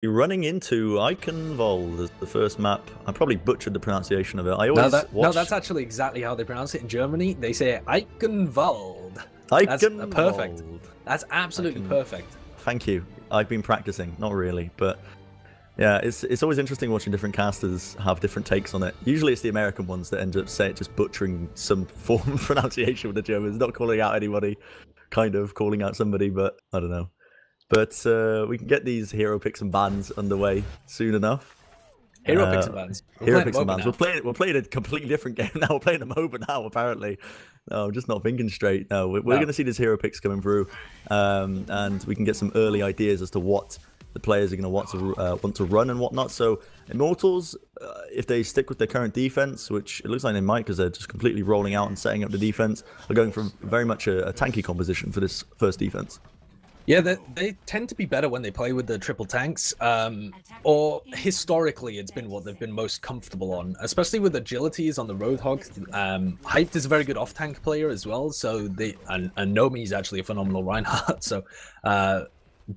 You're running into Eichenwald as the first map. I probably butchered the pronunciation of it. I always No, that's actually exactly how they pronounce it in Germany. They say Eichenwald. Eichenwald. That's perfect. That's absolutely perfect. Thank you. I've been practicing, not really, but yeah, it's always interesting watching different casters have different takes on it. Usually it's the American ones that end up just butchering some form of pronunciation with the Germans, not calling out anybody, kind of calling out somebody, but I don't know. But we can get these hero picks and bans underway soon enough. Hero picks and bans. Hero picks and bans. We're playing a completely different game now. We're playing a MOBA now, apparently. No, I'm just not thinking straight. No, we're going to see these hero picks coming through, and we can get some early ideas as to what the players are going to want to run and whatnot. So Immortals, if they stick with their current defense, which it looks like they might because they're just completely rolling out and setting up the defense, are going for very much a tanky composition for this first defense. Yeah, they tend to be better when they play with the triple tanks, or historically it's been what they've been most comfortable on, especially with agilities on the Roadhog. Hyped is a very good off-tank player as well, so and Nomi is actually a phenomenal Reinhardt, so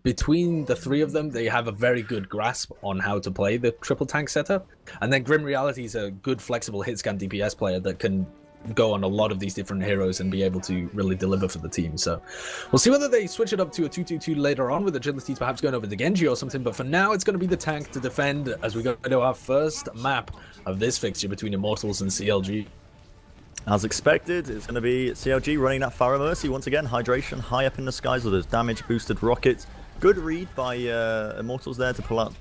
between the three of them, they have a very good grasp on how to play the triple tank setup. And then Grim Reality is a good flexible hit scan DPS player that can go on a lot of these different heroes and be able to really deliver for the team. So we'll see whether they switch it up to a 2-2-2 later on with agilities perhaps going over to Genji or something, but for now it's going to be the tank to defend as we go to our first map of this fixture between Immortals and CLG. As expected, it's going to be CLG running that Pharaoh Mercy once again. Hydration high up in the skies with those damage boosted rockets. Good read by Immortals there to pull out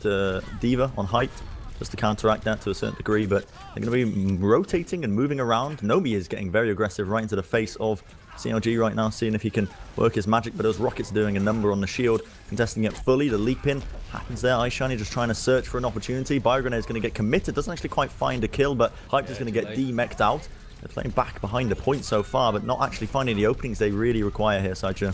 D.Va on height, just to counteract that to a certain degree, but they're going to be rotating and moving around. Nomi is getting very aggressive right into the face of CLG right now, seeing if he can work his magic, but those rockets are doing a number on the shield, contesting it fully. The leap in happens there. Pylyshyn just trying to search for an opportunity. Biogrenade is going to get committed, doesn't actually quite find a kill, but Hyped is going to get de-mech'd out. They're playing back behind the point so far, but not actually finding the openings they really require here, Sideshow.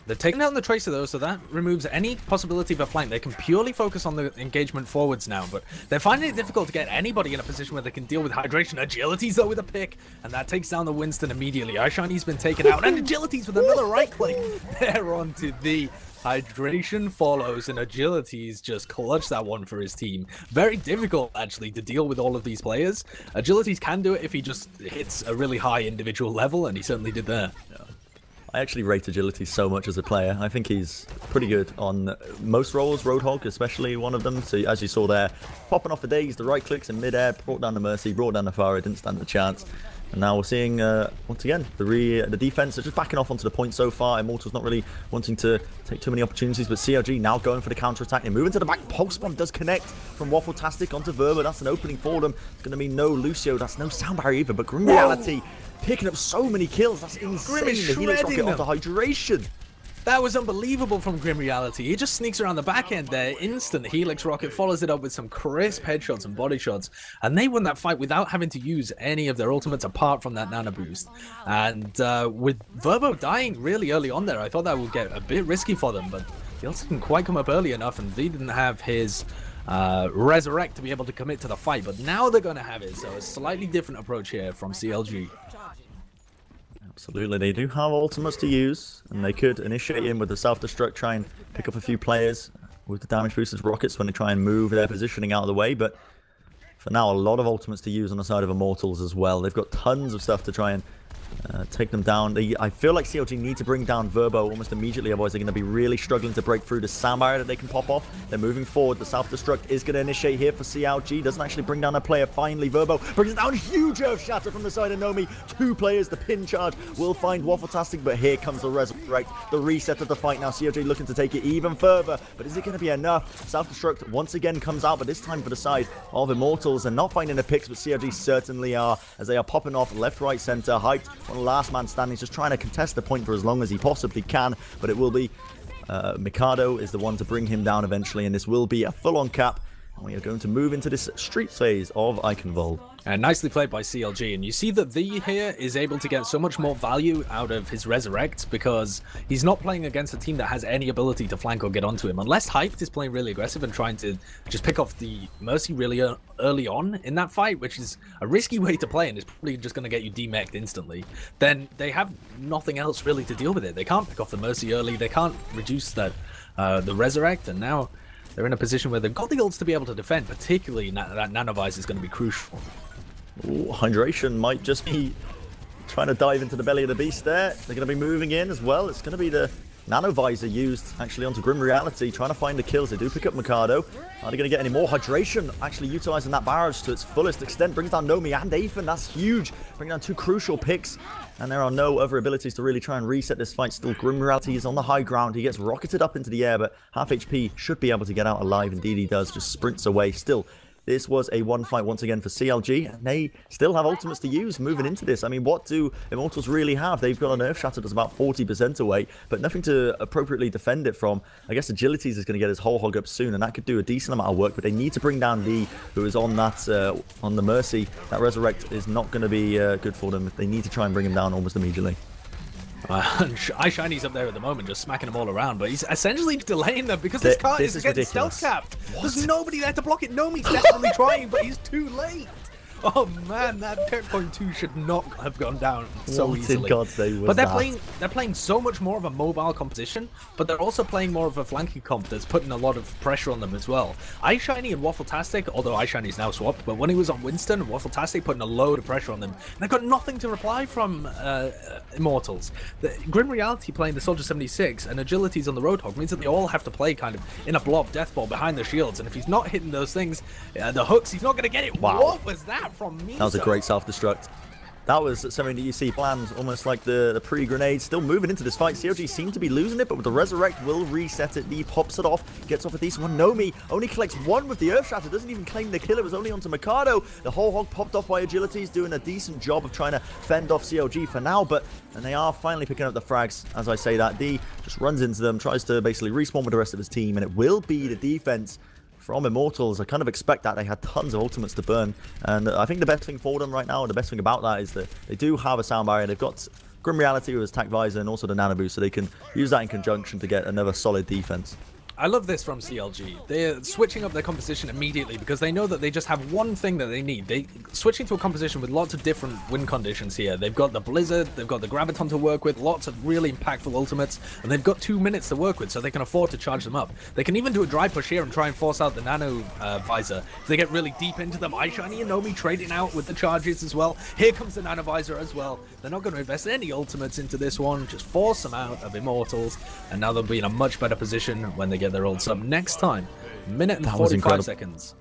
They're taking down the Tracer though, so that removes any possibility of a flank. They can purely focus on the engagement forwards now, but they're finding it difficult to get anybody in a position where they can deal with Hydration. Agilities though with a pick, and that takes down the Winston immediately. Pylyshyn's been taken out, and Agilities with another right click. They're onto the Hydration follows, and Agilities just clutch that one for his team. Very difficult actually to deal with all of these players. Agilities can do it if he just hits a really high individual level, and he certainly did there. Yeah. I actually rate Agility so much as a player. I think he's pretty good on most roles, Roadhog especially one of them. So as you saw there, popping off the days, the right clicks in mid-air, brought down the Mercy, brought down the Pharaoh, didn't stand a chance. And now we're seeing, once again, the defense are just backing off onto the point so far. Immortals not really wanting to take too many opportunities, but CLG now going for the counter-attack. They move into the back. Pulse Bomb does connect from Waffle-tastic onto Verba. That's an opening for them. It's going to be no Lucio. That's no sound barrier either, but Grim Reality picking up so many kills. That's insane. The Helix Rocket onto Hydration. That was unbelievable from Grim Reality. He just sneaks around the back end there. Instant Helix Rocket follows it up with some crisp headshots and body shots. And they won that fight without having to use any of their ultimates apart from that nano boost. And with Verbo dying really early on there, I thought that would get a bit risky for them. But the ult didn't quite come up early enough, and V didn't have his Resurrect to be able to commit to the fight. But now they're going to have it. So a slightly different approach here from CLG. Absolutely, they do have ultimates to use, and they could initiate in with the self-destruct, try and pick up a few players with the damage boosters rockets when they try and move their positioning out of the way, but for now, a lot of ultimates to use on the side of Immortals as well. They've got tons of stuff to try and take them down. I feel like CLG need to bring down Verbo almost immediately, otherwise they're going to be really struggling to break through the sound barrier that they can pop off. They're moving forward. The self-destruct is going to initiate here for CLG. Doesn't actually bring down a player. Finally, Verbo brings down. Huge Earth Shatter from the side of Nomi. Two players. The pin charge will find Waffle-tastic, but here comes the Resurrect. The reset of the fight now. CLG looking to take it even further, but is it going to be enough? Self-destruct once again comes out, but this time for the side of Immortals, and not finding the picks, but CLG certainly are, as they are popping off left, right, center. Hyped on the last man standing. He's just trying to contest the point for as long as he possibly can, but it will be Mikado is the one to bring him down eventually, and this will be a full-on cap, and we are going to move into this street phase of Eichenwald. And nicely played by CLG, and you see that V here is able to get so much more value out of his Resurrect because he's not playing against a team that has any ability to flank or get onto him, unless Hyped is playing really aggressive and trying to just pick off the Mercy really early on in that fight, which is a risky way to play and is probably just going to get you demech'd instantly. Then they have nothing else really to deal with it. They can't pick off the Mercy early, they can't reduce that the Resurrect, and now they're in a position where they've got the ults to be able to defend, particularly that Nanovisor is going to be crucial. Ooh, Hydration might just be trying to dive into the belly of the beast there. They're going to be moving in as well. It's going to be the Nanovisor used actually onto Grim Reality, trying to find the kills. They do pick up Mikado. Are they going to get any more? Hydration actually utilizing that barrage to its fullest extent. Brings down Nomi and Aethan. That's huge. Bringing down 2 crucial picks. And there are no other abilities to really try and reset this fight. Still, Grim Reality is on the high ground. He gets rocketed up into the air, but half HP should be able to get out alive. Indeed he does. Just sprints away. Still, this was a one fight once again for CLG, and they still have ultimates to use moving into this. I mean, what do Immortals really have? They've got an Earth Shatter that's about 40% away, but nothing to appropriately defend it from. I guess Agilities is going to get his whole hog up soon, and that could do a decent amount of work, but they need to bring down Lee, who is on that on the Mercy. That Resurrect is not going to be good for them. They need to try and bring him down almost immediately. iShiny's up there at the moment, just smacking them all around, but he's essentially delaying them because this card is getting stealth capped. There's nobody there to block it. Nomi's definitely trying, but he's too late. Oh man, that checkpoint 2 should not have gone down so easily. But they're playing so much more of a mobile composition, but they're also playing more of a flanking comp that's putting a lot of pressure on them as well. iShiny and Waffletastic, although iShiny's now swapped, but when he was on Winston, Waffletastic putting a load of pressure on them, and they've got nothing to reply from Immortals. The Grim Reality playing the Soldier 76 and Agilities on the Roadhog means that they all have to play kind of in a blob death ball behind the shields, and if he's not hitting those things, the hooks, he's not going to get it. Wow. What was that from me? That was a great self-destruct. That was something that you see planned, almost like the pre-grenade. Still moving into this fight. CLG seem to be losing it, but with the Resurrect will reset it. Lee pops it off, gets off a decent one. Nomi only collects 1 with the Earth Shatter, doesn't even claim the kill. It was only onto Mikado. The whole hog popped off by Agilities, doing a decent job of trying to fend off CLG for now, and they are finally picking up the frags. As I say that, D just runs into them, tries to basically respawn with the rest of his team, and it will be the defense from Immortals. I kind of expect that. They had tons of ultimates to burn, and I think the best thing for them right now, and the best thing about that, is that they do have a sound barrier. They've got Grim Reality with his attack visor and also the nano boost, so they can use that in conjunction to get another solid defense. I love this from CLG. They're switching up their composition immediately because they know that they just have one thing that they need. They switching to a composition with lots of different win conditions here. They've got the Blizzard, they've got the Graviton to work with, lots of really impactful ultimates, and they've got 2 minutes to work with, so they can afford to charge them up. They can even do a dry push here and try and force out the nano visor. If they get really deep into them, iShiny and Nomi trading out with the charges as well. Here comes the nano visor as well. They're not going to invest any ultimates into this one, just force them out of Immortals, and now they'll be in a much better position when they get their ults up next time. Minute and 45 seconds.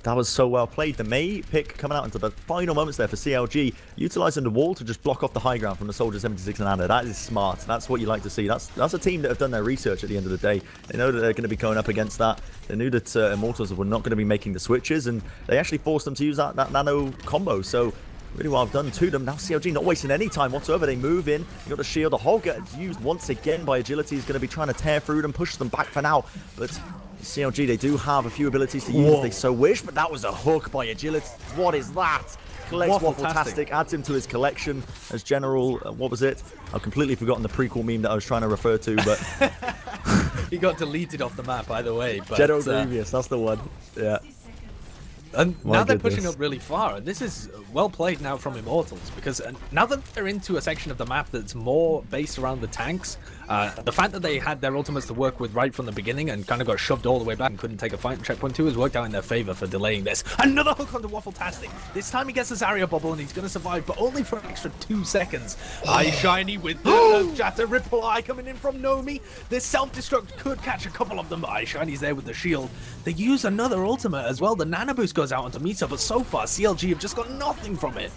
That was so well played. The Mei pick coming out into the final moments there for CLG, utilizing the wall to just block off the high ground from the Soldier 76 and Anna. That is smart. That's what you like to see. That's a team that have done their research at the end of the day. They know that they're going to be going up against that. They knew that Immortals were not going to be making the switches, and they actually forced them to use that nano combo. So really well done to them. Now CLG not wasting any time whatsoever. They move in. You got the shield. The hog gets used once again by Agility. Is going to be trying to tear through them, push them back for now. But CLG, they do have a few abilities to use if they so wish, but that was a hook by Agility. What is that? Collects Waffletastic, adds him to his collection as general. What was it? I've completely forgotten the prequel meme that I was trying to refer to, but he got deleted off the map, by the way. But, General Grievous, that's the one. Yeah. And now they're pushing up really far, and this is well played now from Immortals, because now that they're into a section of the map that's more based around the tanks, the fact that they had their ultimates to work with right from the beginning and kind of got shoved all the way back and couldn't take a fight in checkpoint 2 has worked out in their favor for delaying this. Another hook onto Waffletastic. This time he gets the Zarya bubble and he's going to survive, but only for an extra 2 seconds. iShiny with the Shatter reply coming in from Nomi. This self-destruct could catch a couple of them, but iShiny's there with the shield. They use another ultimate as well. The nano boost goes out onto Mita, but so far CLG have just got nothing from it.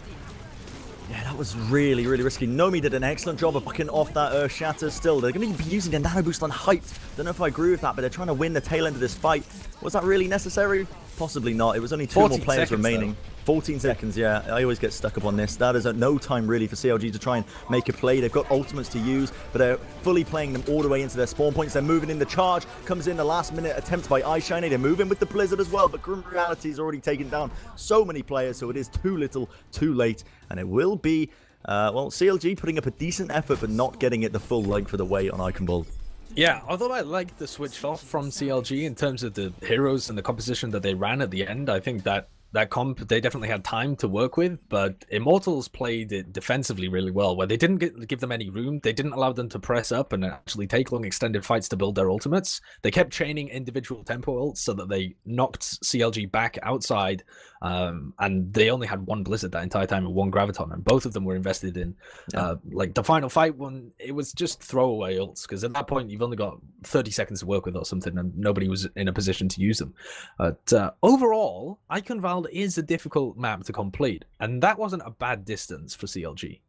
Yeah, that was really, really risky. Nomi did an excellent job of bucking off that Earth Shatter. Still, they're going to be using the nano boost on height. Don't know if I agree with that, but they're trying to win the tail end of this fight. Was that really necessary? Possibly not. It was only 2 more players remaining. Though. 14 seconds, yeah. I always get stuck up on this. That is at no time really for CLG to try and make a play. They've got ultimates to use, but they're fully playing them all the way into their spawn points. They're moving in. The charge comes in the last minute attempt by iShiny. They're moving with the Blizzard as well, but Grim Reality has already taken down so many players, so it is too little, too late, and it will be, well, CLG putting up a decent effort, but not getting it the full length of the way on Iconbolt. Yeah, although I like the switch off from CLG in terms of the heroes and the composition that they ran at the end, I think that that comp, they definitely had time to work with, but Immortals played it defensively really well, where they didn't give them any room. They didn't allow them to press up and actually take long extended fights to build their ultimates. They kept chaining individual tempo ults so that they knocked CLG back outside, and they only had one Blizzard that entire time and one Graviton, and both of them were invested in like the final fight when it was just throwaway ults, because at that point you've only got 30 seconds to work with or something, and nobody was in a position to use them. But overall, Eichenwalde is a difficult map to complete, and that wasn't a bad distance for CLG.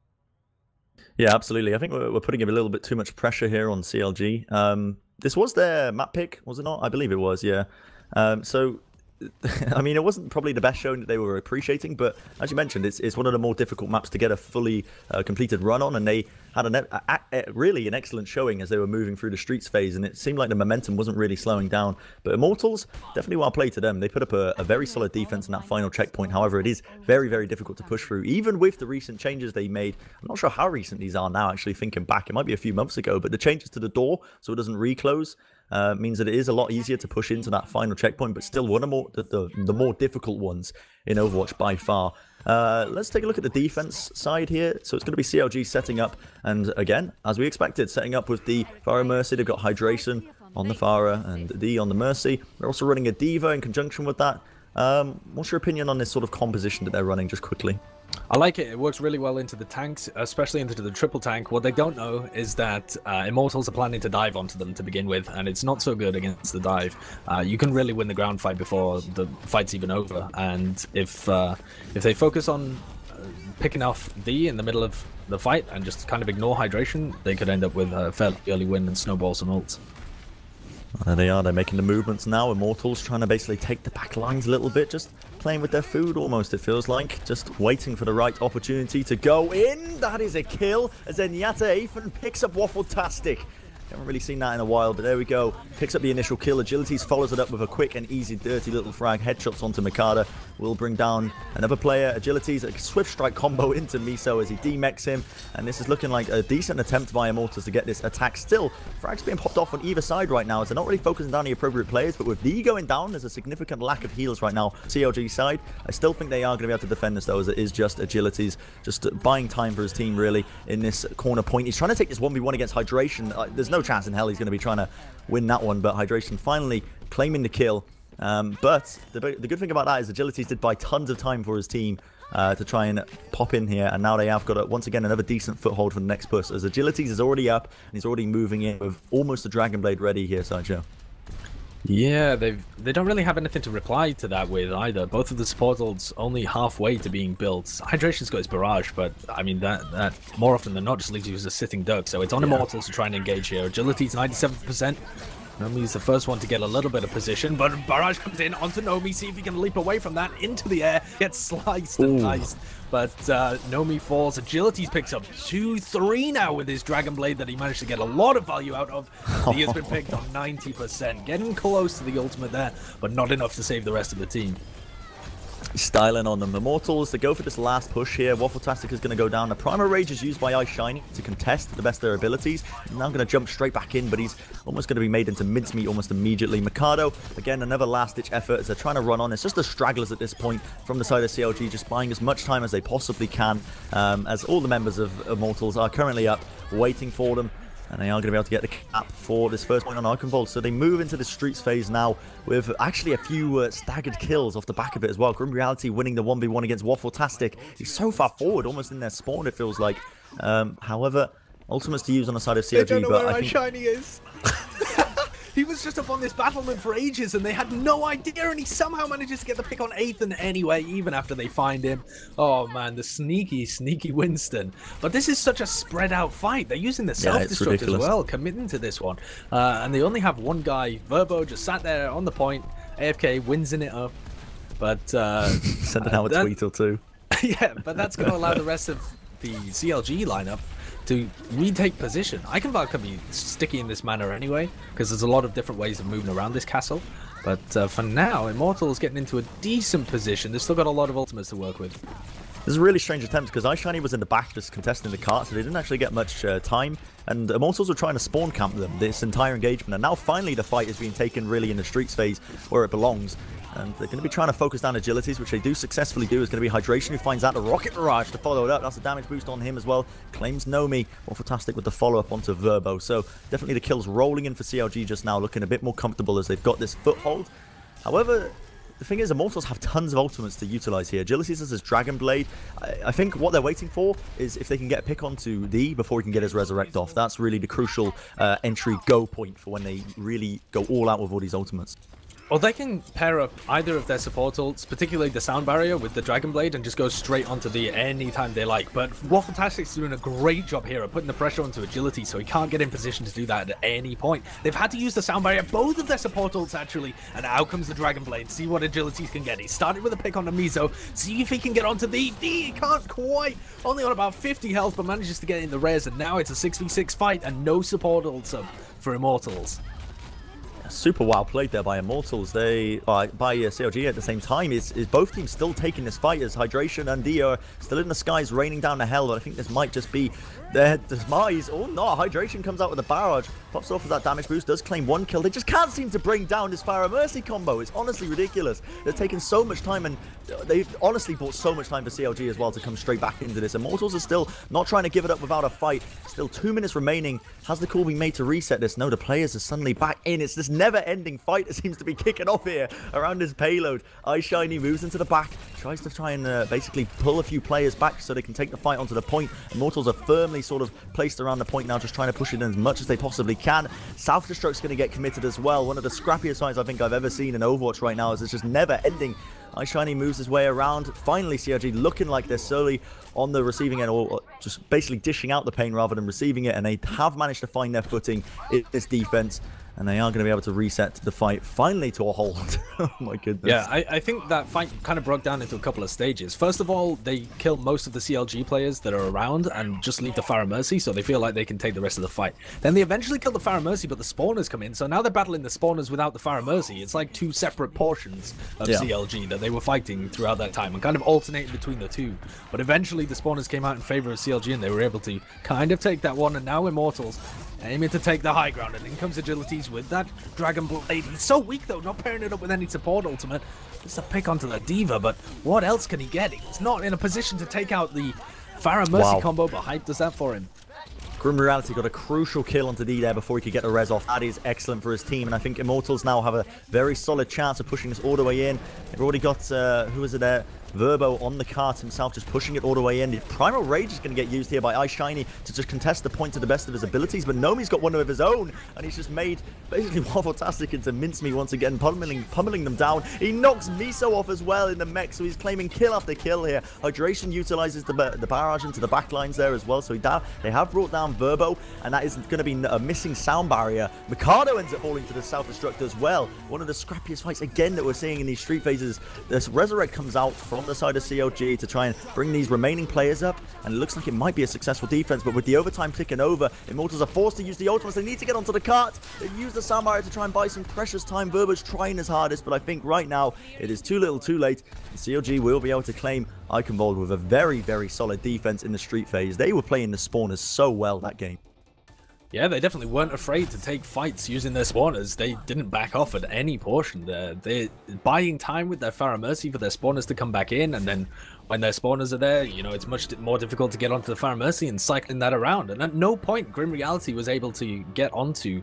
Yeah, absolutely. I think we're putting a little bit too much pressure here on CLG. This was their map pick, was it not? I believe it was, yeah. So, I mean, it wasn't probably the best showing that they were appreciating, but as you mentioned, it's one of the more difficult maps to get a fully completed run on, and they had really an excellent showing as they were moving through the streets phase, and it seemed like the momentum wasn't really slowing down. But Immortals, definitely well played to them. They put up a very solid defense in that final checkpoint. However, it is very, very difficult to push through, even with the recent changes they made. I'm not sure how recent these are now, actually thinking back. It might be a few months ago, but the changes to the door so it doesn't reclose means that it is a lot easier to push into that final checkpoint, but still one of the more difficult ones in Overwatch by far. Let's take a look at the defense side here. So it's going to be CLG setting up, and again, as we expected, setting up with the Pharah Mercy. They've got Hydration on the Pharah and D on the Mercy. They're also running a Diva in conjunction with that. What's your opinion on this sort of composition that they're running, just quickly? I like it. It works really well into the tanks, especially into the triple tank. What they don't know is that Immortals are planning to dive onto them to begin with, and it's not so good against the dive. You can really win the ground fight before the fight's even over, and if they focus on picking off V in the middle of the fight and just kind of ignore hydration, they could end up with a fairly early win and snowball some ults. There they are, they're making the movements now. Immortals trying to basically take the back lines a little bit, just playing with their food almost, it feels like. Just waiting for the right opportunity to go in. That is a kill, as Zenyatta Aethan picks up Waffle-tastic. Haven't really seen that in a while, but there we go. Picks up the initial kill. Agilities follows it up with a quick and easy, dirty little frag. Headshots onto Mikado. Will bring down another player. Agilities, a swift strike combo into Miso as he demechs him. And this is looking like a decent attempt by Immortals to get this attack. Still, frags being popped off on either side right now, as they're not really focusing down the appropriate players. But with D going down, there's a significant lack of heals right now. CLG side, I still think they are going to be able to defend this, though, as it is just Agilities. Just buying time for his team, really, in this corner point. He's trying to take this 1v1 against Hydration. There's no chance in hell he's going to be trying to win that one, but Hydration finally claiming the kill. But the good thing about that is Agilities did buy tons of time for his team to try and pop in here, and now they have got once again another decent foothold for the next push, as Agilities is already up and he's already moving in with almost a Dragon Blade ready here, Sideshow. Yeah, they don't really have anything to reply to that with either. Both of the support ults only halfway to being built. Hydration's got his barrage, but I mean that more often than not just leaves you as a sitting duck. So it's on Immortals to try and engage here. Agility's 97%. Nomi's the first one to get a little bit of position, but Barrage comes in onto Nomi, see if he can leap away from that into the air, gets sliced and iced. But Nomi falls. Agilities picks up 2-3 now with his Dragon Blade that he managed to get a lot of value out of. He has been picked on 90%, getting close to the ultimate there, but not enough to save the rest of the team. Styling on them. Immortals to go for this last push here. Waffle-tastic is going to go down. The Primal Rage is used by Pylyshyn to contest the best of their abilities. He's now going to jump straight back in, but he's almost going to be made into mincemeat almost immediately. Mikado, again, another last-ditch effort as they're trying to run on. It's just the stragglers at this point from the side of CLG, just buying as much time as they possibly can, as all the members of Immortals are currently up, waiting for them. And they are going to be able to get the cap for this first point on Eichenwalde. So they move into the streets phase now with actually a few staggered kills off the back of it as well. Grim Reality winning the 1v1 against Waffle-tastic. He's so far forward, almost in their spawn, it feels like. However, ultimates to use on the side of CLG. They don't know but where I think Shiny is. He was just up on this battlement for ages and they had no idea, and he somehow manages to get the pick on Aethan anyway, even after they find him. Oh man, the sneaky, sneaky Winston. But this is such a spread out fight. They're using the self-destruct as well, committing to this one. And they only have one guy. Verbo just sat there on the point, AFK, winsing it up. But sending out a tweet or two. Yeah, but that's going to allow the rest of the CLG lineup to retake position. Eichenwalde can be sticky in this manner anyway, because there's a lot of different ways of moving around this castle. But for now, Immortals getting into a decent position. They've still got a lot of ultimates to work with. This is a really strange attempt, because Pylyshyn was in the back just contesting the cart, so they didn't actually get much time. And Immortals were trying to spawn camp them this entire engagement. And now finally the fight is being taken really in the streets phase where it belongs. and they're going to be trying to focus down agilities, which they do successfully do. It's going to be Hydration who finds out the Rocket Barrage to follow it up. That's a damage boost on him as well. Claims Nomi. Fantastic with the follow-up onto Verbo. So definitely the kills rolling in for CLG just now, looking a bit more comfortable as they've got this foothold. However, the thing is, Immortals have tons of ultimates to utilize here. Agilities has his Dragon Blade. I think what they're waiting for is if they can get a pick onto D before he can get his Resurrect off. That's really the crucial entry go point for when they really go all out with all these ultimates. Or they can pair up either of their support ults, particularly the Sound Barrier with the Dragon Blade, and just go straight onto the anytime they like. But Waffletastic's doing a great job here of putting the pressure onto Agility, so he can't get in position to do that at any point. They've had to use the Sound Barrier, both of their support ults actually, and out comes the Dragon Blade. See what Agility can get. He started with a pick on the Mizo, see if he can get onto the D. He can't quite, only on about 50 health, but manages to get in the res, and now it's a 6v6 fight, and no support ults up for Immortals. Super well played there by Immortals. They by CLG at the same time is both teams still taking this fight as Hydration and D are still in the skies raining down the hell, but I think this might just be their demise. Oh no, Hydration comes out with a barrage, pops off with that damage boost, does claim 1 kill. They just can't seem to bring down this Fire Mercy combo. It's honestly ridiculous. They're taking so much time, and they've honestly bought so much time for CLG as well to come straight back into this. Immortals are still not trying to give it up without a fight. Still 2 minutes remaining. Has the call been made to reset this? No, the players are suddenly back in. It's this never-ending fight that seems to be kicking off here around his payload. Eyeshiny moves into the back, tries to try and basically pull a few players back so they can take the fight onto the point. Immortals are firmly sort of placed around the point now, just trying to push it in as much as they possibly can. Self-destruct's going to get committed as well. One of the scrappiest fights I think I've ever seen in Overwatch right now, as it's just never-ending. Eyeshiny moves his way around. Finally, CLG looking like they're slowly on the receiving end, or just basically dishing out the pain rather than receiving it, and they have managed to find their footing in this defense. And they are going to be able to reset the fight finally to a hold. Oh my goodness. Yeah, I think that fight kind of broke down into a couple of stages. First of all, they kill most of the CLG players that are around and just leave the Fire Mercy, so they feel like they can take the rest of the fight. Then they eventually kill the Fire Mercy, but the spawners come in, so now they're battling the spawners without the Fire Mercy. It's like 2 separate portions of CLG that they were fighting throughout that time and kind of alternating between the two. But eventually the spawners came out in favor of CLG and they were able to kind of take that one, and now Immortals aiming to take the high ground, and in comes Agilities with that Dragon Blade. He's so weak though, not pairing it up with any support ultimate. Just a pick onto the Diva, but what else can he get? He's not in a position to take out the Fire Mercy combo, but Hype does that for him. Grim Reality got a crucial kill onto D there before he could get the res off. That is excellent for his team, and I think Immortals now have a very solid chance of pushing this all the way in. They've already got, who is it there? Verbo on the cart himself, just pushing it all the way in. The Primal Rage is going to get used here by Eyeshiny to just contest the point to the best of his abilities, but Nomi's got one of his own, and he's just made basically Waffletastic into mincemeat once again, pummeling them down. He knocks Miso off as well in the mech, so he's claiming kill after kill here. Hydration utilizes the barrage into the backlines there as well, so they have brought down Verbo, and that is going to be a missing Sound Barrier. Mikado ends up falling to the self-destruct as well. One of the scrappiest fights again that we're seeing in these street phases. This Resurrect comes out from the side of CLG to try and bring these remaining players up, and it looks like it might be a successful defense, but with the overtime ticking over, Immortals are forced to use the ultimates. They need to get onto the cart. They use the Sound Barrier to try and buy some precious time. Verbo's trying his hardest, but I think right now it is too little too late. CLG will be able to claim Eichenwald with a very, very solid defense in the street phase. They were playing the spawners so well that game. Yeah, they definitely weren't afraid to take fights using their spawners. They didn't back off at any portion there. They're buying time with their Fire Mercy for their spawners to come back in, and then when their spawners are there, you know, it's much more difficult to get onto the Fire Mercy and cycling that around. And at no point Grim Reality was able to get onto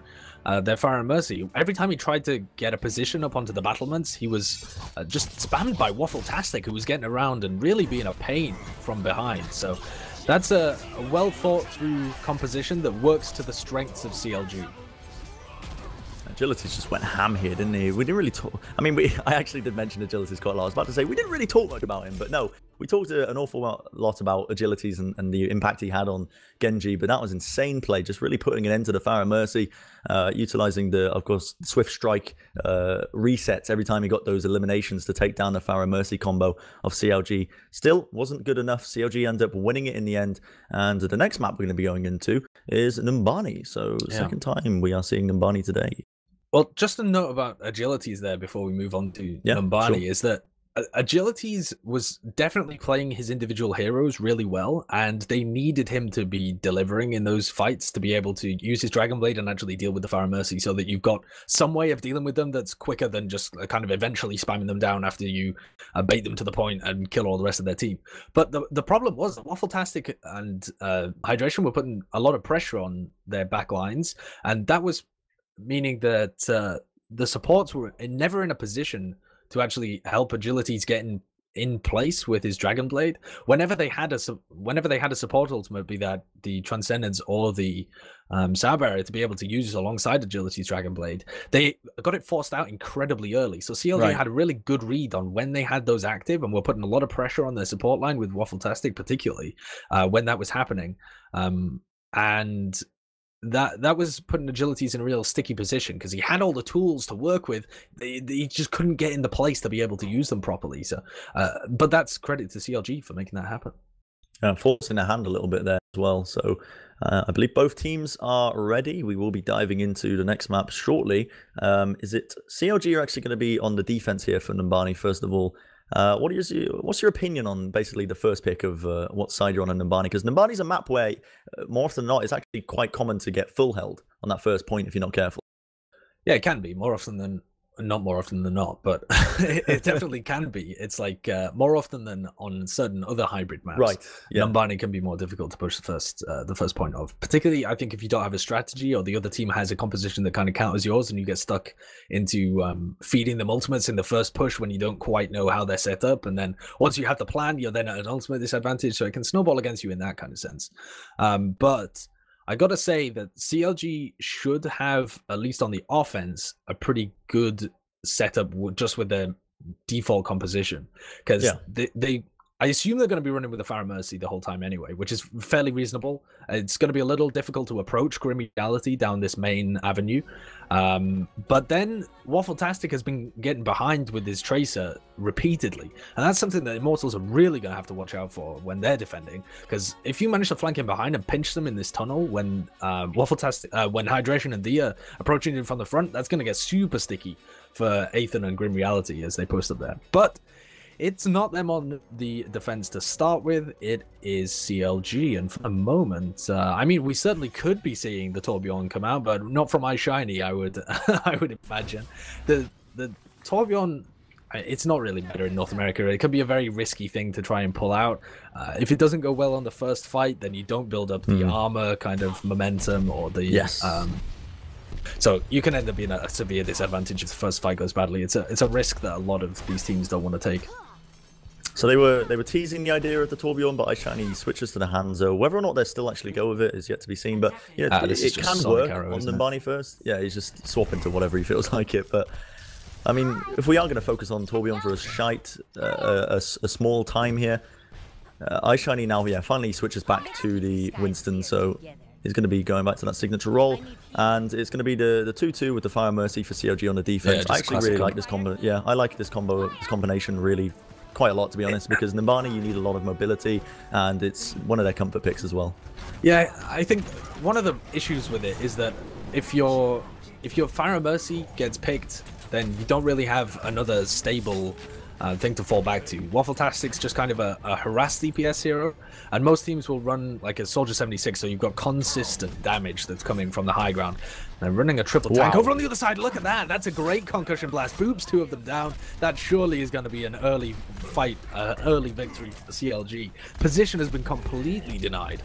their Fire Mercy. Every time he tried to get a position up onto the battlements, he was just spammed by Waffletastic, who was getting around and really being a pain from behind. So that's a well thought through composition that works to the strengths of CLG. Agilities just went ham here, didn't he? We didn't really talk. I mean, I actually did mention Agilities quite a lot. I was about to say we didn't really talk much about him, but no, we talked an awful lot about Agilities and the impact he had on Genji. But that was insane play, just really putting an end to the Fire Mercy, utilizing the, of course, Swift Strike resets every time he got those eliminations to take down the Fire Mercy combo of CLG. Still wasn't good enough. CLG ended up winning it in the end. And the next map we're going to be going into is Numbani. So second time we are seeing Numbani today. Well, just a note about Agilities there before we move on to Numbani is that Agilities was definitely playing his individual heroes really well, and they needed him to be delivering in those fights to be able to use his Dragon Blade and actually deal with the Fire Mercy, so that you've got some way of dealing with them that's quicker than just kind of eventually spamming them down after you bait them to the point and kill all the rest of their team. But the problem was that Waffletastic and Hydration were putting a lot of pressure on their back lines, and that was meaning that the supports were never in a position to actually help Agilities get in place with his Dragon Blade. Whenever they had a support ultimate, be that the Transcendence or the Sour Barrier, to be able to use alongside Agility's Dragon Blade, they got it forced out incredibly early. So CLG had a really good read on when they had those active, and were putting a lot of pressure on their support line with Waffletastic, particularly when that was happening. And that was putting Agilities in a real sticky position, because he had all the tools to work with. He just couldn't get in the place to be able to use them properly. So, but that's credit to CLG for making that happen. Forcing their hand a little bit there as well. So I believe both teams are ready. We will be diving into the next map shortly. Is it CLG are actually going to be on the defense here for Numbani, first of all? What's your opinion on basically the first pick of what side you're on in Numbani? Because Numbani's a map where, more often than not, it's actually quite common to get full held on that first point if you're not careful. Yeah, it can be not more often than not, but it definitely can be. It's like more often than on certain other hybrid maps. Right. Yeah. Numbani can be more difficult to push the first point of. Particularly, I think if you don't have a strategy, or the other team has a composition that kind of counters yours, and you get stuck into feeding them ultimates in the first push when you don't quite know how they're set up, and then once you have the plan, you're then at an ultimate disadvantage. So it can snowball against you in that kind of sense. But I gotta say that CLG should have, at least on the offense, a pretty good setup just with their default composition, because I assume they're going to be running with the Fire Mercy the whole time anyway, which is fairly reasonable. It's going to be a little difficult to approach Grim Reality down this main avenue. But then Waffletastic has been getting behind with his Tracer repeatedly. And that's something that Immortals are really going to have to watch out for when they're defending. Because if you manage to flank him behind and pinch them in this tunnel when when Hydration and Dia are approaching him from the front, that's going to get super sticky for Aethan and Grim Reality as they post up there. But it's not them on the defense to start with, it is CLG, and for the moment, I mean, we certainly could be seeing the Torbjorn come out, but not from iShiny, I would I would imagine. The Torbjorn, it's not really better in North America. It could be a very risky thing to try and pull out. If it doesn't go well on the first fight, then you don't build up the armor kind of momentum or the so you can end up being a severe disadvantage if the first fight goes badly. It's a risk that a lot of these teams don't want to take. So they were teasing the idea of the Torbjorn, but iShiny switches to the Hanzo. Whether or not they still actually go with it is yet to be seen. But yeah, it can work on Numbani first. Yeah, he's just swapping to whatever he feels like it. But I mean, if we are going to focus on Torbjorn for a small time here, iShiny now finally switches back to the Winston. So he's going to be going back to that signature role, and it's going to be the 2-2 with the Fire Mercy for CLG on the defense. I actually really like this combo. Yeah, I like this combination really quite a lot, to be honest, because Numbani, you need a lot of mobility, and it's one of their comfort picks as well. Yeah, I think one of the issues with it is that if your Fire Mercy gets picked, then you don't really have another stable thing to fall back to. Waffletastic's just kind of a harass DPS hero, and most teams will run like a Soldier 76, so you've got consistent damage that's coming from the high ground. They're running a triple tank over on the other side. Look at that. That's a great concussion blast. Boops two of them down. That surely is going to be an early fight, early victory for CLG. Position has been completely denied.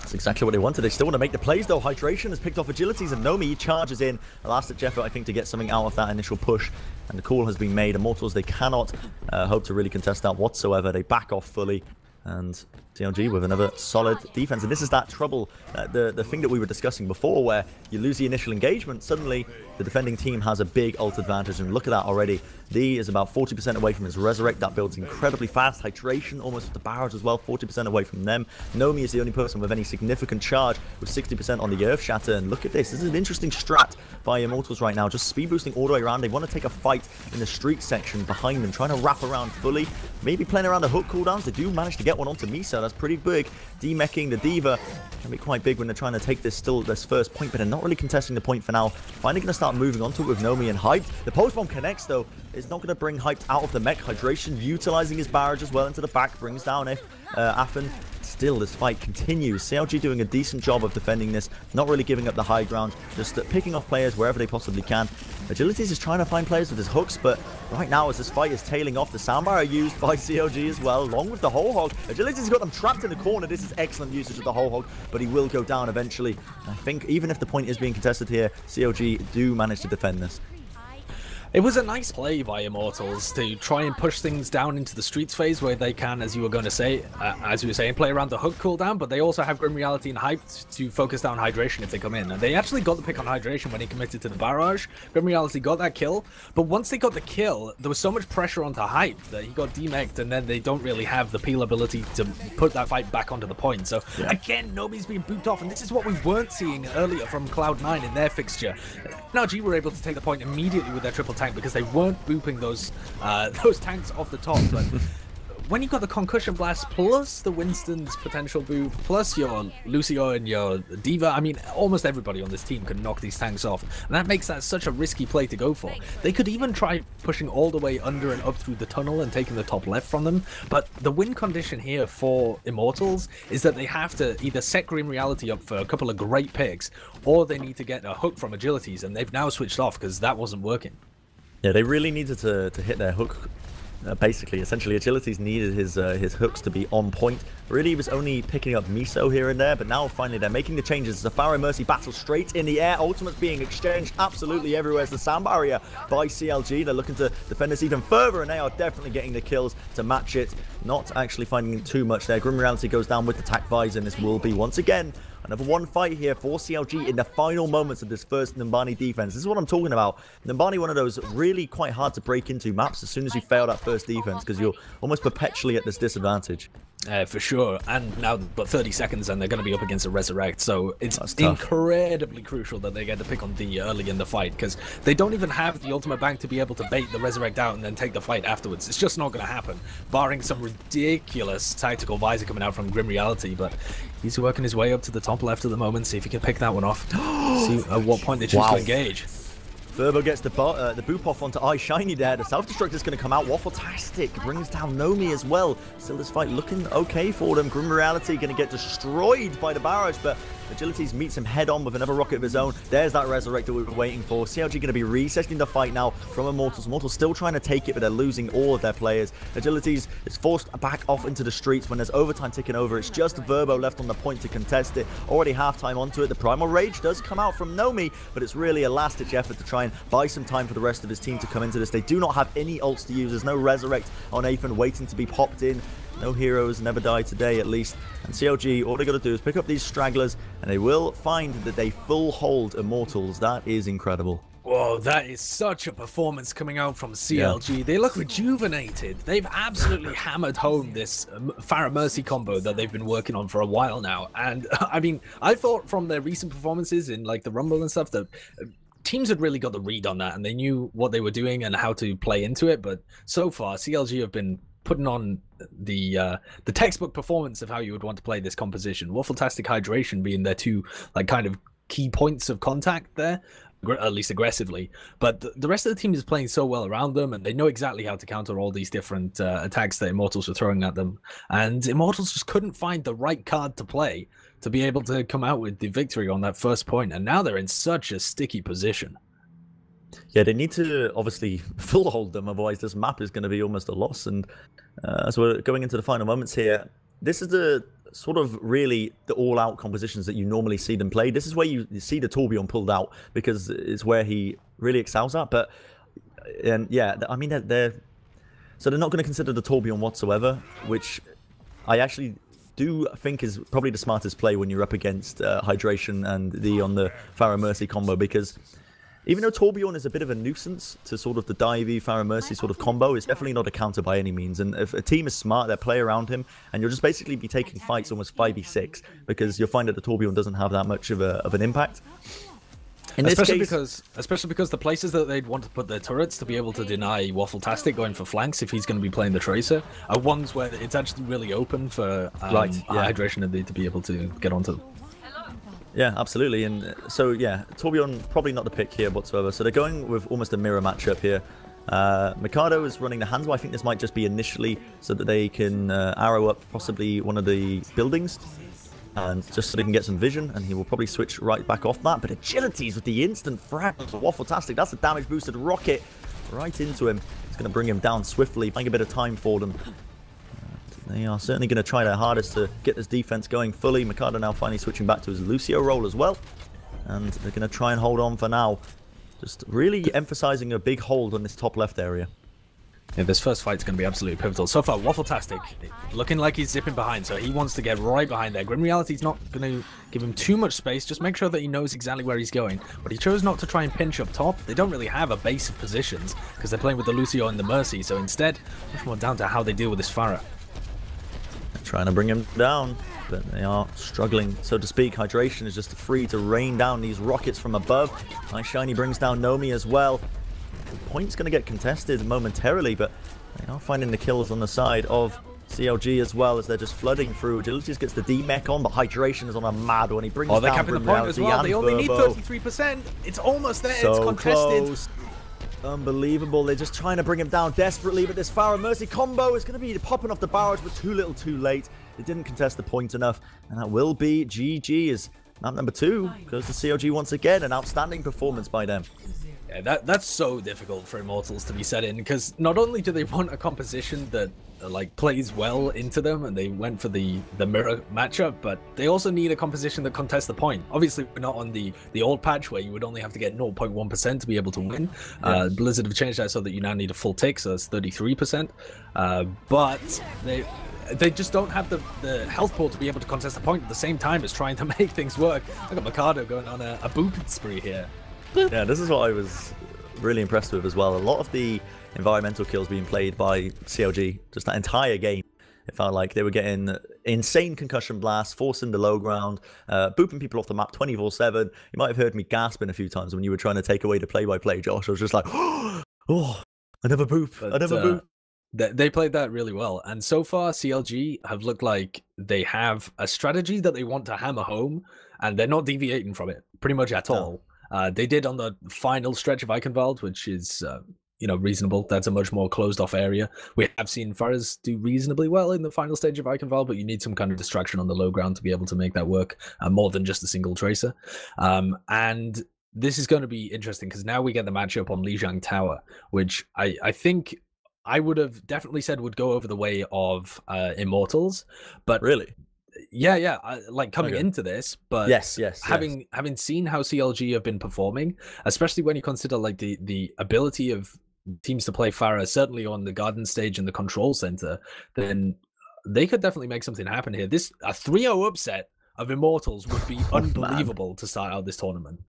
That's exactly what they wanted. They still want to make the plays, though. Hydration has picked off Agilities, and Nomi charges in. A last-ditch effort, I think, to get something out of that initial push. And the call has been made. Immortals, they cannot hope to really contest that whatsoever. They back off fully. And CLG with another solid defense. And this is that trouble, the thing that we were discussing before, where you lose the initial engagement, suddenly the defending team has a big ult advantage. And look at that already. D is about 40% away from his Resurrect. That builds incredibly fast. Hydration almost with the barrage as well, 40% away from them. Nomi is the only person with any significant charge with 60% on the Earth Shatter. And look at this. This is an interesting strat by Immortals right now. Just speed boosting all the way around. They want to take a fight in the street section behind them, trying to wrap around fully. Maybe playing around the hook cooldowns. They do manage to get one onto Misa. That's pretty big. D-meching the Diva can be quite big when they're trying to take this first point, but they're not really contesting the point for now. Finally going to start start moving onto it with Nomi and Hyped. The post bomb connects though. It's not going to bring Hyped out of the mech. Hydration utilizing his barrage as well into the back, brings down Affen. Still, this fight continues. CLG doing a decent job of defending this, not really giving up the high ground, just picking off players wherever they possibly can. Agilities is trying to find players with his hooks, but right now as this fight is tailing off, the soundbar are used by CLG as well, along with the whole hog. Agility's got them trapped in the corner. This is excellent usage of the whole hog, but he will go down eventually. I think even if the point is being contested here, CLG do manage to defend this. It was a nice play by Immortals to try and push things down into the streets phase where they can, as you were going to say, as you were saying, play around the hook cooldown, but they also have Grim Reality and Hyped to focus down Hydration if they come in. And they actually got the pick on Hydration when he committed to the barrage. Grim Reality got that kill, but once they got the kill, there was so much pressure onto Hyped that he got demeched, and then they don't really have the peel ability to put that fight back onto the point. So again, nobody's being booped off, and this is what we weren't seeing earlier from Cloud9 in their fixture. NRG were able to take the point immediately with their triple tank because they weren't booping those tanks off the top. But when you got the concussion blast plus the Winston's potential boop plus your Lucio and your Diva, I mean, almost everybody on this team could knock these tanks off, and that makes that such a risky play to go for. They could even try pushing all the way under and up through the tunnel and taking the top left from them, but the win condition here for Immortals is that they have to either set Grim Reality up for a couple of great picks, or they need to get a hook from Agilities, and they've now switched off because that wasn't working. Yeah, they really needed to hit their hook. Basically, essentially, Agilities needed his hooks to be on point. Really, he was only picking up Miso here and there, but now finally they're making the changes. It's a Pharaoh Mercy battle straight in the air. Ultimates being exchanged absolutely everywhere. It's the sound barrier by CLG. They're looking to defend this even further, and they are definitely getting the kills to match it. Not actually finding too much there. Grim Reality goes down with the attack visor, and this will be, once again, another one fight here for CLG in the final moments of this first Numbani defense. This is what I'm talking about. Numbani, one of those really quite hard to break into maps as soon as you fail that first defense, because you're almost perpetually at this disadvantage. For sure, and now but 30 seconds and they're going to be up against a Resurrect, so it's incredibly crucial that they get the pick on D early in the fight, because they don't even have the ultimate bank to be able to bait the Resurrect out and then take the fight afterwards. It's just not going to happen, barring some ridiculous tactical visor coming out from Grim Reality, but he's working his way up to the top left at the moment, see if he can pick that one off. See at what point they choose to engage. Verbo gets the boop off onto iShiny there. The self-destruct is going to come out. Waffle-tastic brings down Nomi as well. Still this fight looking okay for them. Grim Reality going to get destroyed by the barrage, but Agilities meets him head-on with another rocket of his own. There's that Resurrect that we were waiting for. CLG going to be resetting the fight now from Immortals. Immortals still trying to take it, but they're losing all of their players. Agilities is forced back off into the streets when there's overtime ticking over. It's just Verbo left on the point to contest it. Already half-time onto it. The Primal Rage does come out from Nomi, but it's really a last-ditch effort to try and buy some time for the rest of his team to come into this. They do not have any ults to use. There's no Resurrect on Afen waiting to be popped in. No heroes never die today, at least. And CLG, all they got to do is pick up these stragglers, and they will find that they full hold Immortals. That is incredible. Whoa, that is such a performance coming out from CLG. Yeah. They look rejuvenated. They've absolutely hammered home this Pharaoh Mercy combo that they've been working on for a while now. And I mean, I thought from their recent performances in like the Rumble and stuff that teams had really got the read on that, and they knew what they were doing and how to play into it. But so far, CLG have been putting on the textbook performance of how you would want to play this composition. Waffle-tastic Hydration being their two like kind of key points of contact there, at least aggressively. But the rest of the team is playing so well around them, and they know exactly how to counter all these different attacks that Immortals were throwing at them. And Immortals just couldn't find the right card to play to be able to come out with the victory on that first point, and now they're in such a sticky position. Yeah, they need to obviously full hold them, otherwise this map is going to be almost a loss. And as we're going into the final moments here, this is the sort of really the all-out compositions that you normally see them play. This is where you see the Torbjorn pulled out, because it's where he really excels at. But and yeah, I mean they're not going to consider the Torbjorn whatsoever, which I actually do think is probably the smartest play when you're up against Hydration and on the Pharaoh Mercy combo, because even though Torbjorn is a bit of a nuisance to sort of the Divey Pharaoh Mercy sort of combo, it's definitely not a counter by any means. And if a team is smart, they'll play around him, and you'll just basically be taking fights almost 5v6, because you'll find that the Torbjorn doesn't have that much of an impact. Especially because the places that they'd want to put their turrets to be able to deny Waffle-tastic going for flanks if he's going to be playing the Tracer are ones where it's actually really open for Hydration to be able to get onto them. Yeah, absolutely. And so, yeah, Torbjorn probably not the pick here whatsoever. So they're going with almost a mirror matchup here. Mikado is running the Hanzo. I think this might just be initially so that they can arrow up possibly one of the buildings. And just so they can get some vision. And he will probably switch right back off that. But Agilities with the instant fragments of Waffle-tastic. That's a damage boosted rocket right into him. It's going to bring him down swiftly. Buying a bit of time for them. They are certainly going to try their hardest to get this defense going fully. Mikado now finally switching back to his Lucio role as well. And they're going to try and hold on for now. Just really emphasizing a big hold on this top left area. Yeah, this first fight's going to be absolutely pivotal. So far, Waffle-tastic looking like he's zipping behind, so he wants to get right behind there. Grim Reality's not going to give him too much space, just make sure that he knows exactly where he's going. But he chose not to try and pinch up top. They don't really have a base of positions, because they're playing with the Lucio and the Mercy, so instead, much more down to how they deal with this Pharah. Trying to bring him down, but they are struggling, so to speak. Hydration is just free to rain down these rockets from above. Nice Shiny brings down Nomi as well. The point's going to get contested momentarily, but they are finding the kills on the side of CLG as well as they're just flooding through. Agilities gets the D-Mech on, but Hydration is on a mad one. He brings down they're capping the point as well. They only need 33%. It's almost there. So it's contested. Close. Unbelievable. They're just trying to bring him down desperately, but this Pharah Mercy combo is going to be popping off the barrage, but too little too late. It didn't contest the point enough, and that will be GG as map number 2 goes to CLG once again. An outstanding performance by them. Yeah, that's so difficult for Immortals to be set in, because not only do they want a composition that like plays well into them, and they went for the mirror matchup, but they also need a composition that contests the point. Obviously, we're not on the old patch where you would only have to get 0.1% to be able to win. Yeah. Blizzard have changed that so that you now need a full tick, so that's 33%. But they just don't have the health pool to be able to contest the point at the same time as trying to make things work. Look at Mikado going on a booping spree here. Yeah, this is what I was really impressed with as well. A lot of the environmental kills being played by CLG, just that entire game, it felt like they were getting insane concussion blasts, forcing the low ground, booping people off the map 24/7. You might have heard me gasping a few times when you were trying to take away the play-by-play, Josh. I was just like, oh, another boop, another boop. They played that really well, and so far CLG have looked like they have a strategy that they want to hammer home, and they're not deviating from it pretty much at all. They did on the final stretch of Eichenwald, which is, reasonable. That's a much more closed-off area. We have seen Pharahs do reasonably well in the final stage of Eichenwald, but you need some kind of distraction on the low ground to be able to make that work, more than just a single tracer. And this is going to be interesting, because now we get the matchup on Lijiang Tower, which I think I would have definitely said would go over the way of Immortals. But really? Yeah, like coming into this, but yes, having seen how CLG have been performing, especially when you consider like the ability of teams to play Pharah, certainly on the garden stage and the control center, then they could definitely make something happen here. A 3-0 upset of Immortals would be unbelievable to start out this tournament.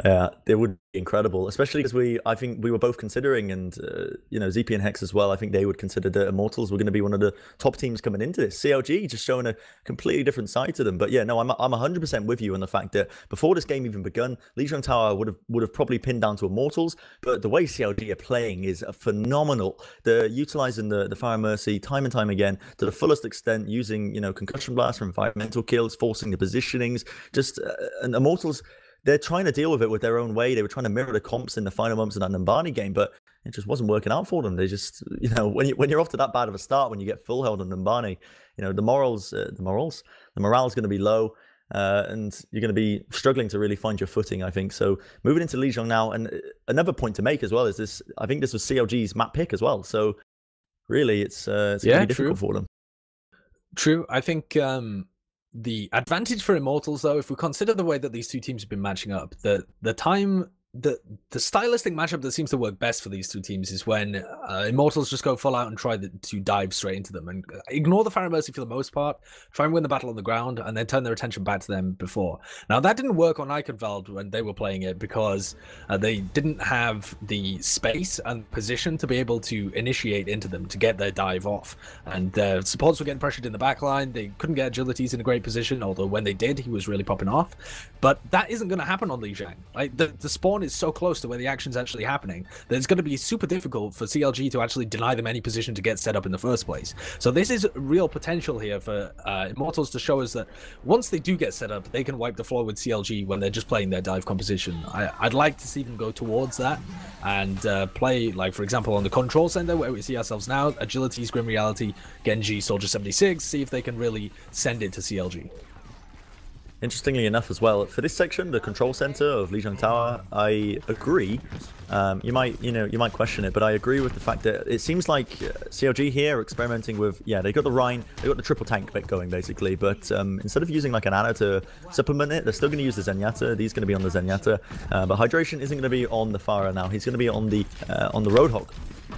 Yeah, it would be incredible, especially because I think we were both considering, and ZP and Hex as well. I think they would consider that Immortals were going to be one of the top teams coming into this. CLG just showing a completely different side to them. But yeah, no, I'm 100% with you on the fact that before this game even begun, Lijiang Tower would have probably pinned down to Immortals. But the way CLG are playing is phenomenal. They're utilizing the Pharah Mercy time and time again to the fullest extent, using concussion blasts for environmental kills, forcing the positionings. And Immortals, they're trying to deal with it with their own way. They were trying to mirror the comps in the final months of that Numbani game, but it just wasn't working out for them. They just, when you're off to that bad of a start, when you get full held on Numbani, the morale's going to be low, and you're going to be struggling to really find your footing, I think. So moving into Lijiang now, and another point to make as well is this. I think this was CLG's map pick as well. So really, it's going to be difficult for them. True. I think the advantage for Immortals, though, if we consider the way that these two teams have been matching up, the stylistic matchup that seems to work best for these two teams is when Immortals just go full out and try to dive straight into them and ignore the Pharah Mercy for the most part, try and win the battle on the ground, and then turn their attention back to them before. Now, that didn't work on Eichenwald when they were playing it, because they didn't have the space and position to be able to initiate into them to get their dive off. And their supports were getting pressured in the back line. They couldn't get Agilities in a great position, although when they did, he was really popping off. But that isn't going to happen on Lijiang. Like, the spawn spawn is so close to where the action's actually happening that it's going to be super difficult for CLG to actually deny them any position to get set up in the first place. So this is real potential here for Immortals to show us that once they do get set up, they can wipe the floor with CLG when they're just playing their dive composition. I'd like to see them go towards that and play, like, for example, on the control center where we see ourselves now, Agility, Grim Reality, Genji, Soldier 76, see if they can really send it to CLG. Interestingly enough as well, for this section, the control center of Lijiang Tower, I agree. You might question it, but I agree with the fact that it seems like CLG here are experimenting with, yeah, they got the Rhine, they got the triple tank bit going basically, but instead of using like an Ana to supplement it, they're still going to use the Zenyatta. These going to be on the Zenyatta, but Hydration isn't going to be on the Pharah now. He's going to be on the Roadhog.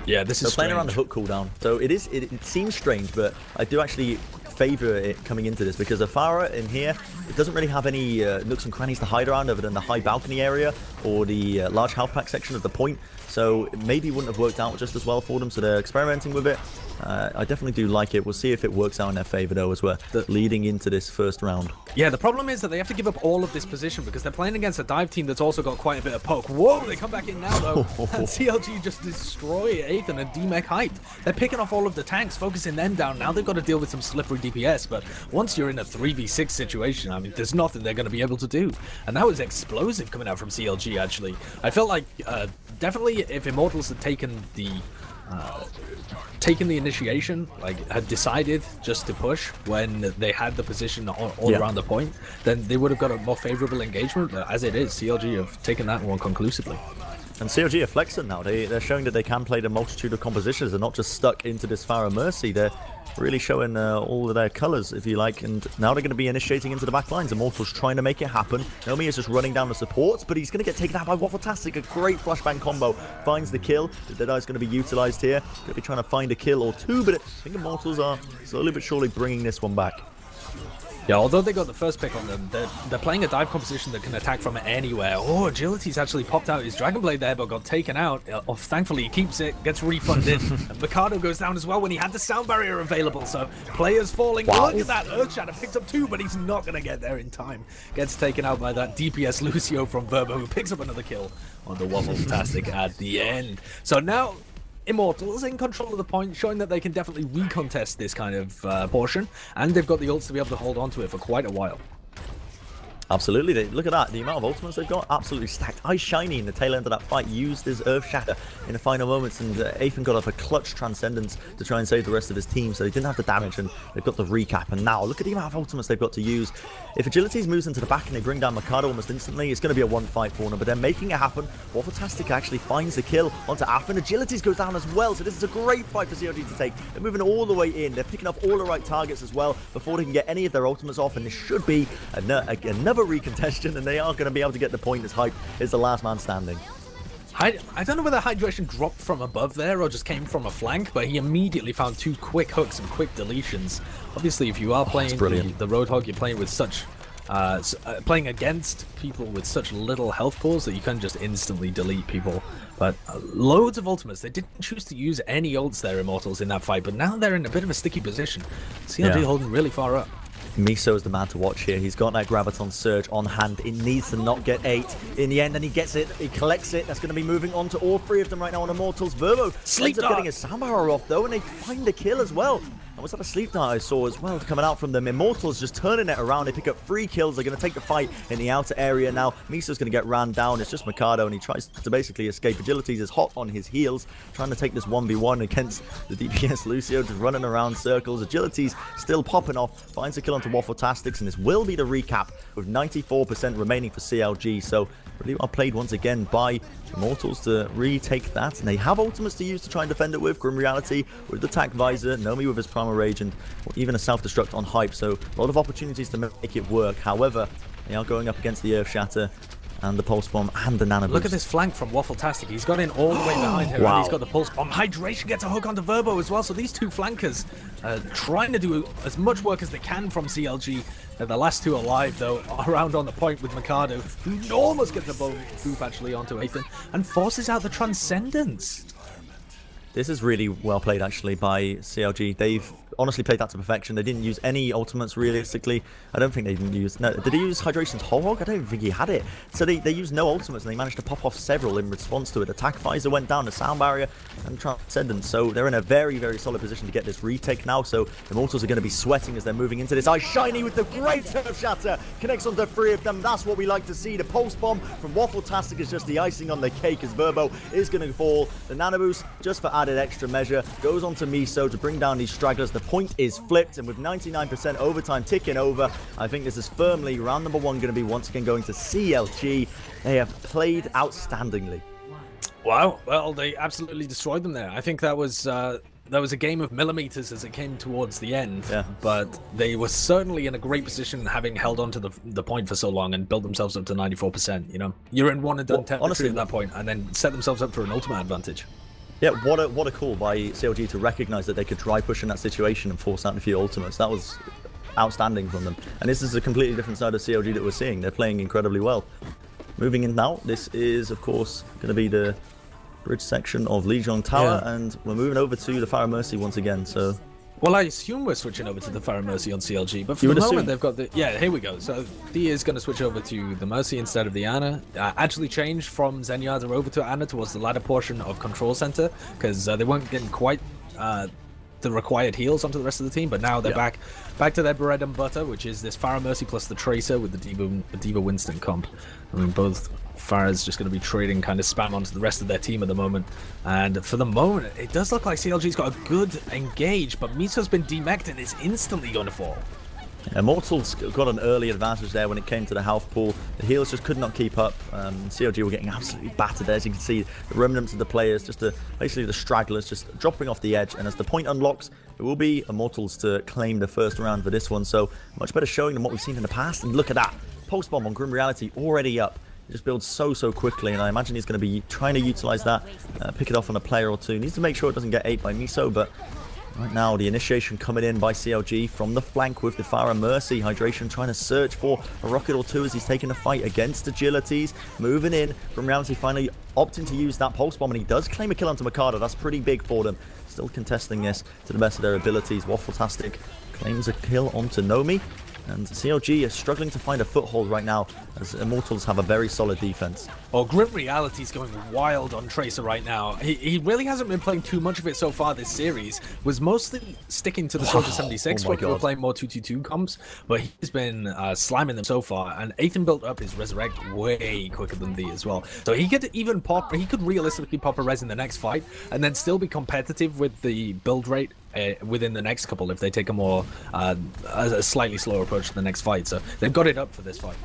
Yeah, this is playing around the hook cooldown. So it seems strange, but I do actually favor it coming into this because a Pharah in here, it doesn't really have any nooks and crannies to hide around other than the high balcony area or the large health pack section of the point. So it maybe wouldn't have worked out just as well for them. So they're experimenting with it. I definitely do like it. We'll see if it works out in their favor though as we're leading into this first round. Yeah, the problem is that they have to give up all of this position because they're playing against a dive team that's also got quite a bit of poke. Whoa, they come back in now though. And CLG just destroy Aethan and D-Mech hyped. They're picking off all of the tanks, focusing them down. Now they've got to deal with some slippery DPS, but once you're in a 3v6 situation, I mean, there's nothing they're going to be able to do. And that was explosive coming out from CLG, actually. I felt like definitely if Immortals had taken the initiation, like had decided just to push when they had the position all around the point, then they would have got a more favorable engagement. But as it is, CLG have taken that one conclusively. And CLG are flexing now. They're showing that they can play the multitude of compositions. They're not just stuck into this Pharah Mercy. They're really showing all of their colors, if you like. And now they're going to be initiating into the back lines. Immortals trying to make it happen. Naomi is just running down the supports, but he's going to get taken out by Waffletastic. A great flashbang combo. Finds the kill. The Deadeye is going to be utilized here. Going to be trying to find a kill or two, but I think Immortals are slowly but surely bringing this one back. Yeah, although they got the first pick on them, they're playing a dive composition that can attack from anywhere. Oh, Agility's actually popped out his Dragon Blade there, but got taken out. Thankfully, he keeps it, gets refunded. And Mikado goes down as well when he had the sound barrier available. So players falling. Wow. Look at that. Earthshatter picked up two, but he's not going to get there in time. Gets taken out by that DPS Lucio from Verbo, who picks up another kill on the Waffletastic at the end. So now Immortals in control of the point, showing that they can definitely recontest this kind of portion, and they've got the ults to be able to hold on to it for quite a while. Absolutely. Look at that. The amount of ultimates they've got, absolutely stacked. Ice Shiny in the tail end of that fight used his Earth Shatter in the final moments, and Aethan got off a clutch Transcendence to try and save the rest of his team, so they didn't have the damage, and they've got the recap. And now, look at the amount of ultimates they've got to use. If Agilities moves into the back and they bring down Mikado almost instantly, it's going to be a one fight for them, but they're making it happen. Waffletastic actually finds the kill onto Affen. Agilities goes down as well, so this is a great fight for CLG to take. They're moving all the way in. They're picking up all the right targets as well before they can get any of their ultimates off, and this should be another recontention, and they are going to be able to get the point as Hype is the last man standing. I don't know whether Hydration dropped from above there or just came from a flank, but he immediately found two quick hooks and quick deletions. Obviously, if you are playing the Roadhog, you're playing with such playing against people with such little health pools that you can just instantly delete people. But loads of ultimates. They didn't choose to use any ults there, Immortals, in that fight, but now they're in a bit of a sticky position. CLG holding really far up. Miso is the man to watch here. He's got that Graviton Surge on hand. It needs to not get 8 in the end, and he gets it. He collects it. That's going to be moving on to all three of them right now on Immortals. Verbo ends up getting a Samara off, though, and they find a kill as well. And was that a sleep dart I saw as well coming out from them? Immortals just turning it around. They pick up 3 kills. They're going to take the fight in the outer area now. Miso's going to get ran down. It's just Mikado, and he tries to basically escape. Agilities is hot on his heels, trying to take this 1v1 against the DPS Lucio, just running around circles. Agilities still popping off. Finds a kill onto Waffletastics, and this will be the recap with 94% remaining for CLG. So really well played once again by Immortals to retake that, and they have ultimates to use to try and defend it with. Grim Reality with the Tac Visor, Nomi with his Primal Rage, and even a self-destruct on Hype, so a lot of opportunities to make it work. However, they are going up against the Earth Shatter and the Pulse Bomb and the Nano Boost. Look at this flank from Waffletastic. He's got in all the way behind her, and he's got the Pulse Bomb. Hydration gets a hook onto Verbo as well, so these two flankers trying to do as much work as they can from CLG. The last two alive, though, around on the point with Mikado, who almost gets a bone boop actually onto Aethan and forces out the Transcendence. This is really well played actually by CLG. They've honestly played that to perfection. They didn't use any ultimates realistically. I don't think they didn't use... No, did he use Hydration's Whole Hog? I don't even think he had it. So they used no ultimates, and they managed to pop off several in response to it. Attack Visor went down, the Sound Barrier, and Transcendence. So they're in a very, very solid position to get this retake now. So Immortals are going to be sweating as they're moving into this. Shiny with the great Turf Shatter connects onto 3 of them. That's what we like to see. The Pulse Bomb from Waffle-tastic is just the icing on the cake as Verbo is going to fall. The Nano Boost, just for added extra measure, goes on to Miso to bring down these stragglers. The point is flipped, and with 99% overtime ticking over, I think this is firmly round number 1 going to be once again going to CLG. They have played outstandingly. Wow, well, they absolutely destroyed them there. I think that was a game of millimeters as it came towards the end, but they were certainly in a great position, having held on to the point for so long and built themselves up to 94%. You know, you're in one and done territory at that point, and then set themselves up for an ultimate advantage. Yeah, what a call by CLG to recognize that they could dry push in that situation and force out a few ultimates. That was outstanding from them. And this is a completely different side of CLG that we're seeing. They're playing incredibly well. Moving in now, this is, of course, going to be the bridge section of Lijiang Tower, and we're moving over to the Fire Mercy once again, so... Well, I assume we're switching over to the Fire Mercy on CLG, but for the moment they've got the... Yeah, here we go. So Thea is going to switch over to the Mercy instead of the Ana. Actually changed from Zenyatta over to Ana towards the latter portion of Control Center, because they weren't getting quite the required heals onto the rest of the team, but now they're back to their bread and butter, which is this Fire Mercy plus the Tracer with the Diva Winston comp. I mean, both Farah's just going to be trading kind of spam onto the rest of their team at the moment. And for the moment, it does look like CLG's got a good engage, but Miso's been demeched and is instantly going to fall. Immortals got an early advantage there when it came to the health pool. The heals just could not keep up. CLG were getting absolutely battered there. As you can see, the remnants of the players, basically the stragglers, just dropping off the edge. And as the point unlocks, it will be Immortals to claim the first round for this one. So much better showing than what we've seen in the past. And look at that. Post bomb on Grim Reality already up. It just builds so quickly, and I imagine he's going to be trying to utilize that, pick it off on a player or two. Needs to make sure it doesn't get ate by Miso, but right now the initiation coming in by CLG from the flank with the Farah Mercy. Hydration trying to search for a rocket or two as he's taking the fight against Agilities. Moving in from Reality, finally opting to use that pulse bomb, and he does claim a kill onto Mikado. That's pretty big for them. Still contesting this to the best of their abilities. Waffle-tastic claims a kill onto Nomi. And CLG is struggling to find a foothold right now, as Immortals have a very solid defense. Oh, Grim Reality's going wild on Tracer right now. He really hasn't been playing too much of it so far this series. Was mostly sticking to the Soldier 76 when we were playing more 2-2-2 comps, but he's been slamming them so far. And Ethan built up his Resurrect way quicker than V as well. So he could even pop, he could realistically pop a res in the next fight, and then still be competitive with the build rate within the next couple if they take a more a slightly slower approach to the next fight. So they've got it up for this fight.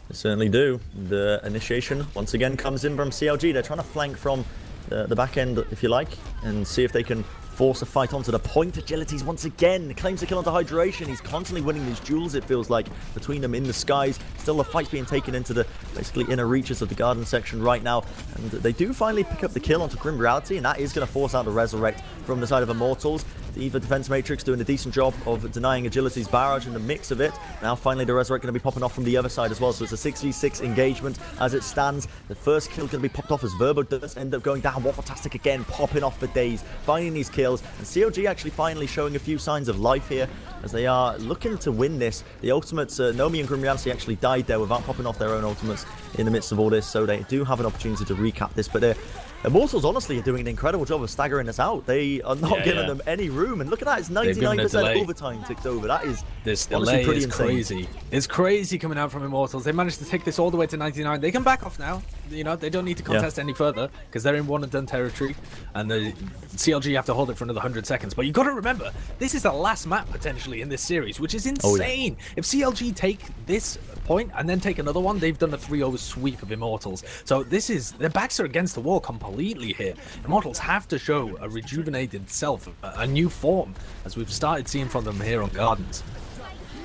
They certainly do. The initiation once again comes in from CLG. They're trying to flank from the back end, if you like, and see if they can force a fight onto the point. Agilities once again claims a kill onto Hydration. He's constantly winning these duels, it feels like, between them in the skies. Still the fight's being taken into the basically inner reaches of the garden section right now, and they do finally pick up the kill onto Grim Reality, and that is going to force out the Resurrect from the side of Immortals. The EVA Defense Matrix doing a decent job of denying Agility's barrage in the mix of it. Now finally the Resurrect going to be popping off from the other side as well, so it's a 6v6 engagement as it stands. The first kill going to be popped off as Verbo does end up going down. Waffle-tastic again, popping off for days, finding these kills, and CLG actually finally showing a few signs of life here as they are looking to win this. The ultimates, Nomi and Grim Reality actually died there without popping off their own ultimates in the midst of all this, so they do have an opportunity to recap this, but Immortals honestly are doing an incredible job of staggering this out. They are not giving them any room, and look at that, it's 99% overtime ticked over. That is this delay is crazy. It's crazy coming out from Immortals. They managed to take this all the way to 99. They can back off now. You know, they don't need to contest any further because they're in one and done territory, and the CLG have to hold it for another 100 seconds. But you got to remember, this is the last map potentially in this series, which is insane. If CLG take this point and then take another one, they've done a 3-0 sweep of Immortals. So this is, their backs are against the wall completely here. Immortals have to show a rejuvenated self, a new form, as we've started seeing from them here on Gardens.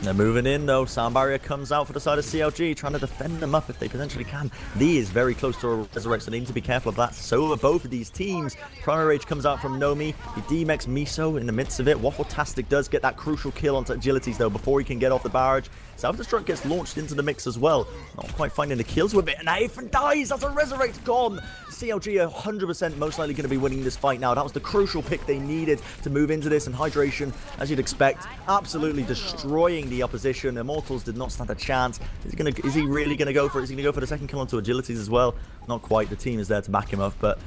They're moving in though. Sound barrier comes out for the side of CLG, trying to defend them up if they potentially can. Lee is very close to a resurrect, so they need to be careful of that. So are both of these teams. Primary Rage comes out from Nomi. He DMX Miso in the midst of it. Waffle-tastic does get that crucial kill onto Agilities though before he can get off the barrage. Self-destruct gets launched into the mix as well. Not quite finding the kills with it. And Aethan dies. That's a resurrect gone. CLG are 100% most likely going to be winning this fight now. That was the crucial pick they needed to move into this. And Hydration, as you'd expect, absolutely destroying the opposition. Immortals did not stand a chance. Is he really going to go for it? Is he going to go for the second kill onto Agilities as well? Not quite. The team is there to back him up, but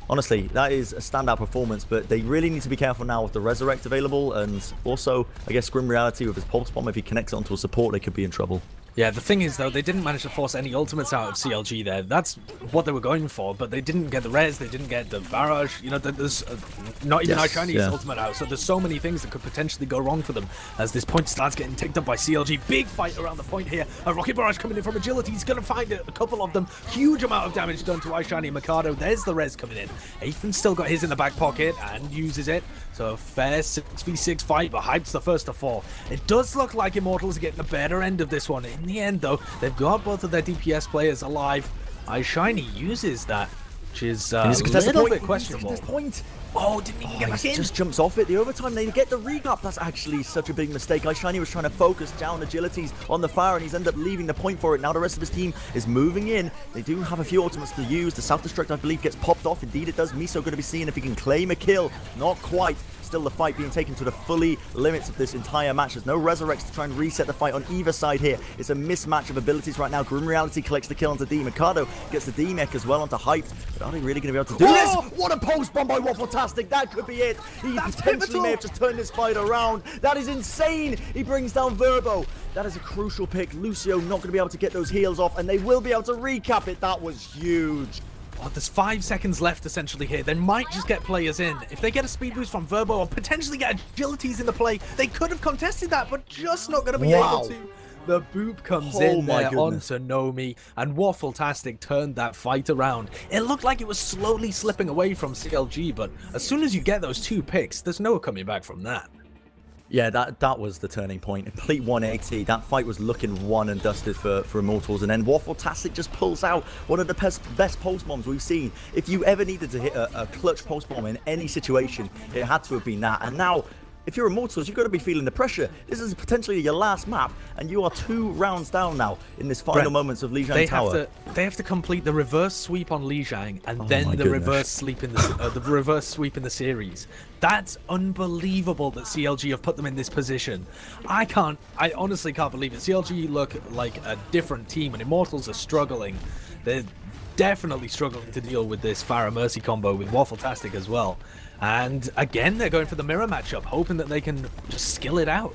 honestly, that is a standout performance, but they really need to be careful now with the Resurrect available, and also, I guess, Grim Reality with his Pulse Bomb. If he connects it onto a support, they could be in trouble. Yeah, the thing is, though, they didn't manage to force any ultimates out of CLG there. That's what they were going for, but they didn't get the res, they didn't get the barrage. You know, there's not even Chinese ultimate out, so there's so many things that could potentially go wrong for them as this point starts getting ticked up by CLG. Big fight around the point here. A rocket barrage coming in from Agility. He's going to find a couple of them. Huge amount of damage done to iShiny and Mikado. There's the res coming in. Aethan's still got his in the back pocket and uses it. So a fair 6v6 fight, but Hype's the first to fall. It does look like Immortals are getting the better end of this one. In the end, though, they've got both of their DPS players alive. iShiny uses that, which is a little bit questionable. Oh, didn't even get back in. Just jumps off it. The overtime, they get the recap. That's actually such a big mistake. iShiny was trying to focus down Agilities on the fire, and he's ended up leaving the point for it. Now the rest of his team is moving in. They do have a few ultimates to use. The self-destruct, I believe, gets popped off. Indeed, it does. Miso going to be seeing if he can claim a kill. Not quite. Still the fight being taken to the fully limits of this entire match. There's no resurrects to try and reset the fight on either side here. It's a mismatch of abilities right now. Grim Reality collects the kill onto D. Mikado gets the D-Mech as well onto Hyped. But are they really going to be able to do this? What a post bomb by Waffle-tastic. That could be it. He potentially may have just turned this fight around. That is insane. He brings down Verbo. That is a crucial pick. Lucio not going to be able to get those heals off, and they will be able to recap it. That was huge. Oh, there's 5 seconds left essentially here. They might just get players in. If they get a speed boost from Verbo or potentially get Agilities in the play, they could have contested that, but just not going to be able to. The boop comes in there onto Nomi, and Waffle-tastic turned that fight around. It looked like it was slowly slipping away from CLG, but as soon as you get those 2 picks, there's no coming back from that. Yeah, that was the turning point. A complete 180. That fight was looking won and dusted for Immortals. And then Waffle-tastic just pulls out one of the best pulse bombs we've seen. If you ever needed to hit a clutch pulse bomb in any situation, it had to have been that. And now, if you're Immortals, you've got to be feeling the pressure. This is potentially your last map, and you are 2 rounds down now in this final moments of Lijiang Tower. They have to complete the reverse sweep on Lijiang, and then the reverse sweep in the reverse sweep in the series. That's unbelievable that CLG have put them in this position. I honestly can't believe it. CLG look like a different team, and Immortals are struggling. They're definitely struggling to deal with this Pharah Mercy combo with Waffle-tastic as well. And again, they're going for the mirror matchup, hoping that they can just skill it out.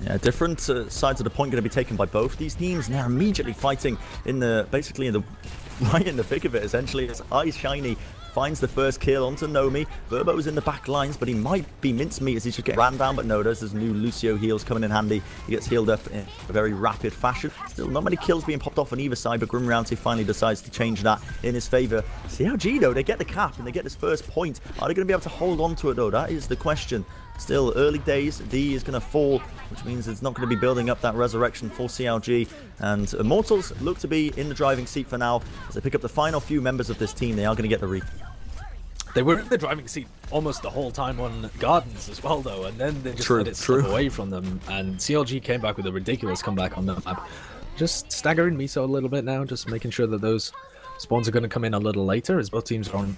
Yeah, different sides of the point going to be taken by both these teams, and they're immediately fighting in the right in the thick of it. Essentially, as iShiny finds the first kill onto Nomi. Verbo's in the back lines, but he might be mincemeat as he should get ran down, but no, there's new Lucio heals coming in handy. He gets healed up in a very rapid fashion. Still not many kills being popped off on either side, but Grim Reality finally decides to change that in his favor. CLG, though, they get the cap and they get this first point. Are they going to be able to hold on to it, though? That is the question. Still early days. D is going to fall, which means it's not going to be building up that resurrection for CLG. And Immortals look to be in the driving seat for now. As they pick up the final few members of this team, they are going to get the They were in the driving seat almost the whole time on Gardens as well, though, and then they just let it slip away from them. And CLG came back with a ridiculous comeback on the map. Just staggering Miso a little bit now, just making sure that those spawns are going to come in a little later, as both teams are on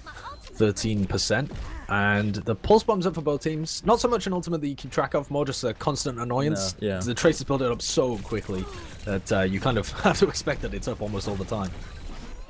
13%. And the pulse bombs up for both teams. Not so much an ultimate that you keep track of, more just a constant annoyance. No, yeah. The traces build it up so quickly that you kind of have to expect that it's up almost all the time.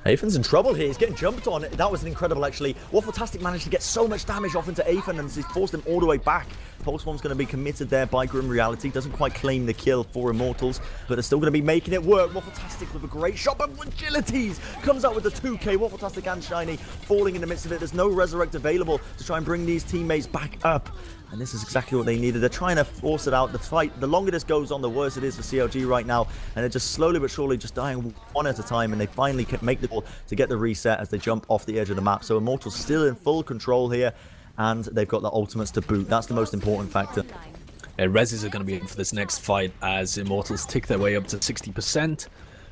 Aethan's in trouble here. He's getting jumped on. That was incredible, actually. Waffle-tastic managed to get so much damage off into Aethan, and he's forced him all the way back. Pulse Bomb's going to be committed there by Grim Reality. Doesn't quite claim the kill for Immortals, but they're still going to be making it work. Waffle-tastic with a great shot, but Agilities comes out with the 2K. Waffle-tastic and Shiny falling in the midst of it. There's no Resurrect available to try and bring these teammates back up. And this is exactly what they needed. They're trying to force it out. The fight, the longer this goes on, the worse it is for CLG right now. And they're just slowly but surely just dying one at a time. And they finally can make the ball to get the reset as they jump off the edge of the map. So Immortals still in full control here. And they've got the ultimates to boot. That's the most important factor. Reses are going to be in for this next fight as Immortals tick their way up to 60%.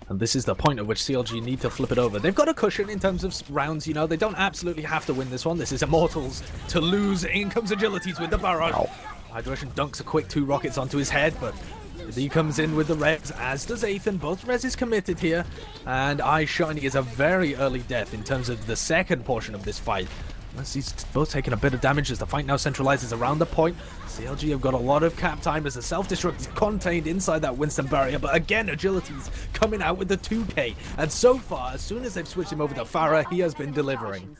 And this is the point at which CLG need to flip it over. They've got a cushion in terms of rounds, you know. They don't absolutely have to win this one. This is Immortals to lose. In comes Agilities with the barrage. Ow. Hydration dunks a quick 2 rockets onto his head, but he comes in with the res, as does Ethan. Both res is committed here. And Pylyshyn is a very early death in terms of the second portion of this fight. He's both taking a bit of damage as the fight now centralizes around the point. CLG have got a lot of cap time as the self-destruct is contained inside that Winston barrier, but again, Agility's coming out with the 2K. And so far, as soon as they've switched him over to Farah, he has been delivering.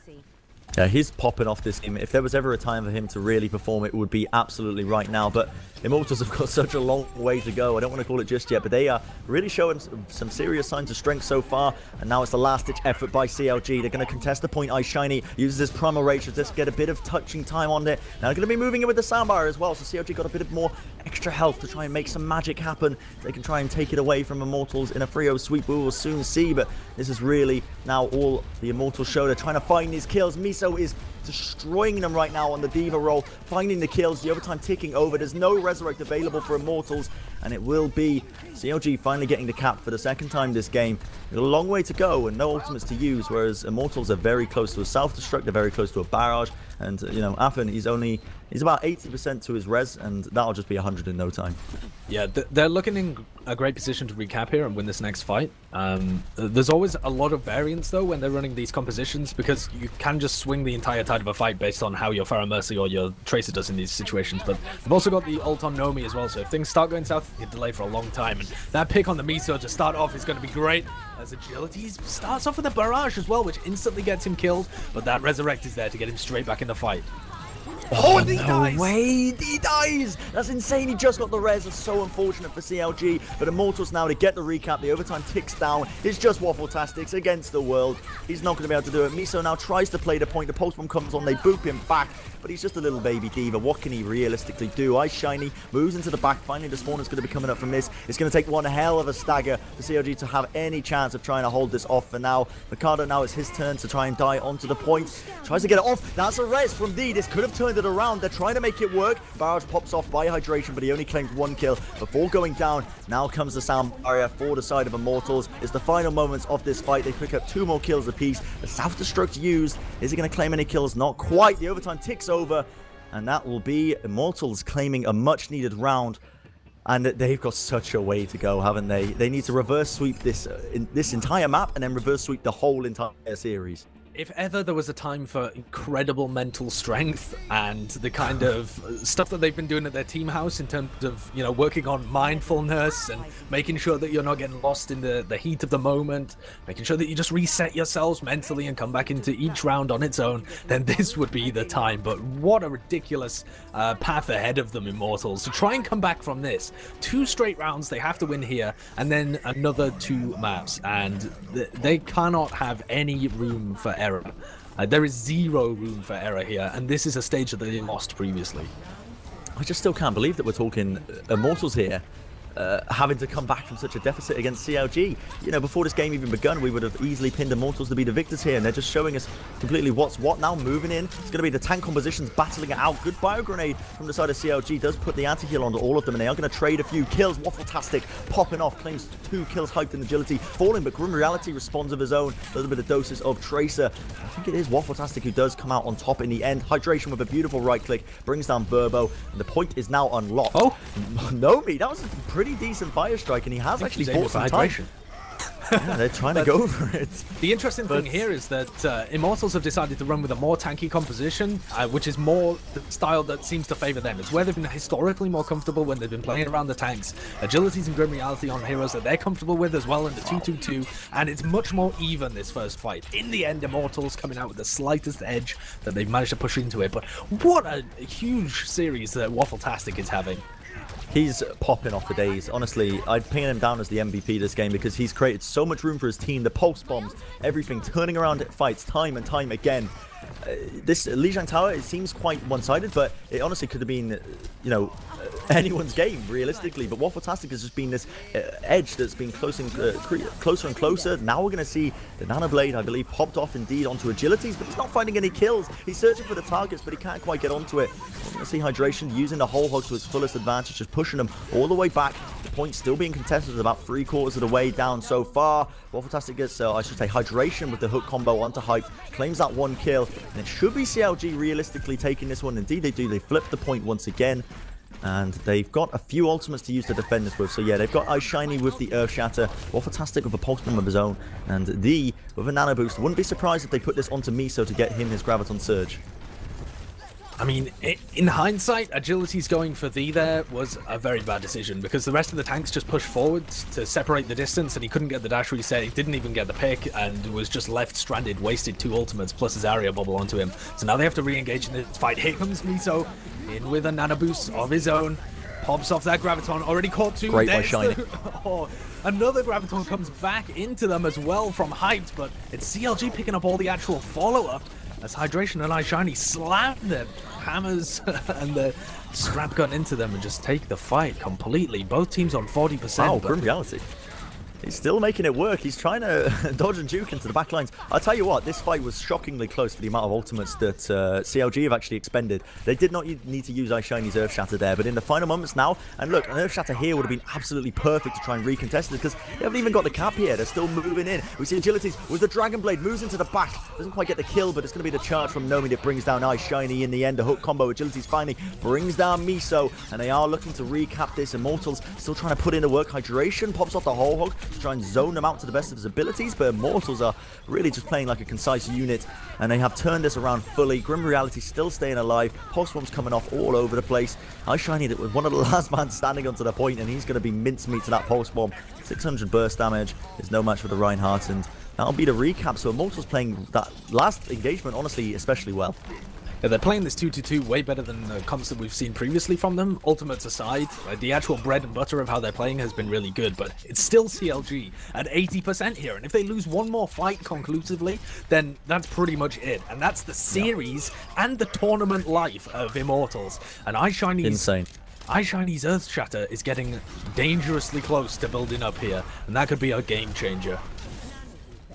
Yeah, he's popping off this game. If there was ever a time for him to really perform, it would be absolutely right now. But Immortals have got such a long way to go. I don't want to call it just yet, but they are really showing some serious signs of strength so far. And now it's the last-ditch effort by CLG. They're going to contest the point. Pylyshyn uses his primal rage to just get a bit of touching time on it. Now they're going to be moving it with the soundbar as well. So CLG got a bit of more extra health to try and make some magic happen. They can try and take it away from Immortals in a 3-0 sweep. We will soon see, but this is really now all the Immortals show. They're trying to find these kills. Miso is destroying them right now on the Diva roll, finding the kills, the overtime ticking over. There's no Resurrect available for Immortals, and it will be CLG finally getting the cap for the second time this game. A long way to go and no ultimates to use, whereas Immortals are very close to a self-destruct, they're very close to a barrage, and you know, Afin, he's about 80% to his res, and that'll just be 100 in no time. Yeah, they're looking in a great position to recap here and win this next fight. There's always a lot of variance though when they're running these compositions, because you can just swing the entire tide of a fight based on how your Pharah Mercy or your Tracer does in these situations. But they've also got the ult on Nomi as well, so if things start going south, you can delay for a long time. And that pick on the Miso to start off is going to be great, as Agility starts off with a barrage as well, which instantly gets him killed, but that Resurrect is there to get him straight back in the fight. Oh, and he dies! Way, he dies! That's insane. He just got the res. It's so unfortunate for CLG. But Immortals now to get the recap. The overtime ticks down. It's just Waffle-tastics against the world. He's not going to be able to do it. Miso now tries to play the point. The pulse bomb comes on. They boop him back. But he's just a little baby diva. What can he realistically do? Pylyshyn moves into the back. Finally, the spawner's going to be coming up from this. It's going to take one hell of a stagger for CLG to have any chance of trying to hold this off for now. Mikado, now it's his turn to try and die onto the point. Tries to get it off. That's a res from D. This could have turned it around. They're trying to make it work. Barrage pops off by Hydration, but he only claims 1 kill before going down. Now comes the sound barrier for the side of Immortals. It's the final moments of this fight. They pick up 2 more kills apiece. The self-destruct used. Is he going to claim any kills? Not quite. The overtime ticks over, and that will be Immortals claiming a much-needed round. And they've got such a way to go, haven't they? They need to reverse sweep this entire map and then reverse sweep the whole entire series. If ever there was a time for incredible mental strength and the kind of stuff that they've been doing at their team house in terms of, you know, working on mindfulness and making sure that you're not getting lost in the heat of the moment, making sure that you just reset yourselves mentally and come back into each round on its own, then this would be the time. But what a ridiculous path ahead of them, Immortals, to try and come back from this. 2 straight rounds they have to win here, and then another 2 maps, and they cannot have any room for error. There is 0 room for error here, and this is a stage that they lost previously. I just still can't believe that we're talking Immortals here, having to come back from such a deficit against CLG. You know, before this game even begun, we would have easily pinned Immortals to be the victors here, and they're just showing us completely what's what now. Moving in, it's going to be the tank compositions battling it out. Good bio grenade from the side of CLG does put the anti-heal onto all of them, and they are going to trade a few kills. Waffle-tastic popping off, claims 2 kills, hyped in agility, falling, but Grim Reality responds of his own. A little bit of doses of Tracer. I think it is Waffle-tastic who does come out on top in the end. Hydration with a beautiful right click brings down Burbo, and the point is now unlocked. Oh, Nomi, that was a pretty decent fire strike, and he has actually bought some time. Yeah, they're trying to go for it. The interesting thing here is that Immortals have decided to run with a more tanky composition, which is more the style that seems to favor them. It's where they've been historically more comfortable when they've been playing around the tanks. Agilities and Grim Reality on heroes that they're comfortable with as well in the 2-2-2, and it's much more even this first fight. In the end, Immortals coming out with the slightest edge that they've managed to push into it, but what a huge series that Waffle-tastic is having. He's popping off for days. Honestly, I'd pin him down as the MVP this game because he's created so much room for his team. The pulse bombs, everything, turning around fights time and time again. This Lijiang Tower, it seems quite one-sided, but it honestly could have been, you know, anyone's game, realistically. But Waffletastic has just been this edge that's been closer and closer. Now we're going to see the Nano Blade, I believe, popped off indeed onto Agilities, but he's not finding any kills. He's searching for the targets, but he can't quite get onto it. We're going to see Hydration using the whole hog to its fullest advantage, just pushing them all the way back. The point still being contested with about 3/4 of the way down so far. Waffletastic gets, I should say, Hydration with the hook combo onto Hype, claims that 1 kill, and it should be CLG realistically taking this one. Indeed they do. They flip the point once again, and they've got a few ultimates to use to defend this with. So yeah, they've got Ice Shiny with the Earth Shatter, Waffletastic with a Pulse Bomb of his own, and the with a Nano Boost. Wouldn't be surprised if they put this onto Miso to get him his Graviton Surge. I mean, in hindsight, Agility's going for the there was a very bad decision, because the rest of the tanks just pushed forwards to separate the distance, and he couldn't get the dash reset, he didn't even get the pick, and was just left stranded, wasted 2 ultimates plus his area bubble onto him. So now they have to re-engage in this fight. Here comes Miso, in with a Nano Boost of his own, pops off that Graviton, already caught 2. Great by Shiny. Oh, another Graviton comes back into them as well from Hyped, but it's CLG picking up all the actual follow-up, as Hydration and Ice Shiny slam their hammers and the scrap gun into them and just take the fight completely. Both teams on 40%. Wow, Grim Reality. He's still making it work. He's trying to dodge and juke into the back lines. I'll tell you what, this fight was shockingly close for the amount of ultimates that CLG have actually expended. They did not need to use Ice Shiny's Earth Shatter there, but in the final moments now, and look, an Earth Shatter here would have been absolutely perfect to try and recontest it, because they haven't even got the cap here. They're still moving in. We see Agilities with the Dragon Blade, moves into the back. Doesn't quite get the kill, but it's going to be the charge from Nomi that brings down Ice Shiny in the end. A hook combo. Agilities finally brings down Miso, and they are looking to recap this. Immortals still trying to put in the work. Hydration pops off the whole hog to try and zone them out to the best of his abilities, but Immortals are really just playing like a concise unit, and they have turned this around fully. Grim Reality still staying alive. Pulse Bombs coming off all over the place. Ice Shiny that was one of the last man standing onto the point, and he's going to be mincemeat to that Pulse Bomb. 600 burst damage is no match for the Reinhardt, and that'll be the recap. So Immortals playing that last engagement, honestly, especially well. Yeah, they're playing this 2-2-2 way better than the comps that we've seen previously from them. Ultimates aside, the actual bread and butter of how they're playing has been really good, but it's still CLG at 80% here, and if they lose one more fight conclusively, then that's pretty much it, and that's the series and the tournament life of Immortals. And Ice Shiny's insane. Ice Shiny's Earth Shatter is getting dangerously close to building up here, and that could be a game changer.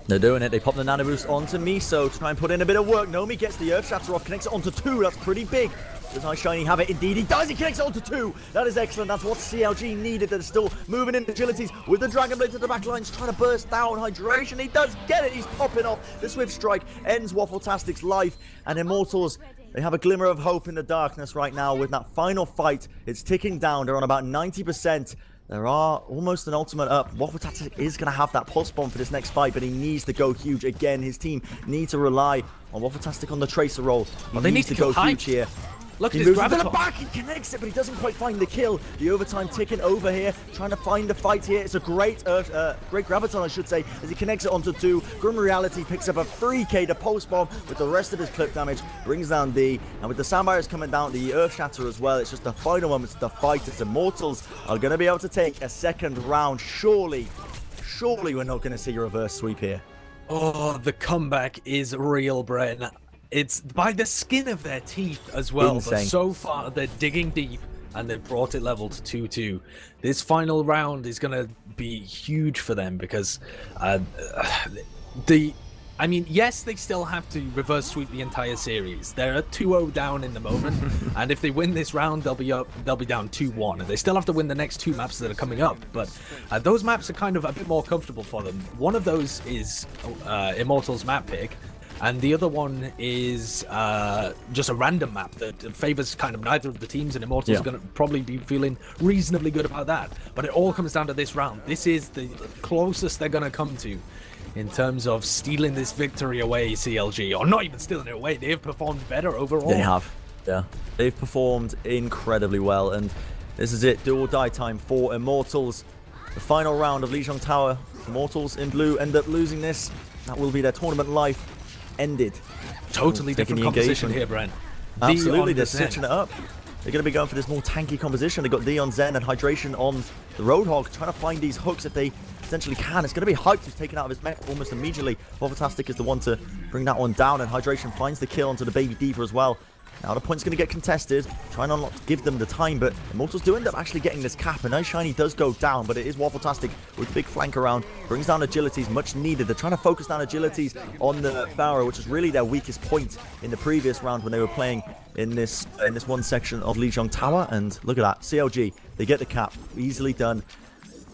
They're doing it. They pop the Nano Boost onto Miso to try and put in a bit of work. Nomi gets the Earth Shatter off, connects it onto 2. That's pretty big. Does Ice Shiny have it? Indeed he does. He connects it onto 2. That is excellent. That's what CLG needed. They're still moving in Agilities with the Dragon Blade to the back lines, trying to burst down Hydration. He does get it. He's popping off. The Swift Strike ends Waffletastic's life, and Immortals, they have a glimmer of hope in the darkness right now with that final fight. It's ticking down. They're on about 90%. There are almost an ultimate up. Waffletastic is going to have that Pulse Bomb for this next fight, but he needs to go huge again. His team need to rely on Waffletastic on the Tracer roll. Well, they need to go huge here. Look, he moves into the back, he connects it, but he doesn't quite find the kill. The overtime ticking over here, trying to find the fight here. It's a great Graviton, I should say, as he connects it onto 2. Grim Reality picks up a 3k to Pulse Bomb with the rest of his clip damage, brings down D, and with the Soundbarriers coming down, the Earth Shatter as well. It's just the final moments of the fight. It's Immortals are going to be able to take a second round. Surely we're not going to see a reverse sweep here. Oh, the comeback is real, Bren. It's by the skin of their teeth as well, insane. But so far they're digging deep and they've brought it level to 2-2. This final round is going to be huge for them because I mean, yes, they still have to reverse sweep the entire series. They're at 2-0 down in the moment, and if they win this round, they'll be down 2-1, and they still have to win the next 2 maps that are coming up. But those maps are kind of a bit more comfortable for them. One of those is Immortals map pick, and the other one is just a random map that favors kind of neither of the teams, and Immortals are going to probably be feeling reasonably good about that. But it all comes down to this round. This is the closest they're going to come to in terms of stealing this victory away, CLG. Or not even stealing it away, they've performed better overall. They have, yeah. They've performed incredibly well, and this is it. Do or die time for Immortals. The final round of Lijiang Tower. Immortals in blue end up losing this. That will be their tournament life ended. Totally different composition here, Bren. Absolutely, they're switching it up. They're going to be going for this more tanky composition. They've got D on Zen and Hydration on the Roadhog, trying to find these hooks if they potentially can. It's going to be Hyped who's taken out of his mech almost immediately. Waffletastic is the one to bring that one down, and Hydration finds the kill onto the Baby Diva as well. Now the point's going to get contested. Trying not to give them the time, but Immortals do end up actually getting this cap. And Shiny does go down, but it is Waffletastic with the big flank around. Brings down agilities, much needed. They're trying to focus down agilities on the Pharaoh, which is really their weakest point in the previous round when they were playing in this one section of Lijiang Tower. And look at that, CLG, they get the cap, easily done.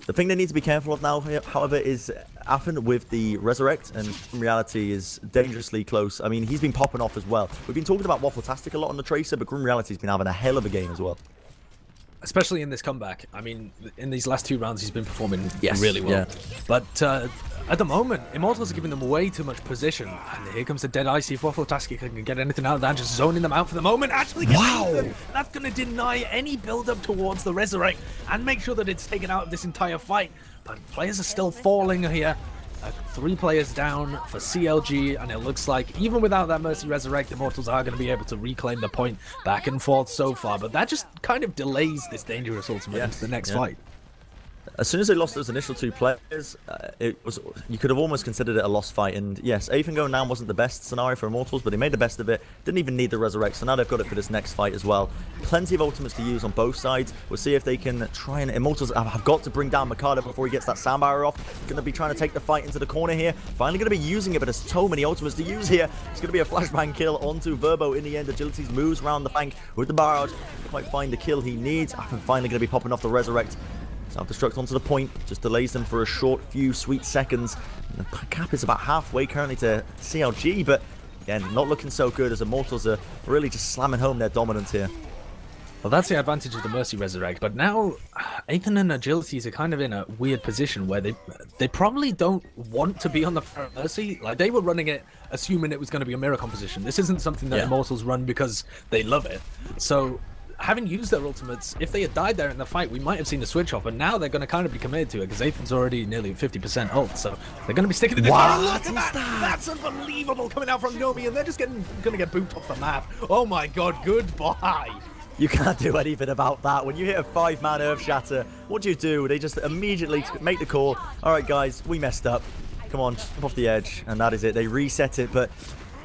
The thing they need to be careful of now, however, is Affen with the Resurrect, and in reality is dangerously close. I mean, he's been popping off as well. We've been talking about Waffletastic a lot on the Tracer, but Grim Reality's been having a hell of a game as well. Especially in this comeback. I mean, in these last 2 rounds, he's been performing really well. Yeah. But at the moment, Immortals are giving them way too much position. And here comes the dead eye. See if Waffletastic can get anything out of that. Just zoning them out for the moment. Actually, that's going to deny any build-up towards the Resurrect and make sure that it's taken out of this entire fight. But players are still falling here. 3 players down for CLG, and it looks like even without that Mercy Resurrect, Immortals are going to be able to reclaim the point back and forth so far. But that just kind of delays this dangerous ultimate into the next fight. As soon as they lost those initial 2 players, you could have almost considered it a lost fight. And yes, Aethan going down wasn't the best scenario for Immortals, but they made the best of it. Didn't even need the Resurrect, so now they've got it for this next fight as well. Plenty of ultimates to use on both sides. We'll see if they can try and... Immortals have got to bring down Mikado before he gets that sound barrier off. Going to be trying to take the fight into the corner here. Finally going to be using it, but there's so many ultimates to use here. It's going to be a flashbang kill onto Verbo in the end. Agilities moves around the flank with the barrage. Can't quite find the kill he needs. Affen finally going to be popping off the Resurrect. Self-destruct onto the point, just delays them for a short few sweet seconds. And the cap is about halfway currently to CLG, but again, not looking so good as Immortals are really just slamming home their dominance here. Well, that's the advantage of the Mercy Resurrect, but now Aethan and Agilities are kind of in a weird position where they probably don't want to be on the Mercy. Like, they were running it assuming it was going to be a mirror composition. This isn't something that Immortals run because they love it. So having used their ultimates, if they had died there in the fight, we might have seen a switch off, but now they're going to kind of be committed to it because Aethan's already nearly 50% ult, so they're going to be sticking to this. Wow, look at that! That's unbelievable coming out from Nomi, and they're just going to get booped off the map. Oh my god, goodbye. You can't do anything about that. When you hit a 5-man Earth Shatter, what do? They just immediately make the call. All right, guys, we messed up. Come on, jump off the edge, and that is it. They reset it, but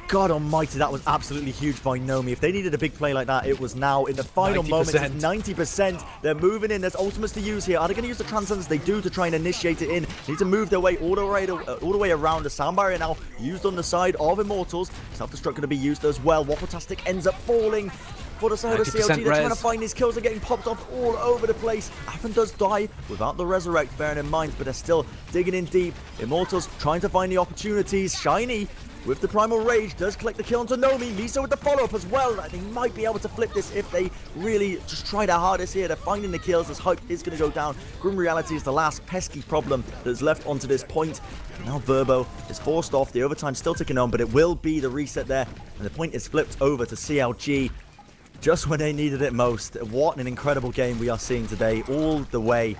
God almighty, that was absolutely huge by Nomi. If they needed a big play like that, it was now. In the final moment, it's 90%. They're moving in. There's ultimates to use here. Are they going to use the Transcendence? They do to try and initiate it in. Need to move their way all the way around. The sound barrier now used on the side of Immortals. Self-destruct going to be used as well. Waffletastic ends up falling for the side of CLG. They're trying to find these kills. Are getting popped off all over the place. Affen does die without the Resurrect, bearing in mind, but they're still digging in deep. Immortals trying to find the opportunities. Shiny with the Primal Rage does collect the kill onto Nomi. Miso with the follow-up as well. They might be able to flip this if they really just try their hardest here. They're finding the kills. This hype is going to go down. Grim Reality is the last pesky problem that's left onto this point. Now Verbo is forced off. The overtime's still ticking on, but it will be the reset there. And the point is flipped over to CLG just when they needed it most. What an incredible game we are seeing today all the way.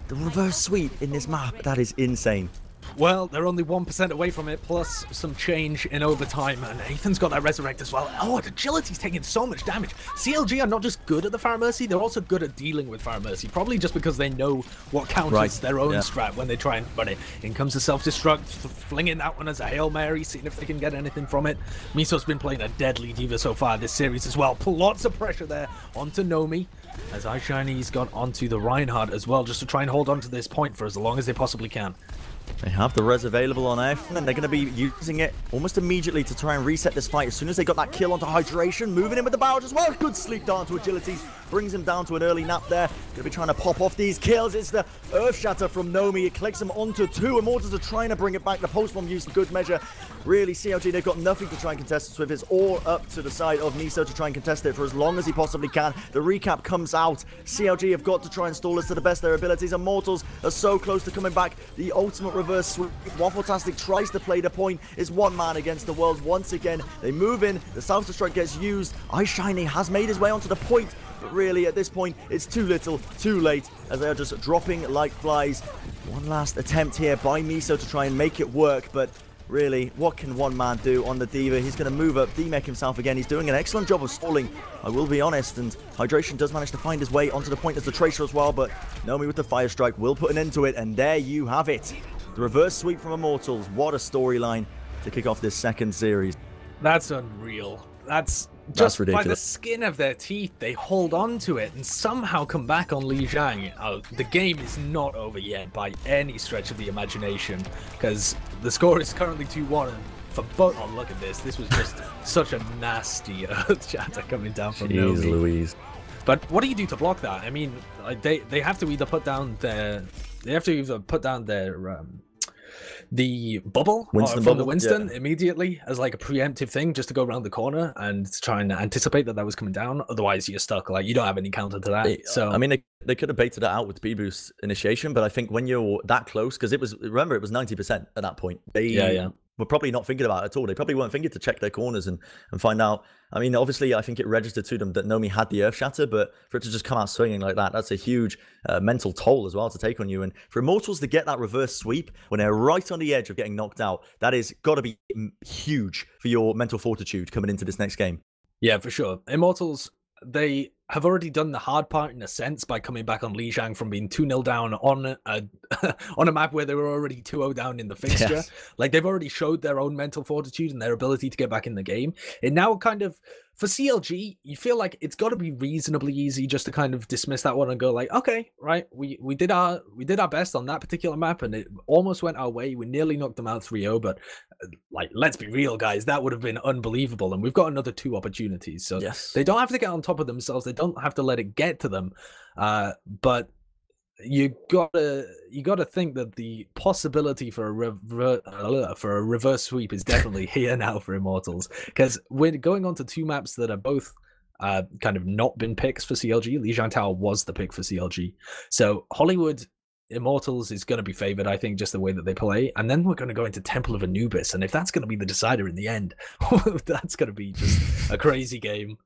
The reverse sweep in this map, that is insane. Well, they're only 1% away from it, plus some change in overtime, and Aethan's got that Resurrect as well. Oh, Agility's taking so much damage. CLG are not just good at the Fire Mercy, they're also good at dealing with Fire Mercy, probably just because they know what counters their own strat when they try and run it. In comes the Self-Destruct, flinging that one as a Hail Mary, seeing if they can get anything from it. Miso's been playing a deadly diva so far this series as well. Lots of pressure there onto Nomi, as iShiny's got onto the Reinhardt as well, just to try and hold on to this point for as long as they possibly can. They have the res available on F, and they're going to be using it almost immediately to try and reset this fight. As soon as they got that kill onto Hydration, moving in with the barrage as well. Good sleep down to Agility. Brings him down to an early nap there. Going to be trying to pop off these kills. It's the Earth Shatter from Nomi. It collects him onto 2. Immortals are trying to bring it back. The post-bomb used good measure. Really, CLG, they've got nothing to try and contest this with. It's all up to the side of Miso to try and contest it for as long as he possibly can. The recap comes out. CLG have got to try and stall this to the best of their abilities. Immortals are so close to coming back. The ultimate reverse sweep. Waffletastic tries to play the point. It's one man against the world once again. They move in. The Self-Destruct gets used. iShiny has made his way onto the point. But really, at this point, it's too little, too late, as they are just dropping like flies. One last attempt here by Miso to try and make it work, but really, what can one man do on the Diva? He's going to move up, demech himself again. He's doing an excellent job of stalling, I will be honest, and Hydration does manage to find his way onto the point as the Tracer as well, but Nomi with the Fire Strike will put an end to it, and there you have it. The reverse sweep from Immortals. What a storyline to kick off this second series. That's unreal. That's just by the skin of their teeth, they hold on to it and somehow come back on Lijiang. The game is not over yet by any stretch of the imagination, because the score is currently 2-1. For both, oh look at this! This was just such a nasty Earth Shatter coming down from Jeez Louise. But what do you do to block that? I mean, they have to either put down their the bubble from the Winston immediately as like a preemptive thing, just to go around the corner and try and anticipate that was coming down. Otherwise, you're stuck. Like, you don't have any counter to that. So I mean, they could have baited it out with B-Boost initiation, but I think when you're that close, because it was 90% at that point. They were probably not thinking about it at all. They probably weren't thinking to check their corners and find out. I mean, obviously, I think it registered to them that Nomi had the Earth Shatter, but for it to just come out swinging like that, that's a huge mental toll as well to take on you. And for Immortals to get that reverse sweep when they're right on the edge of getting knocked out, that is got to be huge for your mental fortitude coming into this next game. Yeah, for sure. Immortals, they have already done the hard part in a sense by coming back on Lijiang from being 2-0 down on a on a map where they were already 2-0 down in the fixture. Yes. Like, they've already showed their own mental fortitude and their ability to get back in the game. And now kind of, for CLG, you feel like it's got to be reasonably easy just to kind of dismiss that one and go like, okay, right, we did our best on that particular map and it almost went our way. We nearly knocked them out 3-0, but like, let's be real, guys, that would have been unbelievable. And we've got another 2 opportunities. So yes, they don't have to get on top of themselves. They don't have to let it get to them. But you gotta think that the possibility for a reverse sweep is definitely here now for Immortals, because we're going on to 2 maps that are both kind of not been picks for CLG. Lijiang Tower was the pick for CLG, so Hollywood Immortals is going to be favored, I think, just the way that they play. And then we're going to go into Temple of Anubis, and if that's going to be the decider in the end, that's going to be just a crazy game.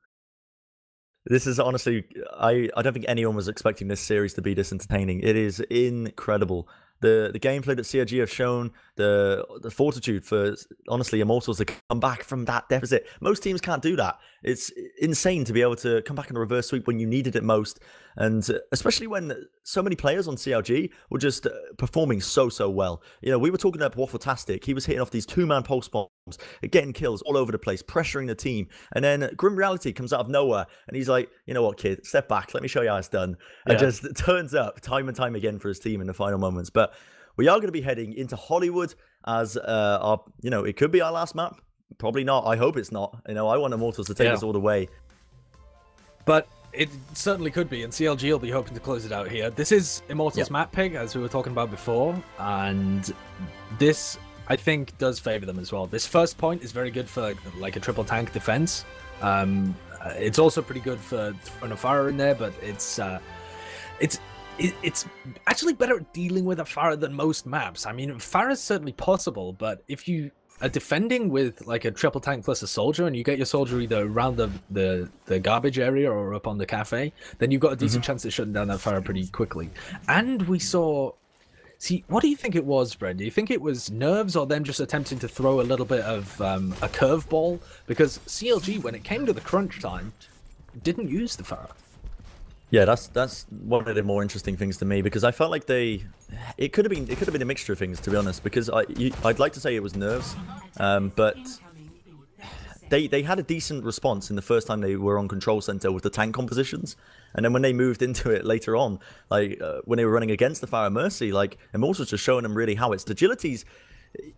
This is honestly, I don't think anyone was expecting this series to be this entertaining. It is incredible. The gameplay that CRG have shown, the fortitude for, honestly, Immortals to come back from that deficit. Most teams can't do that. It's insane to be able to come back in a reverse sweep when you needed it most. And especially when so many players on CRG were just performing so well. You know, we were talking about Waffletastic. He was hitting off these 2-man pulse bombs, getting kills all over the place, pressuring the team. And then Grim Reality comes out of nowhere and he's like, you know what, kid, step back. Let me show you how it's done. And just turns up time and time again for his team in the final moments. But we are going to be heading into Hollywood as our, you know, it could be our last map. Probably not. I hope it's not. You know, I want Immortals to take us all the way. But it certainly could be, and CLG will be hoping to close it out here. This is Immortals map pick, as we were talking about before, and this, I think, does favor them as well. This first point is very good for like a triple tank defense. It's also pretty good for throwing a Pharah in there, but it's actually better at dealing with a Pharah than most maps. I mean, Pharah is certainly possible, but if you are defending with like a triple tank plus a soldier, and you get your soldier either around the garbage area or up on the cafe, then you've got a decent chance of shutting down that Pharah pretty quickly. And we saw... See, what do you think it was, Bren? Do you think it was nerves or them just attempting to throw a little bit of a curveball? Because CLG, when it came to the crunch time, didn't use the Pharah. Yeah, that's one of the more interesting things to me, because I felt like it could have been a mixture of things, to be honest. Because I'd like to say it was nerves, but they had a decent response in the first time they were on Control Center with the tank compositions, and then when they moved into it later on, like when they were running against the Pharah Mercy, like Immortals just showing them really how it's the agilities.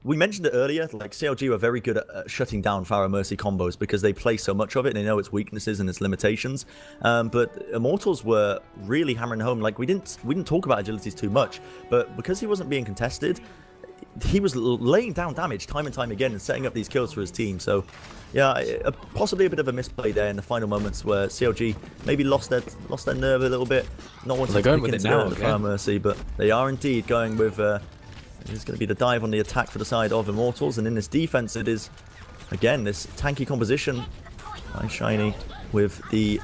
We mentioned it earlier, like CLG were very good at shutting down Pharah Mercy combos because they play so much of it and they know its weaknesses and its limitations. But Immortals were really hammering home. Like we didn't talk about agilities too much, but because he wasn't being contested, he was laying down damage time and time again and setting up these kills for his team. So yeah, possibly a bit of a misplay there in the final moments where CLG maybe lost their nerve a little bit. Not wanting to pick into the Pharah Mercy, but they are indeed going with. It's going to be the dive on the attack for the side of Immortals, and in this defense it is, again, this tanky composition. Nice Shiny with the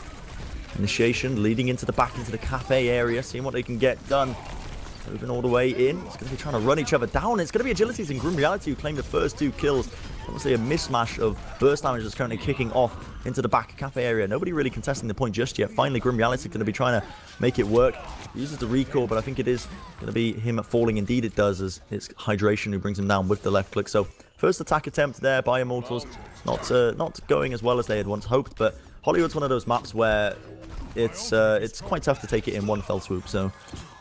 initiation, leading into the back into the cafe area, seeing what they can get done. moving all the way in. It's going to be trying to run each other down. It's going to be Agilities and Grim Reality who claim the first 2 kills. Obviously a mismatch of burst damage that's currently kicking off into the back cafe area. Nobody really contesting the point just yet. Finally, Grim Reality going to be trying to make it work. He uses the recall, but I think it is going to be him falling. Indeed it does, as it's Hydration who brings him down with the left click. So first attack attempt there by Immortals. Not going as well as they had once hoped, but Hollywood's one of those maps where it's quite tough to take it in one fell swoop, so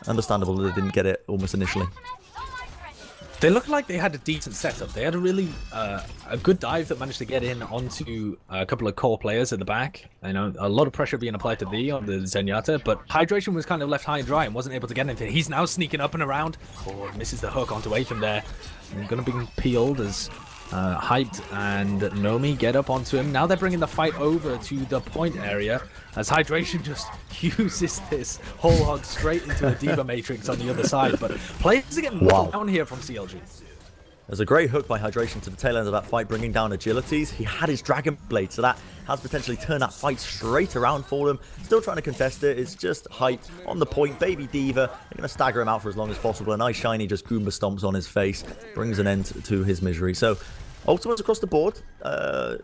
understandable that they didn't get it almost initially. They looked like they had a decent setup. They had a really a good dive that managed to get in onto a couple of core players at the back. I know a lot of pressure being applied to V on the Zenyatta, but Hydration was kind of left high and dry and wasn't able to get anything. He's now sneaking up and around. Oh, misses the hook onto Aethan there. Going to be peeled as Hyped and Nomi get up onto him. Now they're bringing the fight over to the point area as Hydration just uses this whole hog straight into a Diva Matrix on the other side. But players are getting down here from CLG. There's a great hook by Hydration to the tail end of that fight, bringing down Agilities. He had his Dragon Blade, so that has potentially turned that fight straight around for them. Still trying to contest it. It's just Hyped on the point. Baby Diva. They're going to stagger him out for as long as possible. And Ice Shiny just Goomba stomps on his face. Brings an end to his misery. So ultimates across the board.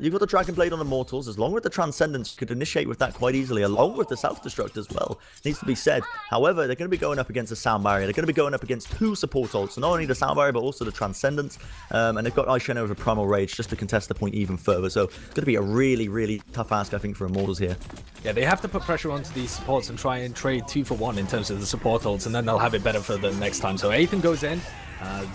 You've got the Dragon Blade on Immortals. As long with the Transcendence, you could initiate with that quite easily, along with the Self-Destruct as well. Needs to be said. However, they're going to be going up against a Sound Barrier. They're going to be going up against 2 support ults. So not only the Sound Barrier, but also the Transcendence. And they've got Ice Shine over Primal Rage just to contest the point even further. So it's going to be a really, really tough ask, I think, for Immortals here. Yeah, they have to put pressure onto these supports and try and trade 2 for 1 in terms of the support ults, and then they'll have it better for the next time. So Aethan goes in.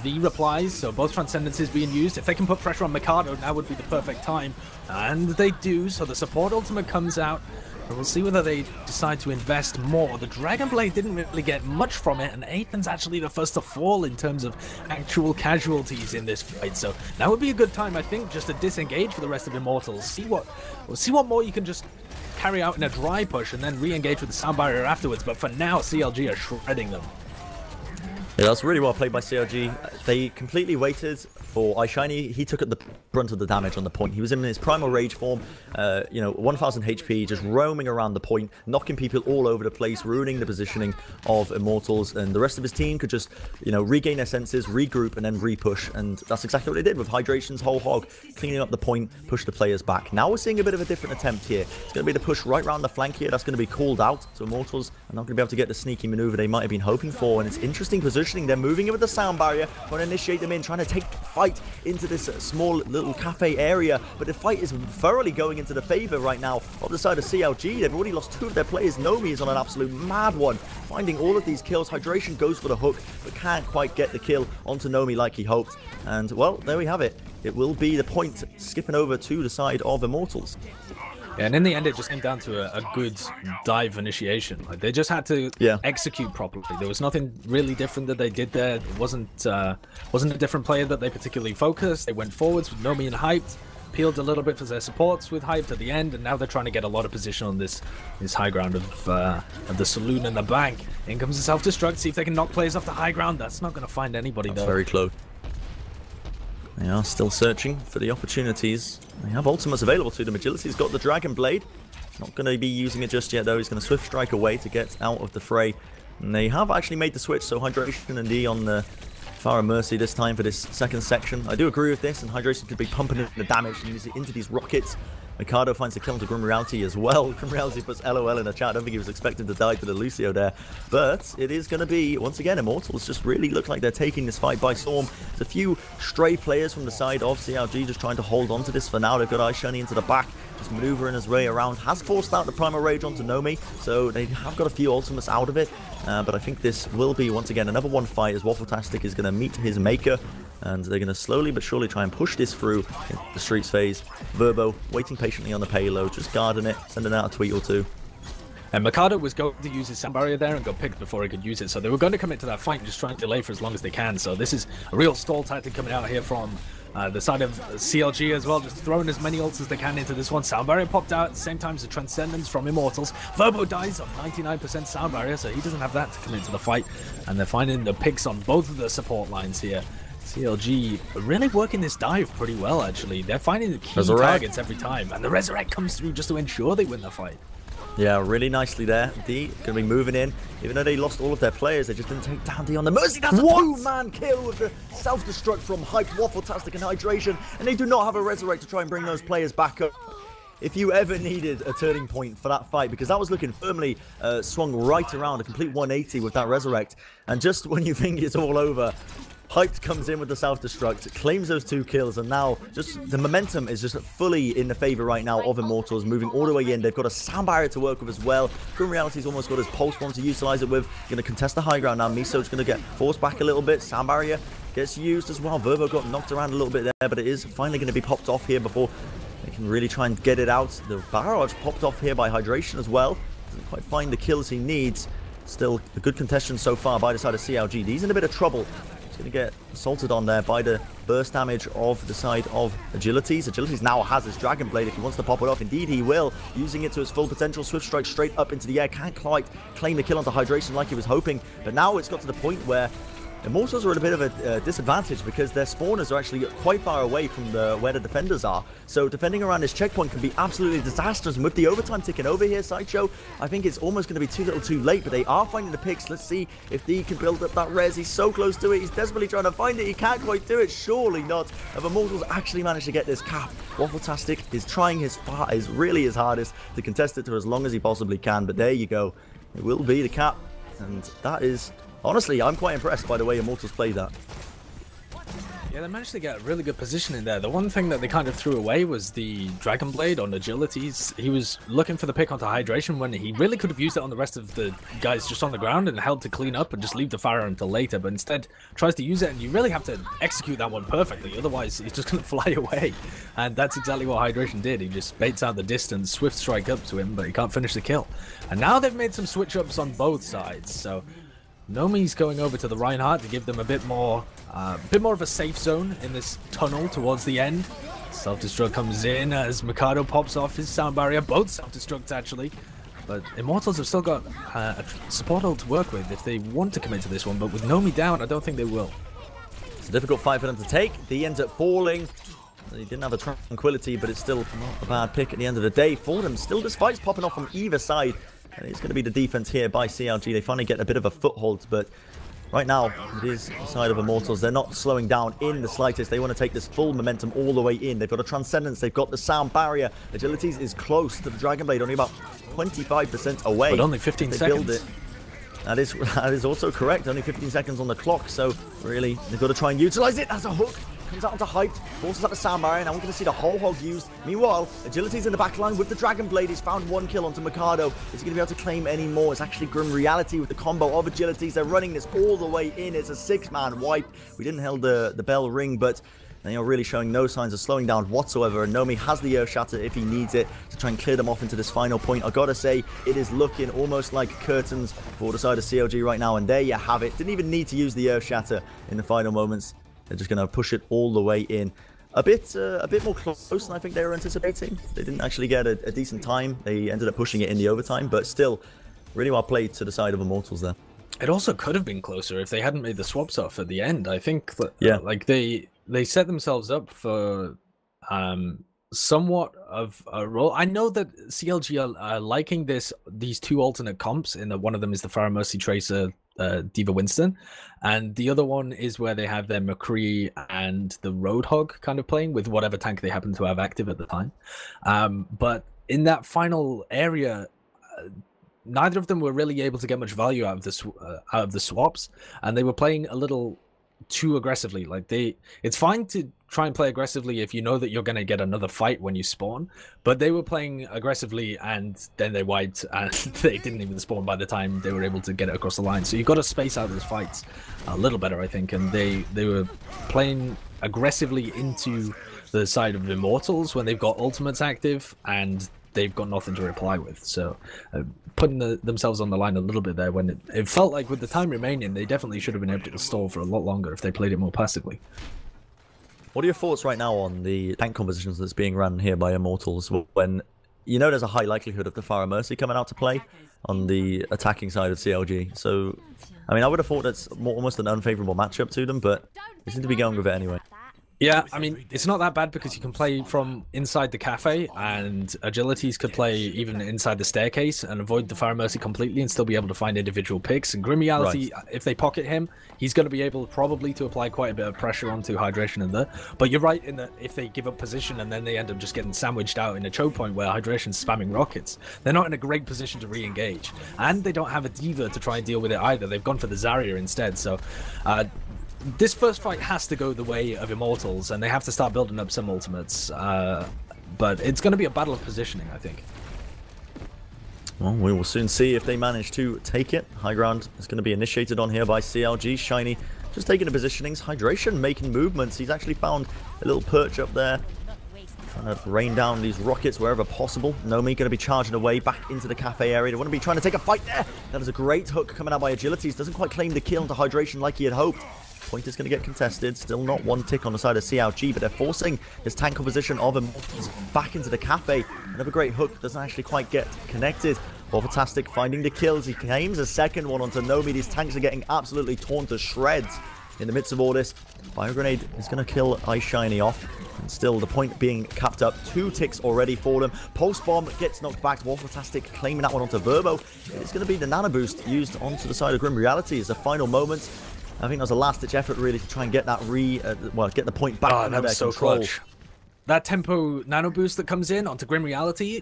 V replies, so both Transcendences being used. If they can put pressure on Mikado, now would be the perfect time. And they do, so the support ultimate comes out. And we'll see whether they decide to invest more. The Dragon Blade didn't really get much from it, and Aethan's actually the first to fall in terms of actual casualties in this fight. So now would be a good time, I think, just to disengage for the rest of Immortals. See what more you can just carry out in a dry push, and then re-engage with the Sound Barrier afterwards. But for now, CLG are shredding them. Yeah, that's really well played by CLG. They completely waited for Ice Shiny. He took the brunt of the damage on the point. He was in his Primal Rage form, 1000 HP, just roaming around the point, knocking people all over the place, ruining the positioning of Immortals, and the rest of his team could just, regain their senses, regroup, and then re-push, and that's exactly what they did with Hydration's whole hog, cleaning up the point, push the players back. Now we're seeing a bit of a different attempt here. It's going to be the push right around the flank here. That's going to be called out, so Immortals are not going to be able to get the sneaky maneuver they might have been hoping for, and it's interesting positioning. They're moving in with the Sound Barrier, trying to initiate them in, trying to take the fight into this small little cafe area, but the fight is thoroughly going into the favor right now of the side of CLG. They've already lost 2 of their players. Nomi is on an absolute mad one, finding all of these kills. Hydration goes for the hook, but can't quite get the kill onto Nomi like he hoped. And, well, there we have it. It will be the point skipping over to the side of Immortals. Yeah, and in the end, it just came down to a good dive initiation. Like, they just had to execute properly. There was nothing really different that they did there. It wasn't a different player that they particularly focused. They went forwards with Nomi and Hyped, peeled a little bit for their supports with Hyped at the end, and now they're trying to get a lot of position on this high ground of the saloon and the bank. In comes the self-destruct. See if they can knock players off the high ground. That's not going to find anybody, That's though. Very close. They are still searching for the opportunities. They have ultimates available to them. Agility's got the Dragon Blade. Not going to be using it just yet, though. He's going to Swift Strike away to get out of the fray. And they have actually made the switch, so Hydration and D on the Fire Mercy this time for this second section. I do agree with this, and Hydration could be pumping in the damage and use it into these rockets. Mikado finds the kill into Grim Reality as well. Grim Reality puts LOL in the chat. I don't think he was expecting to die to the Lucio there. But it is going to be, once again, Immortals just really look like they're taking this fight by storm. There's a few stray players from the side of CLG just trying to hold on to this for now. They've got Ice Shiny into the back, just maneuvering his way around. Has forced out the Primal Rage onto Nomi, so they have got a few ultimates out of it. But I think this will be, once again, another one fight as Waffletastic is going to meet his maker. And they're going to slowly but surely try and push this through the streets phase. Verbo waiting patiently on the payload, just guarding it, sending out a tweet or 2. And Mikado was going to use his Sound Barrier there and got picked before he could use it. So they were going to commit to that fight and just try and delay for as long as they can. So this is a real stall tactic coming out here from the side of CLG as well, just throwing as many ults as they can into this one. Sound Barrier popped out at the same time as the Transcendence from Immortals. Verbo dies on 99% Sound Barrier, so he doesn't have that to come into the fight. And they're finding the picks on both of the support lines here. CLG really working this dive pretty well, actually. They're finding the key targets every time, and the Resurrect comes through just to ensure they win the fight. Yeah, really nicely there. D going to be moving in. Even though they lost all of their players, they just didn't take down D on the Mercy. That's a two-man kill with the self-destruct from Hyped, Waffle-tastic, and Hydration. And they do not have a Resurrect to try and bring those players back up. If you ever needed a turning point for that fight, because that was looking firmly swung right around, a complete 180 with that Resurrect. And just when you think it's all over, Hyped comes in with the self-destruct, claims those 2 kills, and now just the momentum is just fully in the favor right now of Immortals, moving all the way in. They've got a sound barrier to work with as well. Grim Reality's almost got his pulse bomb to utilize it with. Going to contest the high ground now. Miso's going to get forced back a little bit. Sound barrier gets used as well. Verbo got knocked around a little bit there, but it is finally going to be popped off here before they can really try and get it out. The barrage popped off here by Hydration as well. Doesn't quite find the kills he needs. Still a good contestation so far by the side of CLG. He's in a bit of trouble. Going to get assaulted on there by the burst damage of the side of Agilities. Agilities now has his Dragon Blade if he wants to pop it off. Indeed he will, using it to its full potential. Swift Strike straight up into the air. Can't quite claim the kill onto Hydration like he was hoping. But now it's got to the point where Immortals are at a bit of a disadvantage because their spawners are actually quite far away from where the defenders are. So defending around this checkpoint can be absolutely disastrous. And with the overtime ticking over here, Sideshow, I think it's almost going to be too little too late. But they are finding the picks. Let's see if D can build up that res. He's so close to it. He's desperately trying to find it. He can't quite do it. Surely not. Have Immortals actually managed to get this cap? Waffle-tastic is trying his hardest to contest it to as long as he possibly can. But there you go. It will be the cap. And that is... honestly, I'm quite impressed by the way Immortals played that. Yeah, they managed to get a really good position in there. The one thing that they kind of threw away was the Dragon Blade on Agilities. He was looking for the pick onto Hydration when he really could have used it on the rest of the guys just on the ground and held to clean up and just leave the fire until later, but instead tries to use it, and you really have to execute that one perfectly, otherwise he's just going to fly away. And that's exactly what Hydration did. He just baits out the distance, Swift Strike up to him, but he can't finish the kill. And now they've made some switch-ups on both sides, so... Nomi's going over to the Reinhardt to give them a bit more of a safe zone in this tunnel towards the end. Self-destruct comes in as Mikado pops off his sound barrier, both self-destructs actually. But Immortals have still got a support ult to work with if they want to commit to this one, but with Nomi down, I don't think they will. It's a difficult fight for them to take. He ends up falling. He didn't have a tranquility, but it's still not a bad pick at the end of the day for them. Still, this fight's popping off from either side. And it's going to be the defense here by CLG. They finally get a bit of a foothold, but right now it is the side of Immortals. They're not slowing down in the slightest. They want to take this full momentum all the way in. They've got a Transcendence. They've got the sound barrier. Agilities is close to the Dragon Blade, only about 25% away. But only 15 seconds. Build it. That is also correct. Only 15 seconds on the clock. So really, they've got to try and utilize it as a hook. Comes out onto Hyped, forces out the sound barrier. Now we're going to see the whole hog used. Meanwhile, Agility's in the back line with the Dragon Blade. He's found 1 kill onto Mikado. Is he going to be able to claim any more? It's actually Grim Reality with the combo of Agilities. They're running this all the way in. It's a 6-man wipe. We didn't hold the bell ring, but they are really showing no signs of slowing down whatsoever. And Nomi has the Earth Shatter if he needs it to try and clear them off into this final point. I gotta say, it is looking almost like curtains for the side of CLG right now. And there you have it. Didn't even need to use the Earth Shatter in the final moments. They're just going to push it all the way in. A bit more close than I think they were anticipating. They didn't actually get a decent time. They ended up pushing it in the overtime, but still, really well played to the side of Immortals there. It also could have been closer if they hadn't made the swaps off at the end. I think that, yeah, like they set themselves up for somewhat of a role. I know that CLG are liking these 2 alternate comps. In that one of them is the Pharah Mercy Tracer Diva Winston, and the other one is where they have their McCree and the Roadhog kind of playing with whatever tank they happen to have active at the time. But in that final area, neither of them were really able to get much value out of the swaps, and they were playing a little too aggressively. Like it's fine to try and play aggressively if you know that you're going to get another fight when you spawn, but they were playing aggressively and then they wiped and they didn't even spawn by the time they were able to get it across the line. So you've got to space out those fights a little better, I think, and they were playing aggressively into the side of Immortals when they've got ultimates active and they've got nothing to reply with. So putting themselves on the line a little bit there when it felt like with the time remaining, they definitely should have been able to stall for a lot longer if they played it more passively. What are your thoughts right now on the tank compositions that's being run here by Immortals when you know there's a high likelihood of the Pharah Mercy coming out to play on the attacking side of CLG? So, I mean, I would have thought that's almost an unfavorable matchup to them, but they seem to be going with it anyway. Yeah, I mean, it's not that bad because you can play from inside the cafe, and agilities could play even inside the staircase and avoid the Fire Mercy completely and still be able to find individual picks. And Grim Reality, if they pocket him, he's going to be able probably to apply quite a bit of pressure onto Hydration in there. But you're right in that if they give up position and then they end up just getting sandwiched out in a choke point where Hydration's spamming rockets, they're not in a great position to re-engage. And they don't have a Diva to try and deal with it either. They've gone for the Zarya instead, so... this first fight has to go the way of Immortals, and they have to start building up some ultimates. But it's going to be a battle of positioning, I think. Well, we will soon see if they manage to take it. High ground is going to be initiated on here by CLG. Shiny just taking the positionings. Hydration making movements. He's actually found a little perch up there, trying to rain down these rockets wherever possible. Nomi going to be charging away back into the cafe area. They want to be trying to take a fight there. That is a great hook coming out by Agilities. Doesn't quite claim the kill into Hydration like he had hoped. Point is going to get contested. Still not one tick on the side of CLG, but they're forcing this tank composition of Immortals back into the cafe. Another great hook. Doesn't actually quite get connected. Fantastic finding the kills. He claims a second one onto Nomi. These tanks are getting absolutely torn to shreds in the midst of all this. Fire Grenade is going to kill Ice Shiny off. And still the point being capped up. 2 ticks already for them. Pulse Bomb gets knocked back. Fantastic claiming that one onto Verbo. It's going to be the Nano Boost used onto the side of Grim Reality as a final moment. I think that was a last-ditch effort, really, to try and get that get the point back under their control. Clutch. That tempo nano boost that comes in onto Grim Reality,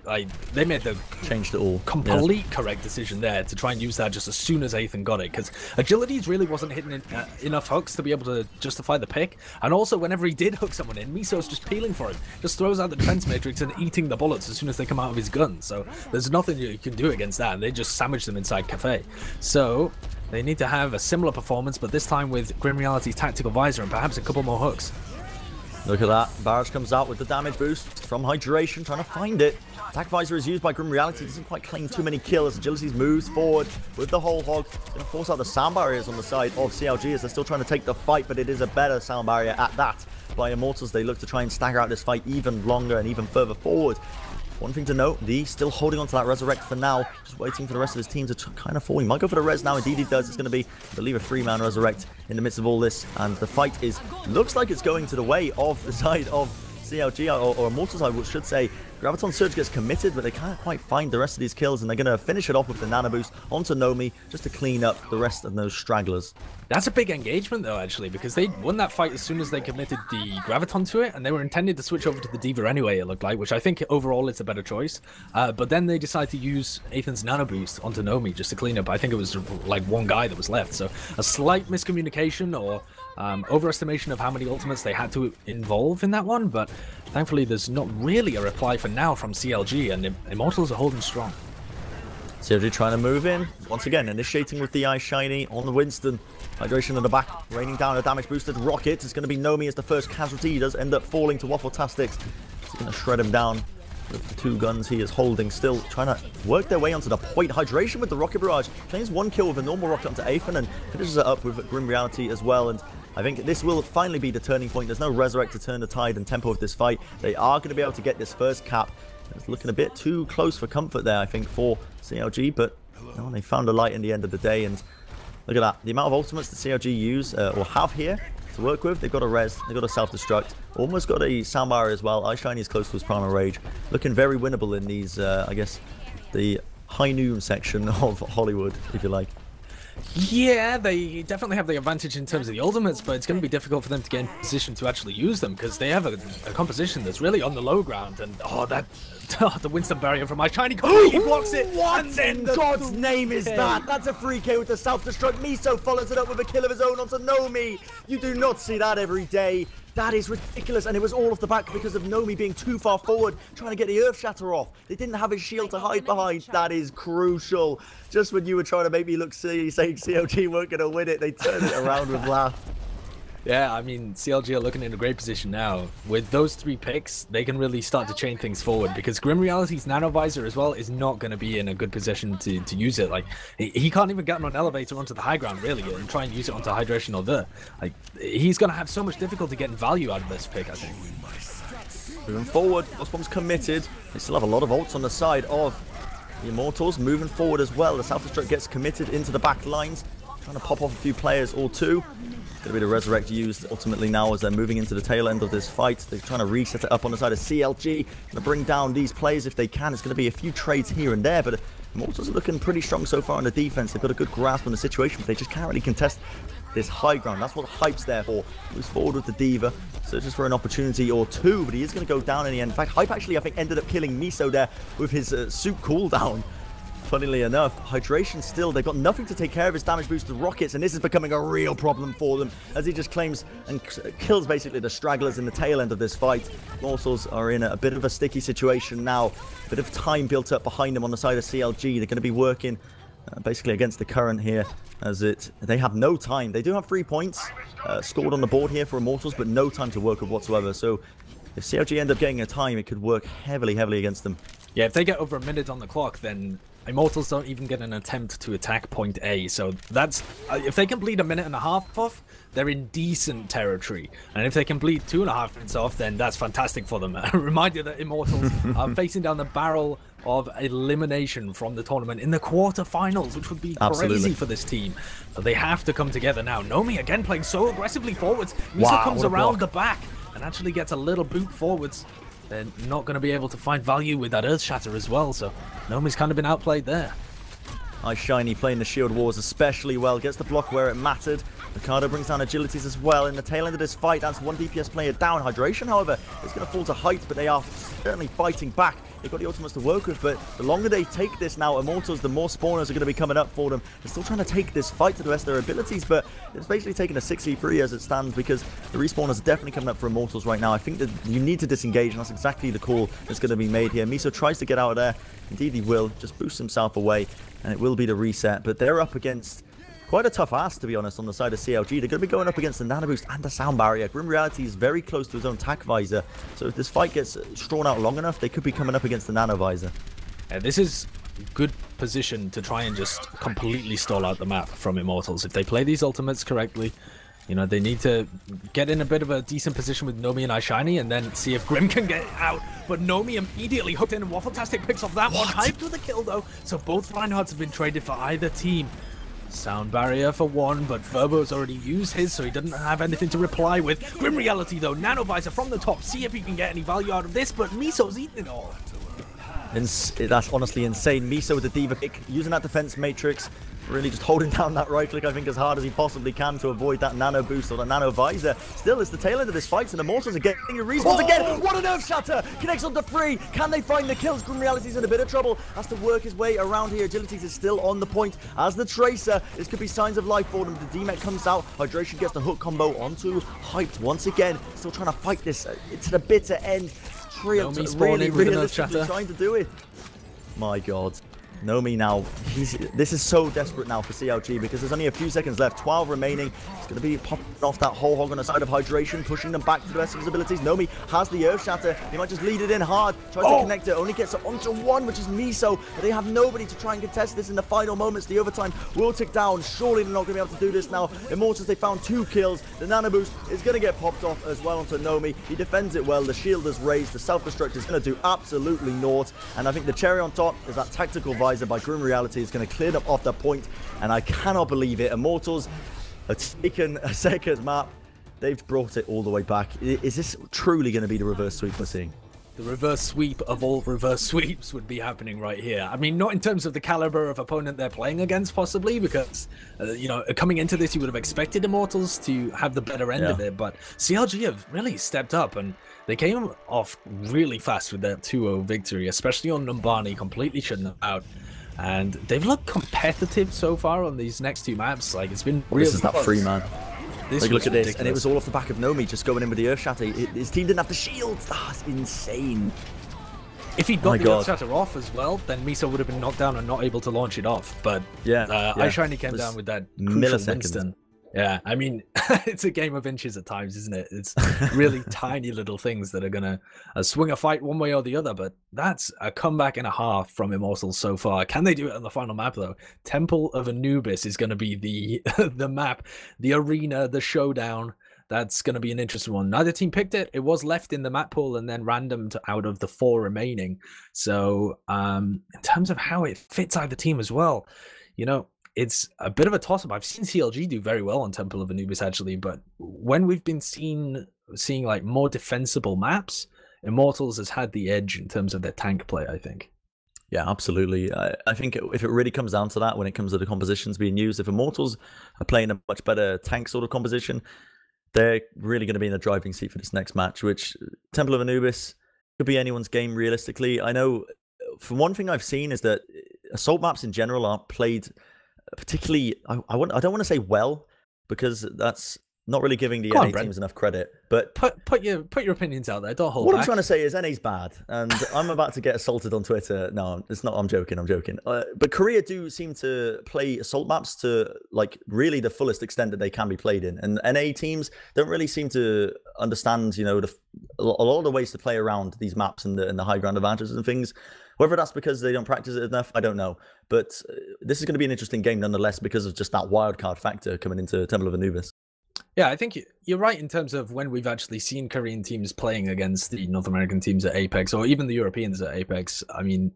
they made the changed it all. Complete correct decision there to try and use that just as soon as Ethan got it, because Agilities really wasn't hitting enough hooks to be able to justify the pick. And also, whenever he did hook someone in, Miso's just peeling for him, just throws out the defense matrix and eating the bullets as soon as they come out of his gun. So there's nothing you can do against that, and they just sandwich them inside Cafe. So they need to have a similar performance, but this time with Grim Reality's Tactical Visor and perhaps a couple more hooks. Look at that. Barrage comes out with the damage boost from Hydration, trying to find it. Attack Visor is used by Grim Reality. Doesn't quite claim too many kills. Agilities moves forward with the whole hog. Going to force out the sound barriers on the side of CLG as they're still trying to take the fight, but it is a better sound barrier at that. By Immortals, they look to try and stagger out this fight even longer and even further forward. One thing to note, the still holding on to that Resurrect for now, just waiting for the rest of his team to kind of fall. He might go for the res now, indeed he does. It's going to be, I believe, a 3-man Resurrect in the midst of all this, and the fight looks like it's going to the way of the side of CLG, or Immortals, I should say. Graviton Surge gets committed, but they can't quite find the rest of these kills, and they're going to finish it off with the Nano Boost onto Nomi, just to clean up the rest of those stragglers. That's a big engagement, though, actually, because they won that fight as soon as they committed the Graviton to it, and they were intended to switch over to the Diva anyway, it looked like, which I think overall is a better choice. But then they decided to use Ethan's Nano Boost onto Nomi just to clean up. I think it was like one guy that was left, so a slight miscommunication or overestimation of how many ultimates they had to involve in that one, but thankfully there's not really a reply for now from CLG, and Immortals are holding strong. CLG trying to move in. Once again, initiating with the Ice Shiny on the Winston. Hydration in the back, raining down a damage boosted rocket. It's going to be Nomi as the first casualty. He does end up falling to Waffle-Tastics. He's going to shred him down with the 2 guns he is holding, still trying to work their way onto the point. Hydration with the rocket barrage. Claims 1 kill with a normal rocket onto Ethan and finishes it up with Grim Reality as well. And I think this will finally be the turning point. There's no Resurrect to turn the tide and tempo of this fight. They are going to be able to get this first cap. It's looking a bit too close for comfort there, I think, for CLG, but no, they found a light in the end of the day. And look at that. The amount of ultimates that CLG use or have here to work with. They've got a res, they've got a self-destruct, almost got a sound barrier as well. Ice Shiny is close to his primal rage. Looking very winnable in these, I guess, the high noon section of Hollywood, if you like. Yeah, they definitely have the advantage in terms of the ultimates, but it's going to be difficult for them to get in position to actually use them because they have a composition that's really on the low ground. And the Winston barrier from Ice Shiny, he blocks it. What and then in God's name is that? That's a free K with the self-destruct. Miso follows it up with a kill of his own onto Nomi. You do not see that every day. That is ridiculous, and it was all off the back because of Nomi being too far forward, trying to get the Earth Shatter off. They didn't have his shield to hide behind. That is crucial. Just when you were trying to make me look silly, saying CLG weren't going to win it, they turned it around with laugh. Yeah, I mean, CLG are looking in a great position now. With those 3 picks, they can really start to chain things forward because Grim Reality's Nano Visor as well is not going to be in a good position to use it. Like, he can't even get on an elevator onto the high ground, really, and try and use it onto Hydration or there. Like, he's going to have so much difficulty getting value out of this pick, I think. Moving forward, Bomb's committed. They still have a lot of ults on the side of the Immortals. Moving forward as well, the self-destruct gets committed into the back lines. trying to pop off a few players or two. Going to be the Resurrect used ultimately now as they're moving into the tail end of this fight. They're trying to reset it up on the side of CLG. Going to bring down these players if they can. It's going to be a few trades here and there, but Immortals are looking pretty strong so far on the defense. They've got a good grasp on the situation, but they just can't really contest this high ground. That's what Hype's there for. Moves forward with the Diva, searches for an opportunity or two, but he is going to go down in the end. In fact, Hype actually, I think, ended up killing Miso there with his suit cooldown. Funnily enough, Hydration still, they've got nothing to take care of his damage boost to Rockets, and this is becoming a real problem for them as he just claims and kills basically the stragglers in the tail end of this fight. Immortals are in a bit of a sticky situation now. A bit of time built up behind them on the side of CLG. They're going to be working basically against the current here as they have no time. They do have 3 points scored on the board here for Immortals, but no time to work with whatsoever. So if CLG end up getting a time, it could work heavily against them. Yeah, if they get over a minute on the clock, then Immortals don't even get an attempt to attack point A. So that's if they can bleed a minute and a half off, they're in decent territory. And if they can bleed 2.5 minutes off, then that's fantastic for them. A reminder that Immortals are facing down the barrel of elimination from the tournament in the quarterfinals, which would be crazy for this team. But they have to come together now. Nomi again playing so aggressively forwards. Miso comes around the back and actually gets a little boot forwards. They're not going to be able to find value with that Earth Shatter as well, so Nomi's kind of been outplayed there. Shiny playing the Shield Wars especially well, gets the block where it mattered. Ricardo brings down agilities as well. In the tail end of this fight, that's one DPS player down. Hydration, however, is going to fall to height, but they are certainly fighting back. They've got the ultimates to work with, but the longer they take this now, Immortals, the more spawners are going to be coming up for them. They're still trying to take this fight to the best of their abilities, but it's basically taking a 6v3 as it stands because the respawners are definitely coming up for Immortals right now. I think that you need to disengage, and that's exactly the call that's going to be made here. Miso tries to get out of there. Indeed he will. Just boost himself away, and it will be the reset, but they're up against quite a tough ask, to be honest, on the side of CLG. They're going to be going up against the Nano Boost and the Sound Barrier. Grim Reality is very close to his own tack visor, so if this fight gets drawn out long enough, they could be coming up against the Nano Visor. Yeah, this is good position to try and just completely stall out the map from Immortals. If they play these ultimates correctly, you know, they need to get in a bit of a decent position with Nomi and iShiny and then see if Grim can get out. But Nomi immediately hooked in and Waffletastic picks off that one. Hyped with a kill though, so both Reinhardts have been traded for either team. Sound Barrier for one, but Verbo's already used his, so he doesn't have anything to reply with. Grim Reality though, Nano Visor from the top, see if he can get any value out of this, but Miso's eating it all. That's honestly insane. Miso with the Diva kick, using that defense matrix, really just holding down that right click, I think, as hard as he possibly can to avoid that Nano Boost or that Nano Visor. Still, it's the tail end of this fight, and Immortals are getting a respawn again. What an Earth Shatter! Connects on to 3. Can they find the kills? Grim Reality's in a bit of trouble. Has to work his way around here. Agilities is still on the point as the Tracer. This could be signs of life for them. The DMEC comes out. Hydration gets the hook combo onto Hyped once again. Still trying to fight this to the bitter end. Triumph really realistically trying to do it. My God. Nomi now, this is so desperate now for CLG because there's only a few seconds left, 12 remaining. It's going to be popping off that whole hog on the side of Hydration, pushing them back to the best of his abilities. Nomi has the Earth Shatter. He might just lead it in hard, tries to connect it, only gets it onto 1, which is Miso. But they have nobody to try and contest this in the final moments. The overtime will tick down. Surely they're not going to be able to do this now. Immortals, they found 2 kills. The Nano Boost is going to get popped off as well onto Nomi. He defends it well. The shield is raised. The self-destruct is going to do absolutely naught. And I think the cherry on top is that tactical visor by Grim Reality is going to clear them off that point, and I cannot believe it. Immortals have taken a second map. They've brought it all the way back. Is this truly going to be the reverse sweep we're seeing? The reverse sweep of all reverse sweeps would be happening right here. I mean, not in terms of the caliber of opponent they're playing against, possibly, because, you know, coming into this, you would have expected Immortals to have the better end of it, but CLG have really stepped up, and they came off really fast with their 2-0 victory, especially on Numbani, completely shutting them out. And they've looked competitive so far on these next 2 maps. Like, it's been really This is that free man. Like, look at this, and it was all off the back of Nomi just going in with the Earth Shatter. His team didn't have the shields. That's insane. If he'd got the Earth Shatter off as well, then Miso would have been knocked down and not able to launch it off. But iShiny came down with that crucial Winston. Yeah, I mean, it's a game of inches at times, isn't it? It's really tiny little things that are going to swing a fight one way or the other, but that's a comeback and a half from Immortals so far. Can they do it on the final map, though? Temple of Anubis is going to be the map, the arena, the showdown. That's going to be an interesting one. Neither team picked it. It was left in the map pool and then randomed out of the 4 remaining. So in terms of how it fits either team as well, you know, it's a bit of a toss-up. I've seen CLG do very well on Temple of Anubis actually, but when we've been seeing like more defensible maps, Immortals has had the edge in terms of their tank play, I think. Yeah, absolutely. I think if it really comes down to that, when it comes to the compositions being used, if Immortals are playing a much better tank sort of composition, they're really going to be in the driving seat for this next match, which Temple of Anubis could be anyone's game realistically. I know, from one thing I've seen is that assault maps in general aren't played particularly, I don't want to say well, because that's not really giving the NA teams enough credit. But put your opinions out there. Don't hold back. What I'm trying to say is NA's bad, and I'm about to get assaulted on Twitter. No, it's not. I'm joking. But Korea do seem to play assault maps to like really the fullest extent that they can be played in, and NA teams don't really seem to understand, you know, a lot of the ways to play around these maps and the high ground advantages and things. Whether that's because they don't practice it enough, I don't know. But this is going to be an interesting game nonetheless because of just that wildcard factor coming into Temple of Anubis. Yeah, I think you're right in terms of when we've actually seen Korean teams playing against the North American teams at Apex, or even the Europeans at Apex. I mean,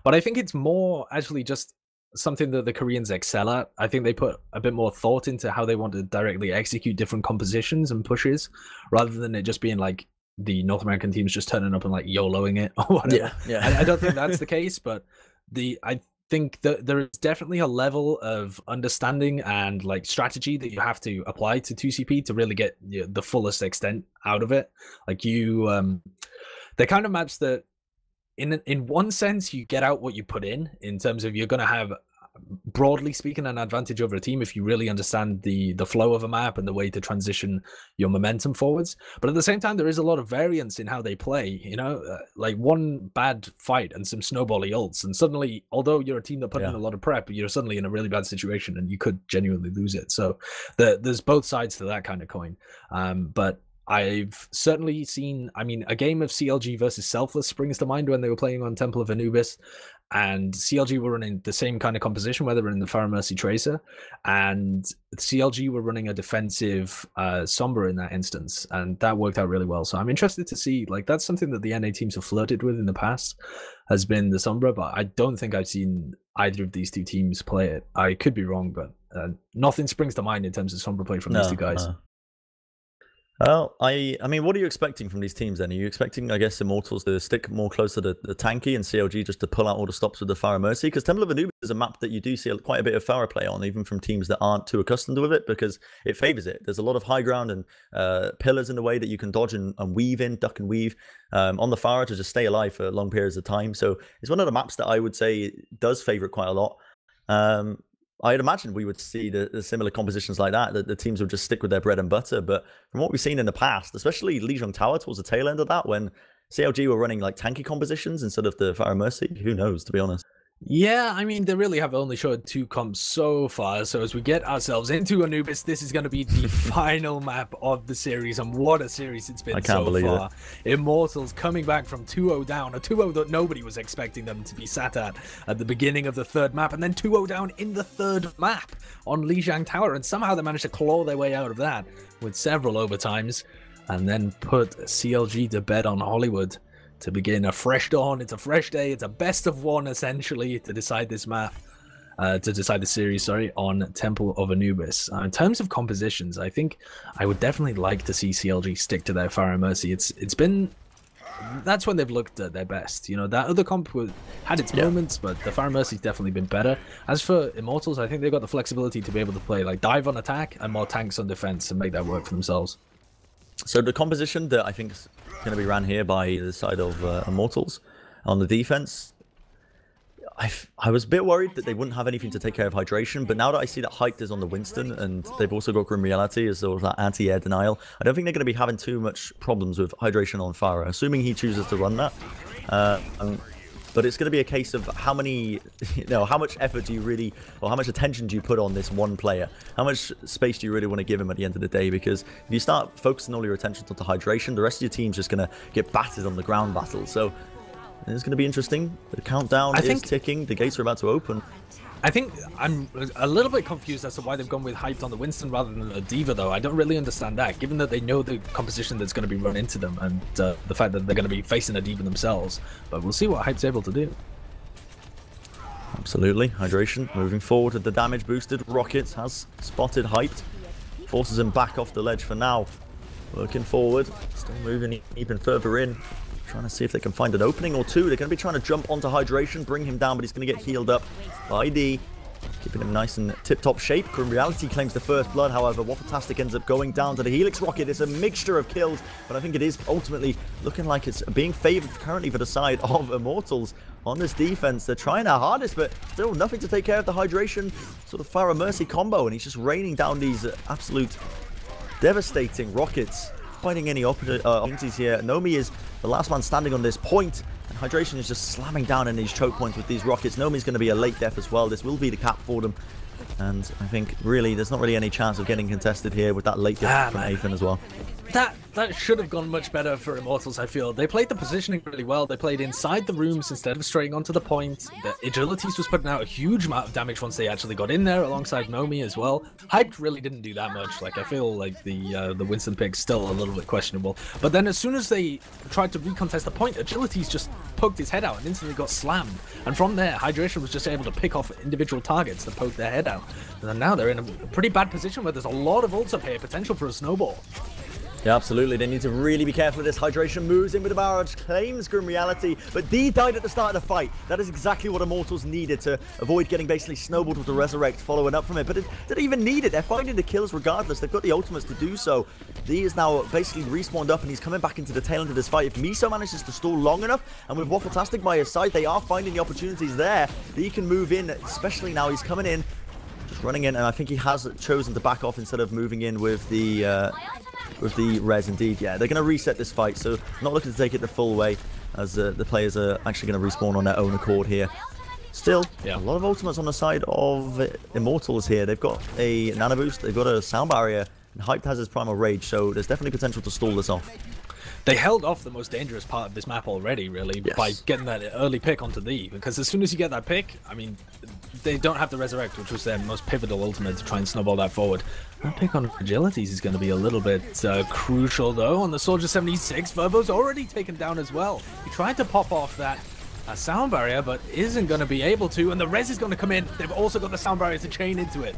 but I think it's more actually just something that the Koreans excel at. I think they put a bit more thought into how they want to directly execute different compositions and pushes, rather than it just being like the North American teams just turning up and like YOLOing it or whatever. Yeah. I don't think that's the case, but I think that there is definitely a level of understanding and like strategy that you have to apply to 2CP to really get the fullest extent out of it. Like they're kind of maps that in one sense you get out what you put in terms of you're going to have, broadly speaking, an advantage over a team if you really understand the flow of a map and the way to transition your momentum forwards. But at the same time, there is a lot of variance in how they play, you know, like one bad fight and some snowbally ults, and suddenly, although you're a team that put in a lot of prep, you're suddenly in a really bad situation and you could genuinely lose it. So there's both sides to that kind of coin. But I've certainly seen, I mean, a game of CLG versus Selfless springs to mind when they were playing on Temple of Anubis, and CLG were running the same kind of composition where they were in the Pharmercy Tracer, and CLG were running a defensive Sombra in that instance, and that worked out really well. So I'm interested to see, like, that's something that the NA teams have flirted with in the past, has been the Sombra, but I don't think I've seen either of these two teams play it. I could be wrong, but nothing springs to mind in terms of Sombra play from these two guys. Well, I mean, what are you expecting from these teams then? Are you expecting, I guess, Immortals to stick more close to the tanky and CLG just to pull out all the stops with the Pharah Mercy? Because Temple of Anubis is a map that you do see quite a bit of Pharah play on, even from teams that aren't too accustomed with it, because it favors it. There's a lot of high ground and pillars in the way that you can dodge and weave in, duck and weave on the Pharah to just stay alive for long periods of time. So it's one of the maps that I would say does favor it quite a lot. I'd imagine we would see the similar compositions like that the teams would just stick with their bread and butter. But from what we've seen in the past, especially Lijiang Tower towards the tail end of that, when CLG were running like tanky compositions instead of the Pharah Mercy, who knows, to be honest. Yeah, I mean, they really have only showed two comps so far, so as we get ourselves into Anubis, this is going to be the final map of the series, and what a series it's been so far. Immortals coming back from 2-0 down, a 2-0 that nobody was expecting them to be sat at the beginning of the third map, and then 2-0 down in the third map on Lijiang Tower, and somehow they managed to claw their way out of that with several overtimes, and then put CLG to bed on Hollywood to begin a fresh dawn. It's a fresh day. It's a best of one, essentially, to decide this map, to decide the series, sorry, on Temple of Anubis. In terms of compositions, I think I would definitely like to see CLG stick to their Pharah Mercy. It's been, that's when they've looked at their best. You know, that other comp had its moments, but the Pharah Mercy's definitely been better. As for Immortals, I think they've got the flexibility to be able to play like dive on attack and more tanks on defense and make that work for themselves. So the composition that I think is going to be ran here by the side of Immortals on the defense, I was a bit worried that they wouldn't have anything to take care of hydration, but now that I see that Hyped is on the Winston and they've also got Grim Reality as sort of that anti-air denial, I don't think they're going to be having too much problems with hydration on Pharah, assuming he chooses to run that. But it's going to be a case of how many, how much effort do you really, or how much attention do you put on this one player? How much space do you really want to give him at the end of the day? Because if you start focusing all your attention onto hydration, the rest of your team's just going to get battered on the ground battle. So it's going to be interesting. The countdown is ticking. The gates are about to open. I think I'm a little bit confused as to why they've gone with Hyped on the Winston rather than a D.Va, though. I don't really understand that, given that they know the composition that's going to be run into them and the fact that they're going to be facing a D.Va themselves. But we'll see what Hyped's able to do. Absolutely. Hydration moving forward with the damage boosted. Rockets has spotted Hyped. Forces him back off the ledge for now. Working forward. Still moving even further in. Trying to see if they can find an opening or two. They're going to be trying to jump onto Hydration, bring him down, but he's going to get healed up by D. Keeping him nice and tip-top shape. Grim Reality claims the first blood, however. Waffletastic ends up going down to the Helix Rocket. It's a mixture of kills, but I think it is ultimately looking like it's being favored currently for the side of Immortals on this defense. They're trying their hardest, but still nothing to take care of the Hydration sort of Pharah Mercy combo, and he's just raining down these absolute devastating rockets. Finding any opportunities here. Nomi is the last man standing on this point, and Hydration is just slamming down in these choke points with these rockets. Nomi's going to be a late death as well. This will be the cap for them, and I think really there's not really any chance of getting contested here with that late death from Athan as well. That should have gone much better for Immortals, I feel. They played the positioning really well. They played inside the rooms instead of straying onto the point. The Agilities was putting out a huge amount of damage once they actually got in there, alongside Nomi as well. Hyped really didn't do that much. Like, I feel like the Winston pick's still a little bit questionable. But then as soon as they tried to recontest the point, Agilities just poked his head out and instantly got slammed. And from there, Hydration was just able to pick off individual targets to poke their head out. And then now they're in a pretty bad position where there's a lot of ults up here, potential for a snowball. Yeah, absolutely. They need to really be careful of this. Hydration moves in with the barrage, claims Grim Reality, but D died at the start of the fight. That is exactly what Immortals needed to avoid getting basically snowballed with the Resurrect following up from it. But it didn't even need it. They're finding the kills regardless. They've got the ultimates to do so. D is now basically respawned up, and he's coming back into the tail end of this fight. If Miso manages to stall long enough, and with Waffletastic by his side, they are finding the opportunities there. D can move in, especially now he's coming in, just running in, and I think he has chosen to back off instead of moving in with the res. Indeed, yeah, they're going to reset this fight, so not looking to take it the full way, as the players are actually going to respawn on their own accord here. Still, a lot of ultimates on the side of Immortals here. They've got a nano boost, they've got a sound barrier, and Hyped has his primal rage, so there's definitely potential to stall this off. They held off the most dangerous part of this map already, really, by getting that early pick onto the, because as soon as you get that pick, I mean, they don't have the Resurrect, which was their most pivotal ultimate to try and snowball that forward. That pick on Agilities is going to be a little bit crucial, though. On the Soldier 76, Verbo's already taken down as well. He tried to pop off that sound barrier, but isn't going to be able to, and the res is going to come in. They've also got the sound barrier to chain into it.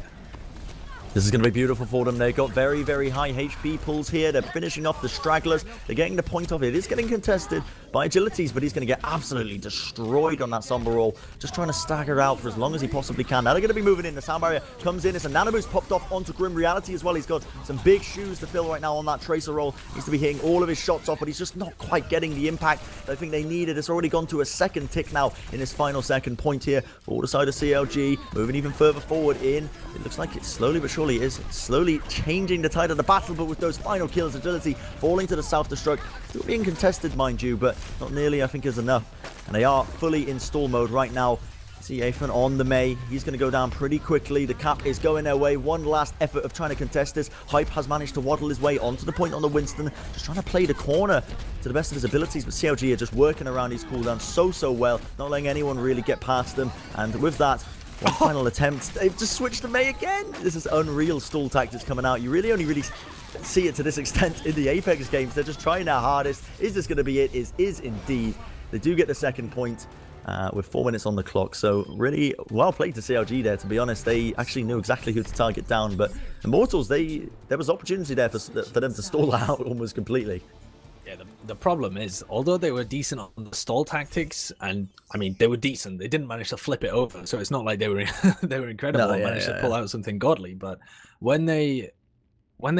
This is going to be beautiful for them. They've got very, very high HP pulls here. They're finishing off the stragglers. They're getting the point off it. It is getting contested by Agilities, but he's going to get absolutely destroyed on that Somber Roll. Just trying to stagger out for as long as he possibly can. Now they're going to be moving in. The sound barrier comes in. It's a nano boost popped off onto Grim Reality as well. He's got some big shoes to fill right now on that Tracer Roll. Needs to be hitting all of his shots off, but he's just not quite getting the impact I think they needed. It's already gone to a second tick now in his final second point here for the side of CLG. Moving even further forward in. It looks like it slowly but surely is slowly changing the tide of the battle, but with those final kills, Agility falling to the self-destruct. Still being contested, mind you, but not nearly, I think, is enough. And they are fully in stall mode right now. See Athan on the May. He's going to go down pretty quickly. The cap is going their way. One last effort of trying to contest this. Hype has managed to waddle his way onto the point on the Winston. Just trying to play the corner to the best of his abilities, but CLG are just working around his cooldown so well, not letting anyone really get past them. And with that, one final attempt. They've just switched to May again. This is unreal stall tactics coming out. You only really see it to this extent in the Apex games. They're just trying their hardest. Is this going to be it? Is indeed. They do get the second point with 4 minutes on the clock. So really well played to CLG there, to be honest. They actually knew exactly who to target down. But Immortals, there was opportunity there for them to stall out almost completely. Yeah, the problem is, although they were decent on the stall tactics, and I mean they were decent, they didn't manage to flip it over. So it's not like they were they were incredible and managed to pull out something godly. But when they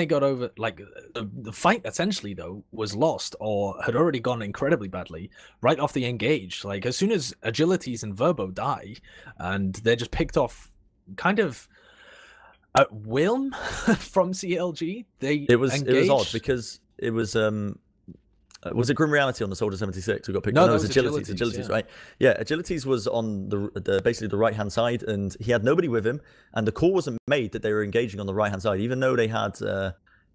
got over, like the fight essentially though was lost or had already gone incredibly badly right off the engage. Like as soon as Agilities and Verbo die, and they're just picked off kind of at will from CLG. It was odd because it was it Grim Reality on the Soldier 76 who got picked? No, it was Agilities, right? Yeah, Agilities was on the basically the right-hand side, and he had nobody with him, and the call wasn't made that they were engaging on the right-hand side, even though they had, there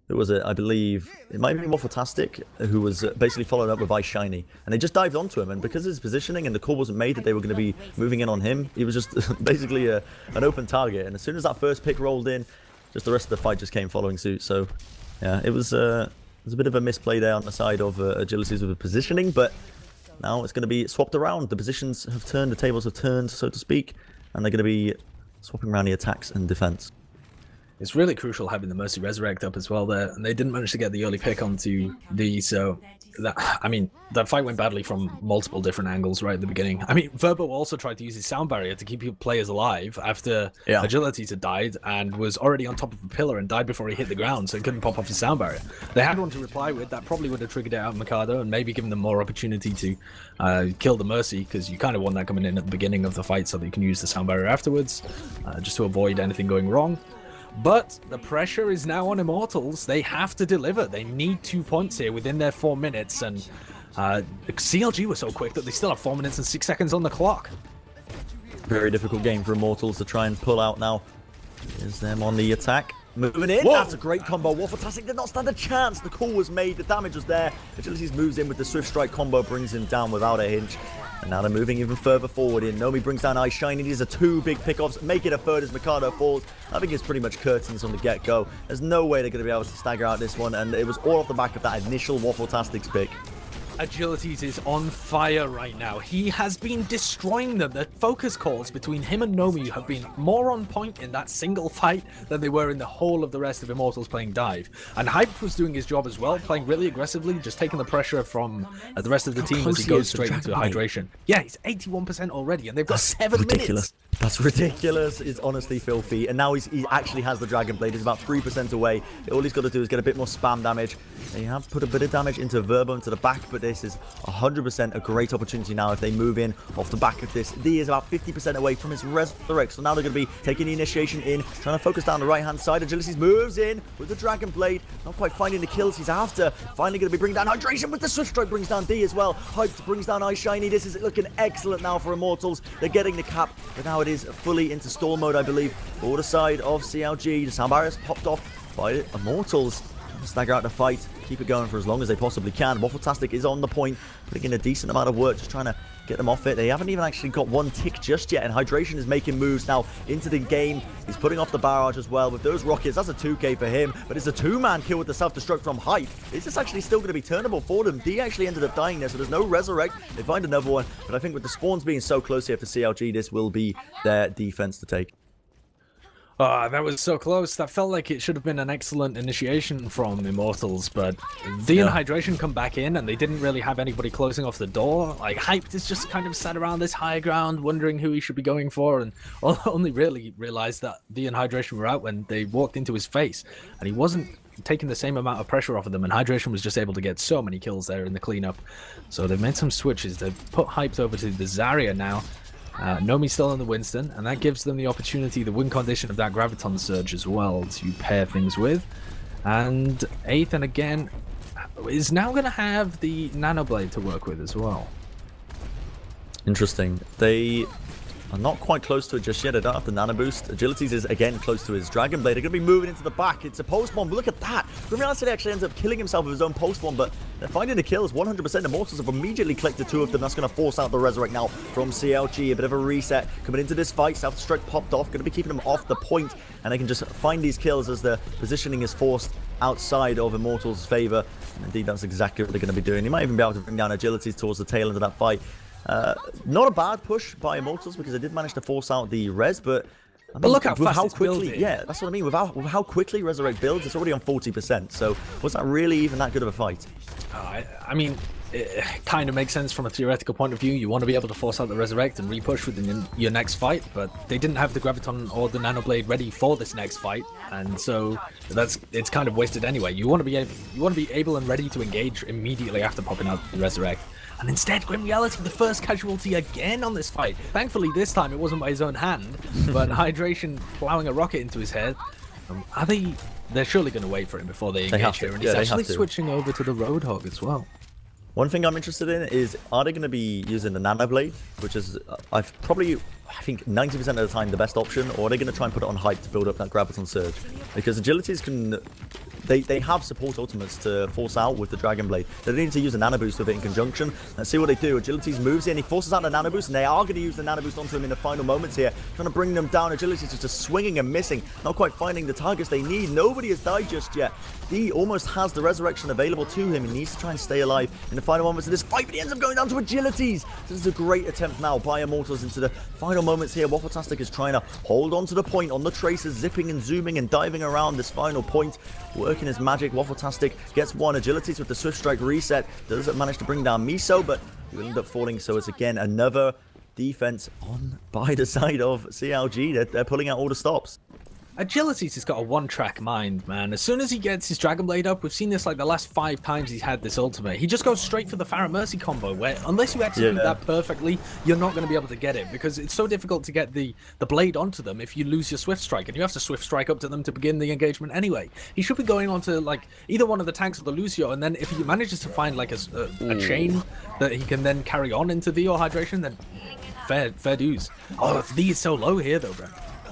was I believe, it might be Waffletastic, who was basically followed up with Ice Shiny, and they just dived onto him, and because of his positioning and the call wasn't made that they were going to be moving in on him, he was just basically an open target, and as soon as that first pick rolled in, just the rest of the fight just came following suit, so yeah, it was... There's a bit of a misplay there on the side of Agilities with the positioning, but now it's going to be swapped around. The positions have turned, the tables have turned, so to speak. and they're going to be swapping around the attacks and defense. It's really crucial having the Mercy Resurrect up as well there, and they didn't manage to get the early pick onto D, so that, I mean, that fight went badly from multiple different angles right at the beginning. I mean, Verbo also tried to use his sound barrier to keep players alive after Agilities had died and was already on top of a pillar and died before he hit the ground, so he couldn't pop off his sound barrier. They had one to reply with, that probably would have triggered it out of Mikado and maybe given them more opportunity to kill the Mercy, because you kind of want that coming in at the beginning of the fight so that you can use the sound barrier afterwards, just to avoid anything going wrong. But the pressure is now on Immortals. They have to deliver. They need 2 points here within their 4 minutes. And CLG was so quick that they still have 4 minutes and 6 seconds on the clock. Very difficult game for Immortals to try and pull out now. Here's them on the attack. Moving in. Whoa. That's a great combo. Waffletastic did not stand a chance. The call was made. The damage was there. Agilities moves in with the Swift Strike combo, brings him down without a hinge. And now they're moving even further forward in. Nomi brings down Pylyshyn. These are 2 big pickoffs. Make it a third as Mikado falls. I think it's pretty much curtains on the get-go. There's no way they're going to be able to stagger out this one. And it was all off the back of that initial Waffletastics pick. Agilities is on fire right now. He has been destroying them. The focus calls between him and Nomi have been more on point in that single fight than they were in the whole of the rest of Immortals playing dive. And Hype was doing his job as well, playing really aggressively, just taking the pressure from the rest of the team as he goes straight into hydration. Yeah, he's 81% already, and they've got 7 minutes. That's ridiculous. It's honestly filthy. And now he actually has the Dragon Blade. He's about 3% away. All he's got to do is get a bit more spam damage. They have put a bit of damage into Verbo into the back, but this is 100% a great opportunity now if they move in off the back of this. D is about 50% away from his Resurrect, so now they're going to be taking the initiation in, trying to focus down the right-hand side. Agilities moves in with the Dragon Blade, not quite finding the kills he's after. Finally going to be bringing down Hydration with the Swift Strike, brings down D as well. Hyped brings down Pylyshyn. This is looking excellent now for Immortals. They're getting the cap, but now it is fully into stall mode, I believe. Border side of CLG, the sound barrier's popped off by Immortals. Stagger out the fight, keep it going for as long as they possibly can. Waffletastic is on the point, putting in a decent amount of work, just trying to get them off it. They haven't even actually got 1 tick just yet, and Hydration is making moves now into the game. He's putting off the barrage as well with those rockets. That's a 2k for him, but it's a 2-man kill with the self-destruct from Hype. Is this actually still going to be turnable for them? D actually ended up dying there, so there's no Resurrect. They find another one, but I think with the spawns being so close here for CLG, this will be their defense to take. Oh, that was so close. That felt like it should have been an excellent initiation from Immortals, but the and Hydration come back in, and they didn't really have anybody closing off the door. Like, Hyped is just kind of sat around this high ground, wondering who he should be going for, and only really realized that the and Hydration were out when they walked into his face, and he wasn't taking the same amount of pressure off of them, and Hydration was just able to get so many kills there in the cleanup. So they've made some switches. They've put Hyped over to the Zarya now. Nomi's still in the Winston, and that gives them the opportunity, the win condition of that Graviton Surge as well, to pair things with. And Ethan, again, is now going to have the Nanoblade to work with as well. Interesting. They are not quite close to it just yet. They don't have the Nano Boost. Agilities is, again, close to his Dragon Blade. They're going to be moving into the back. It's a Pulse Bomb. Look at that. Grimreality actually ends up killing himself with his own Pulse Bomb, but they're finding the kills. 100% Immortals have immediately collected 2 of them. That's going to force out the Resurrect now from CLG. A bit of a reset coming into this fight. Self-destruct popped off. Going to be keeping them off the point, and they can just find these kills as the positioning is forced outside of Immortals' favor. And indeed, that's exactly what they're going to be doing. They might even be able to bring down Agilities towards the tail end of that fight. Not a bad push by Immortals, because they did manage to force out the res, but I mean, look how fast it's building. Yeah, that's what I mean. With how quickly Resurrect builds, it's already on 40%. So was that really even that good of a fight? I mean, it kind of makes sense from a theoretical point of view. You want to be able to force out the Resurrect and repush within your next fight, but they didn't have the Graviton or the Nanoblade ready for this next fight, and so it's kind of wasted anyway. You want to be able and ready to engage immediately after popping out the Resurrect. And instead, Grim Reality, the first casualty again on this fight. Thankfully, this time it wasn't by his own hand, but Hydration plowing a rocket into his head. They're surely going to wait for him before they engage here, and he's actually switching over to the Roadhog as well. One thing I'm interested in is, are they going to be using the Nanoblade, which is I think 90% of the time the best option, or are they going to try and put it on Hype to build up that Graviton Surge? Because Agilities can they have support ultimates to force out with the Dragon Blade. They need to use a Nano Boost with it in conjunction. Let's see what they do. Agility's moves in. He forces out the Nano Boost, and they are going to use the Nano Boost onto him in the final moments here. Trying to bring them down. Agility's just swinging and missing. Not quite finding the targets they need. Nobody has died just yet. D almost has the resurrection available to him. He needs to try and stay alive in the final moments of this fight, but he ends up going down to Agilities. So this is a great attempt now by Immortals into the final moments here. Waffletastic is trying to hold on to the point on the Tracers, zipping and zooming and diving around this final point, working his magic. Waffletastic gets one. Agilities with the Swift Strike reset. Does manage to bring down Miso, but he will end up falling. So it's again another defense on by the side of CLG. They're pulling out all the stops. Agility's has got a one-track mind, man. As soon as he gets his Dragon Blade up, we've seen this like the last 5 times he's had this ultimate. He just goes straight for the Pharah Mercy combo, where unless you execute that perfectly, you're not going to be able to get it, because it's so difficult to get the blade onto them if you lose your Swift Strike, and you have to Swift Strike up to them to begin the engagement anyway. He should be going onto like either one of the tanks or the Lucio, and then if he manages to find like a chain that he can then carry on into the hydration, then fair dues. Oh, the is so low here though, bro.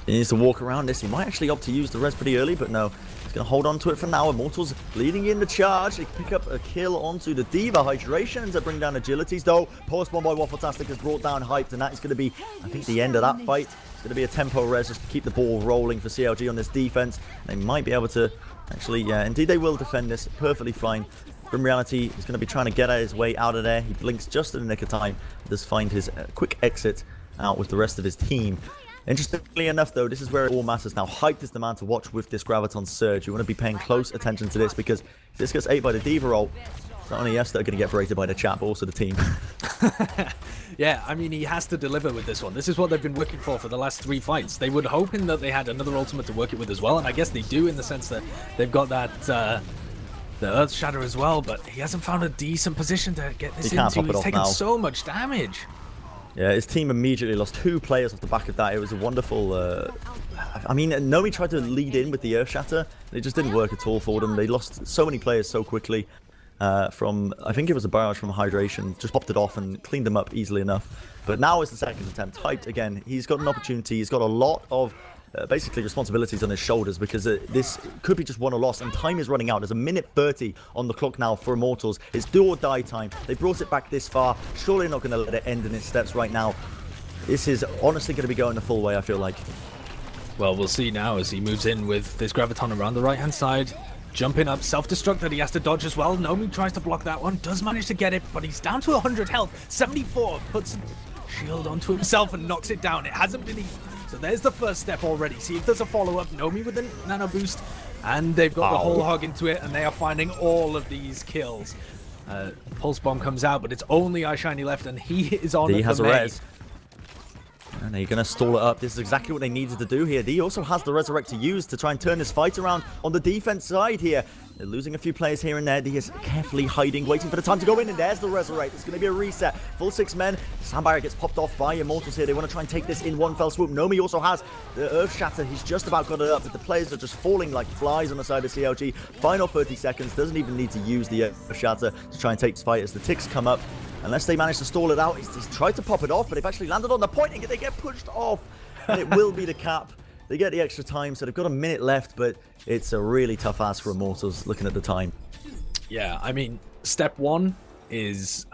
He needs to walk around this. He might actually opt to use the res pretty early, but no. He's going to hold on to it for now. Immortals leading in the charge. They pick up a kill onto the Diva. Hydration to bring down Agilities, though. Post bomb by Waffletastic has brought down Hyped, and that is going to be, I think, the end of that fight. It's going to be a tempo res just to keep the ball rolling for CLG on this defense. They might be able to actually, yeah, indeed they will defend this perfectly fine. From reality, he's going to be trying to get his way out of there. He blinks just in the nick of time. Does find his quick exit out with the rest of his team. Interestingly enough, though, this is where it all matters now. Hyped is the man to watch with this Graviton Surge. You want to be paying close attention to this, because if this gets ate by the Diva ult, it's not only us that are going to get berated by the chat, but also the team. Yeah, I mean, he has to deliver with this one. This is what they've been working for the last 3 fights. They were hoping that they had another ultimate to work it with as well, and I guess they do in the sense that they've got that the Earth Shatter as well, but he hasn't found a decent position to get this into. He's taken so much damage. Yeah, his team immediately lost 2 players off the back of that. It was a wonderful... I mean, Nomi tried to lead in with the Earth Shatter. It just didn't work at all for them. They lost so many players so quickly from... I think it was a barrage from Hydration. Just popped it off and cleaned them up easily enough. But now is the second attempt. Hyped again. He's got an opportunity. He's got a lot of... basically responsibilities on his shoulders, because this could be just won or lost, and time is running out. There's a minute 30 on the clock now for Immortals. It's do or die time. They brought it back this far. Surely not going to let it end in its steps right now. This is honestly going to be going the full way, I feel like. Well, we'll see now as he moves in with this Graviton around the right-hand side. Jumping up, self-destruct that he has to dodge as well. Nomi tries to block that one, does manage to get it, but he's down to 100 health. 74, puts a shield onto himself and knocks it down. It hasn't been easy. So there's the first step already. See if there's a follow-up. Nomi with a nano boost, and they've got the whole hog into it, and they are finding all of these kills. Pulse bomb comes out, but it's only iShiny left, and he is on he has a res. And they're going to stall it up. This is exactly what they needed to do here. D also has the Resurrect to use to try and turn this fight around on the defense side here. They're losing a few players here and there. D is carefully hiding, waiting for the time to go in, and there's the Resurrect. It's going to be a reset. Full 6 men. Sandbarrier gets popped off by Immortals here. They want to try and take this in one fell swoop. Nomi also has the Earth Shatter. He's just about got it up, but the players are just falling like flies on the side of CLG. Final 30 seconds. Doesn't even need to use the Earth Shatter to try and take this fight as the ticks come up. Unless they manage to stall it out. He's tried to pop it off, but they've actually landed on the point and they get pushed off. And it will be the cap. They get the extra time, so they've got a minute left, but it's a really tough ask for Immortals looking at the time. Yeah, I mean, step 1 is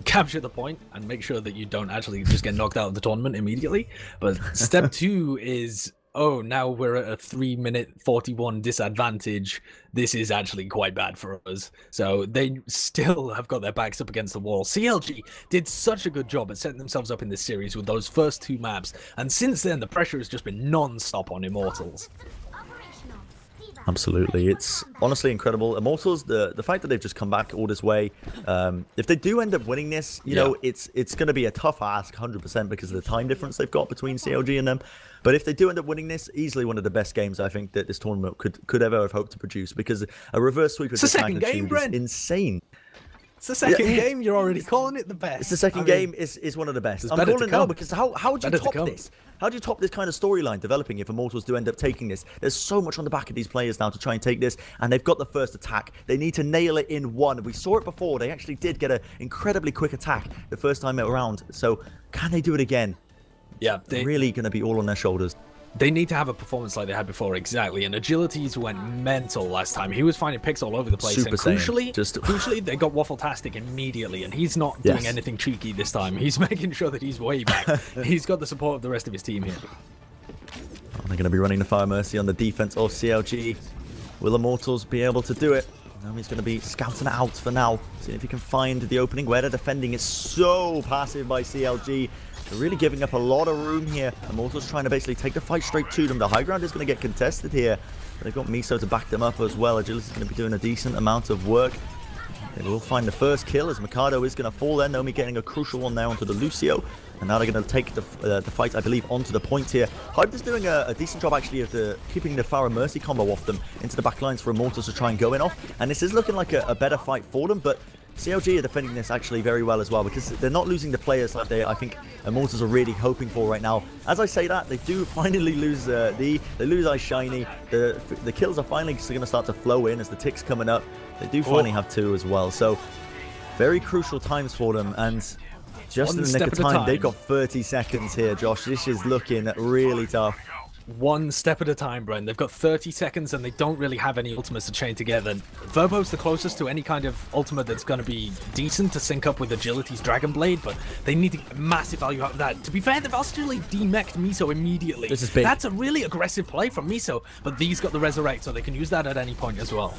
capture the point and make sure that you don't actually just get knocked out of the tournament immediately. But step 2 is... oh, now we're at a 3-minute 41 disadvantage. This is actually quite bad for us. So they still have got their backs up against the wall. CLG did such a good job at setting themselves up in this series with those first 2 maps. And since then, the pressure has just been non-stop on Immortals. Absolutely. It's honestly incredible. Immortals, the fact that they've just come back all this way, if they do end up winning this, you know, it's going to be a tough ask, 100%, because of the time difference they've got between CLG and them. But if they do end up winning this, easily one of the best games I think that this tournament could ever have hoped to produce, because a reverse sweep of this magnitude is insane. It's the second game. You're already calling it the best. It's the second game. Is one of the best. I'm calling it now because how do you top this? How do you top this kind of storyline developing if Immortals do end up taking this? There's so much on the back of these players now to try and take this, and they've got the first attack. They need to nail it in one. We saw it before. They actually did get an incredibly quick attack the first time around. So can they do it again? Yeah, they're really going to be all on their shoulders. They need to have a performance like they had before, exactly. And Agilities went mental last time. He was finding picks all over the place. Super and crucially, they got Waffle-tastic immediately, and he's not doing anything cheeky this time. He's making sure that he's way back. He's got the support of the rest of his team here. They're going to be running the Fire Mercy on the defense of CLG. Will Immortals be able to do it? He's going to be scouting it out for now. See if he can find the opening where they're defending. It's so passive by CLG. They're really giving up a lot of room here. Immortals trying to basically take the fight straight to them. The high ground is going to get contested here. They've got Miso to back them up as well. Agility is going to be doing a decent amount of work. They will find the first kill as Mikado is going to fall there. Nomi getting a crucial one there onto the Lucio. And now they're going to take the fight, I believe, onto the point here. Hype is doing a decent job, actually, of keeping the Farah Mercy combo off them into the back lines for Immortals to try and go in off. And this is looking like a better fight for them, but CLG are defending this actually very well as well, because they're not losing the players like I think Immortals are really hoping for right now. As I say that, they do finally lose they lose iShiny. The kills are finally going to start to flow in as the ticks coming up. They do finally have 2 as well, so very crucial times for them. And just in the nick of time, they've got 30 seconds here, Josh. This is looking really tough. One step at a time, Bren. They've got 30 seconds and they don't really have any ultimates to chain together. Verbo's the closest to any kind of ultimate that's going to be decent to sync up with Agility's Dragon Blade, but they need to get massive value out of that. To be fair, they've actually demeched Miso immediately. This is big. That's a really aggressive play from Miso, but these got the Resurrect, so they can use that at any point as well.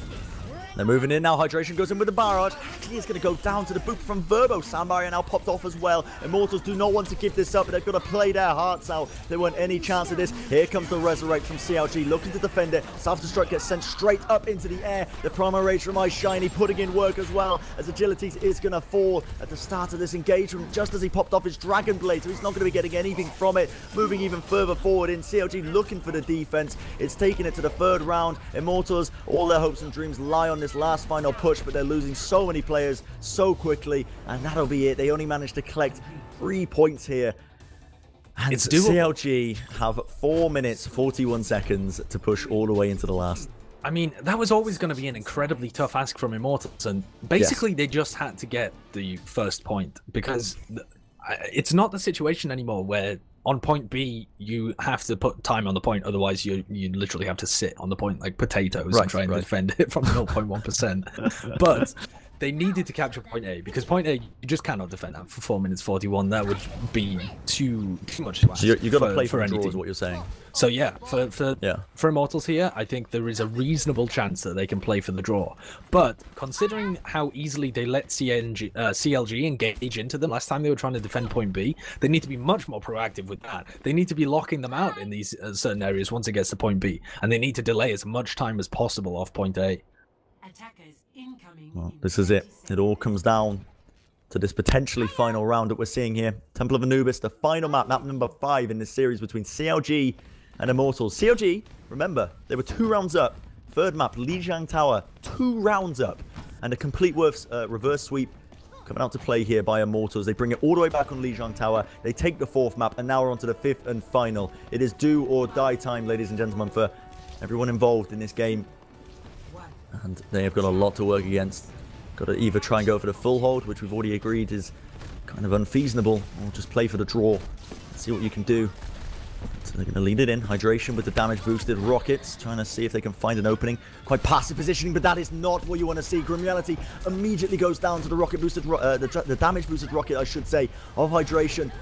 They're moving in now. Hydration goes in with the barrage. Actually, it's going to go down to the boot from Verbo. Sound barrier now popped off as well. Immortals do not want to give this up, but they've got to play their hearts out. They want any chance of this. Here comes the Resurrect from CLG, looking to defend it. Self-destruct gets sent straight up into the air. The Primal Rage from iShiny putting in work as well, as Agilities is going to fall at the start of this engagement, just as he popped off his Dragon Blade, so he's not going to be getting anything from it. Moving even further forward in, CLG looking for the defense. It's taking it to the 3rd round. Immortals, all their hopes and dreams lie on this last final push, but they're losing so many players so quickly, and that'll be it. They only managed to collect 3 points here. And it's doable. CLG have 4 minutes 41 seconds to push all the way into the last. I mean, that was always going to be an incredibly tough ask from Immortals, and basically they just had to get the first point, because it's not the situation anymore where on point B you have to put time on the point, otherwise you literally have to sit on the point like potatoes and try and defend it from 0.1%. But they needed to capture point A, because point A, you just cannot defend that for 4 minutes 41. That would be too much to ask. So you got to play for any draw, team. is what you're saying. So yeah, for Immortals here, I think there is a reasonable chance that they can play for the draw. But considering how easily they let CLG engage into them last time they were trying to defend point B, they need to be much more proactive with that. They need to be locking them out in these certain areas once it gets to point B, and they need to delay as much time as possible off point A. Well, this is it. It all comes down to this potentially final round that we're seeing here. Temple of Anubis, the final map, map number 5 in this series between CLG and Immortals. CLG, remember, they were 2 rounds up. 3rd map, Lijiang Tower, 2 rounds up. And a complete reverse sweep coming out to play here by Immortals. They bring it all the way back on Lijiang Tower. They take the 4th map, and now we're on to the 5th and final. It is do or die time, ladies and gentlemen, for everyone involved in this game. And they have got a lot to work against. Got to either try and go for the full hold, which we've already agreed is kind of unfeasible, or just play for the draw. See what you can do. So they're going to lead it in. Hydration with the damage boosted rockets, trying to see if they can find an opening. Quite passive positioning, but that is not what you want to see. Grimreality immediately goes down to the rocket boosted, the damage boosted rocket, I should say, of Hydration.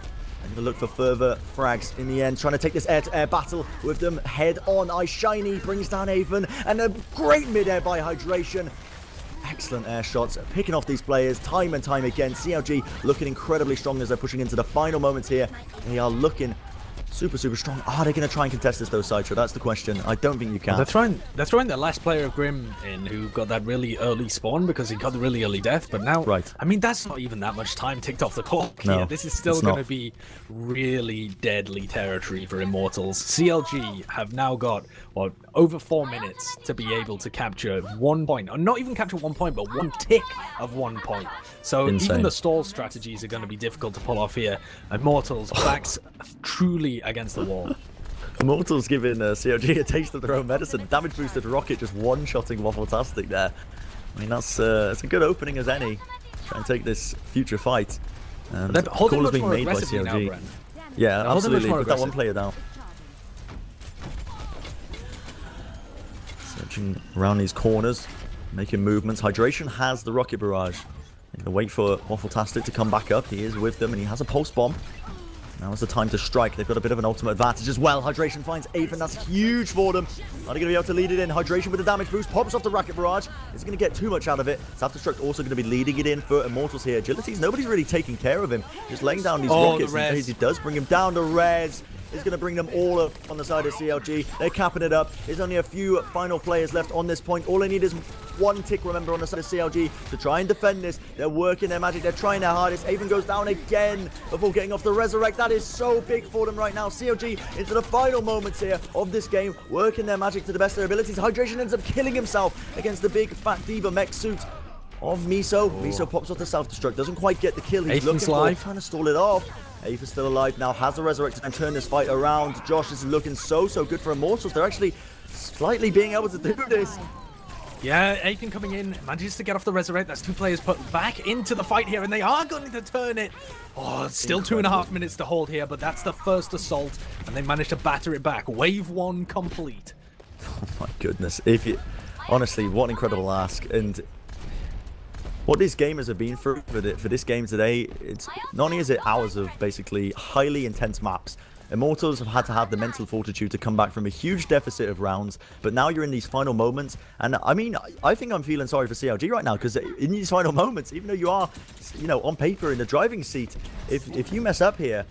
I'm going to look for further frags in the end, trying to take this air-to-air battle with them head on. iShiny brings down Avon, and a great mid-air by Hydration. Excellent air shots, picking off these players time and time again. CLG looking incredibly strong as they're pushing into the final moments here. They are looking super strong. Are they going to try and contest this though, Sideshow? That's the question. I don't think you can. They're throwing the last player of Grim in, who got that really early spawn because he got the really early death. But now, I mean, that's not even that much time ticked off the clock. No, here. This is still going to be really deadly territory for Immortals. CLG have now got over 4 minutes to be able to capture 1 point, or not even capture 1 point, but 1 tick of 1 point. So even the stall strategies are going to be difficult to pull off here. Immortals backs truly against the wall. Immortals giving CLG a taste of their own medicine. Damage boosted rocket just one-shotting Waffle-tastic there. I mean, that's a good opening as any. Try and take this future fight. They're holding much more aggressively now, Bren. Yeah, absolutely. Put that one player down. Switching around these corners, making movements. Hydration has the rocket barrage. They're going to wait for Waffletastic to come back up. He is with them, and he has a pulse bomb. Now is the time to strike. They've got a bit of an ultimate advantage as well. Hydration finds Aethan. That's huge for them. Are they going to be able to lead it in? Hydration with the damage boost. Pops off the rocket barrage. Isn't going to get too much out of it. Self-destruct also going to be leading it in for Immortals here. Agilities, nobody's really taking care of him. Just laying down these rockets. And Daisy does bring him down to res. Is going to bring them all up on the side of CLG. They're capping it up. There's only a few final players left on this point. All they need is one tick, remember, on the side of CLG to try and defend this. They're working their magic. They're trying their hardest. Aven goes down again before getting off the resurrect. That is so big for them right now. CLG into the final moments here of this game, working their magic to the best of their abilities. Hydration ends up killing himself against the big fat diva mech suit of Miso. Miso pops off the self-destruct. Doesn't quite get the kill he's looking for. Trying to stall it off. Aether is still alive now, has the resurrected and turn this fight around. Josh is looking so good for Immortals. They're actually slightly being able to do this. Yeah, Aether coming in, manages to get off the resurrect. That's 2 players put back into the fight here, and they are going to turn it. Oh, it's still 2.5 minutes to hold here, but that's the first assault, and they managed to batter it back. Wave 1 complete. Oh my goodness. Honestly, what an incredible ask. And what these gamers have been through for this game today, it's not only is it hours of basically highly intense maps. Immortals have had to have the mental fortitude to come back from a huge deficit of rounds, but now you're in these final moments, and I mean, I think I'm feeling sorry for CLG right now, because in these final moments, even though you are, on paper in the driving seat, if you mess up here,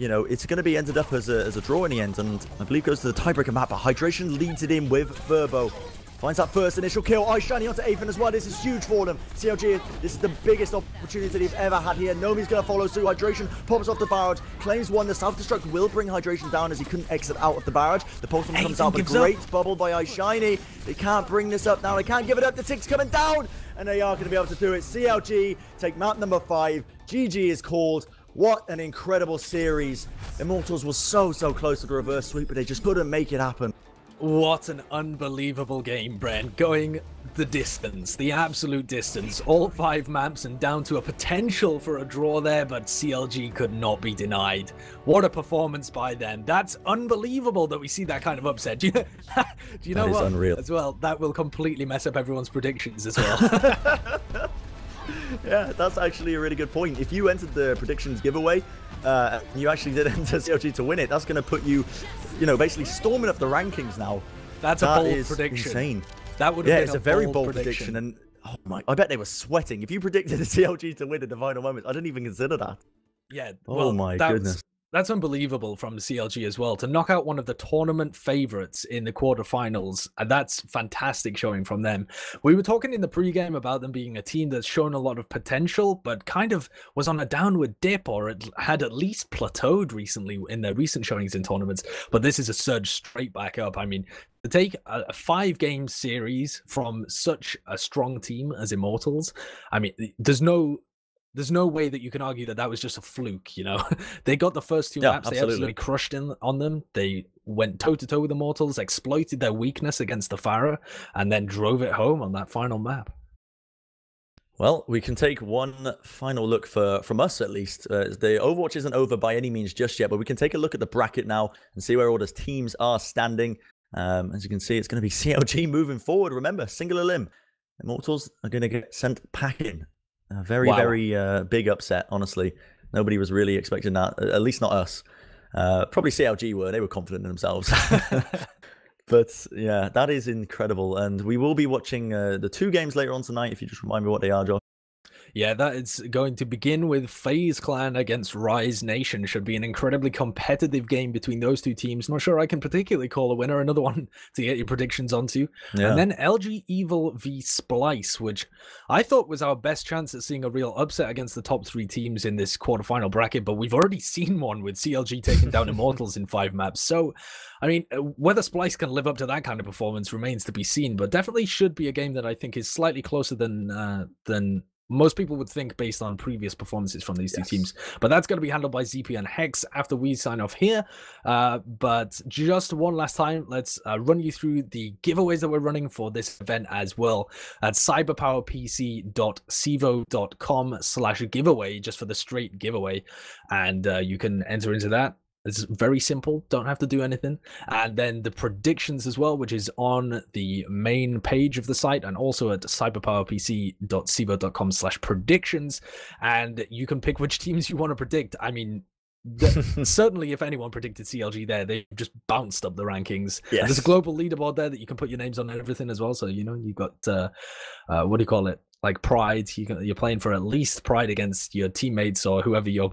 it's going to be ended up as a draw in the end, and I believe goes to the tiebreaker map, but Hydration leads it in with Verbo. Finds that first initial kill. Eye shining onto Aethan as well. This is huge for them. CLG, this is the biggest opportunity they've ever had here. Nomi's going to follow suit. Hydration pops off the barrage. Claims 1. The self-destruct will bring Hydration down as he couldn't exit out of the barrage. The pulse bomb comes out, but great bubble by Eye Shiny. They can't bring this up now. They can't give it up. The tick's coming down, and they are going to be able to do it. CLG take map number 5. GG is called. What an incredible series. Immortals was so close to the reverse sweep, but they just couldn't make it happen. What an unbelievable game, Bren. Going the distance, the absolute distance. All 5 maps and down to a potential for a draw there, but CLG could not be denied. What a performance by them. That's unbelievable that we see that kind of upset. Do you know what? Unreal. As well, that will completely mess up everyone's predictions as well. Yeah, that's actually a really good point. If you entered the predictions giveaway, you actually did enter CLG to win it, that's going to put you, basically storming up the rankings now. That's a bold prediction. Insane. That would have been it's a very bold prediction. And oh my, I bet they were sweating. If you predicted the CLG to win in the final moments, I didn't even consider that. Yeah. Oh my goodness. That's unbelievable from CLG as well, to knock out one of the tournament favorites in the quarterfinals. And that's fantastic showing from them. We were talking in the pregame about them being a team that's shown a lot of potential, but kind of was on a downward dip, or it had at least plateaued recently in their recent showings in tournaments. But this is a surge straight back up. I mean, to take a 5-game series from such a strong team as Immortals, I mean, there's no way that you can argue that was just a fluke, They got the first 2 maps, they absolutely crushed on them. They went toe-to-toe with Immortals, exploited their weakness against the Pharah, and then drove it home on that final map. Well, we can take one final look from us, at least. The Overwatch isn't over by any means just yet, but we can take a look at the bracket now and see where all the teams are standing. As you can see, it's going to be CLG moving forward. Remember, single elim. Immortals are going to get sent packing. A very big upset, honestly. Nobody was really expecting that, at least not us. Probably CLG were. They were confident in themselves. But yeah, that is incredible. And we will be watching the 2 games later on tonight, if you just remind me what they are, Josh. Yeah, that is going to begin with FaZe Clan against Rise Nation. Should be an incredibly competitive game between those 2 teams. Not sure I can particularly call a winner. Another one to get your predictions onto. Yeah. And then LG Evil v Splice, which I thought was our best chance at seeing a real upset against the top 3 teams in this quarterfinal bracket. But we've already seen one with CLG taking down Immortals in 5 maps. So, I mean, whether Splice can live up to that kind of performance remains to be seen. But definitely should be a game that I think is slightly closer than most people would think based on previous performances from these 2 teams. But that's going to be handled by ZP and Hex after we sign off here. But just one last time, let's run you through the giveaways that we're running for this event as well at cyberpowerpc.sevo.com/giveaway, just for the straight giveaway. And you can enter into that It's very simple. Don't have to do anything. And then the predictions as well, which is on the main page of the site and also at cyberpowerpc.sivo.com/predictions. And you can pick which teams you want to predict. I mean, certainly if anyone predicted CLG there, they just bounced up the rankings. Yes. There's a global leaderboard there that you can put your names on and everything as well. So, you know, you've got, what do you call it? Like Pride. You're playing for at least Pride against your teammates or whoever you're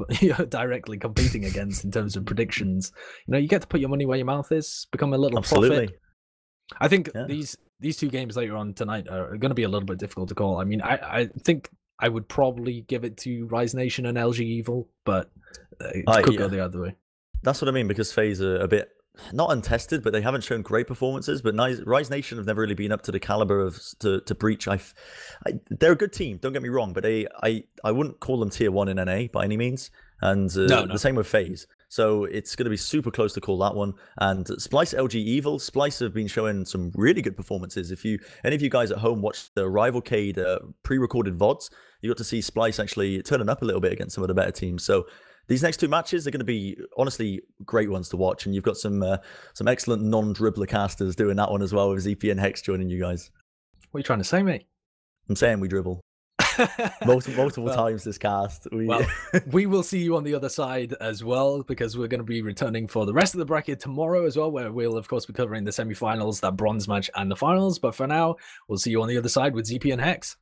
directly competing against in terms of predictions. You know, you get to put your money where your mouth is, become a little profit. I think these 2 games later on tonight are going to be a little bit difficult to call. I mean, I think I would probably give it to Rise Nation and LG Evil, but it could go the other way. That's what I mean, because FaZe are a bit not untested, but they haven't shown great performances. But Rise Nation have never really been up to the caliber of to Breach. They're a good team, don't get me wrong, but I wouldn't call them tier 1 in NA by any means. And the same with FaZe. So it's going to be super close to call that one. And Splyce LG Evil, Splyce have been showing some really good performances. If any of you guys at home watched the Rivalcade pre-recorded VODs, you got to see Splyce actually turning up a little bit against some of the better teams. So these next 2 matches are going to be honestly great ones to watch. And you've got some excellent non-dribbler casters doing that one as well, with ZP and Hex joining you guys. What are you trying to say, mate? I'm saying we dribble. multiple times this cast. We will see you on the other side as well, because we're going to be returning for the rest of the bracket tomorrow as well, where we'll of course be covering the semi-finals, that bronze match, and the finals. But for now, we'll see you on the other side with ZP and Hex.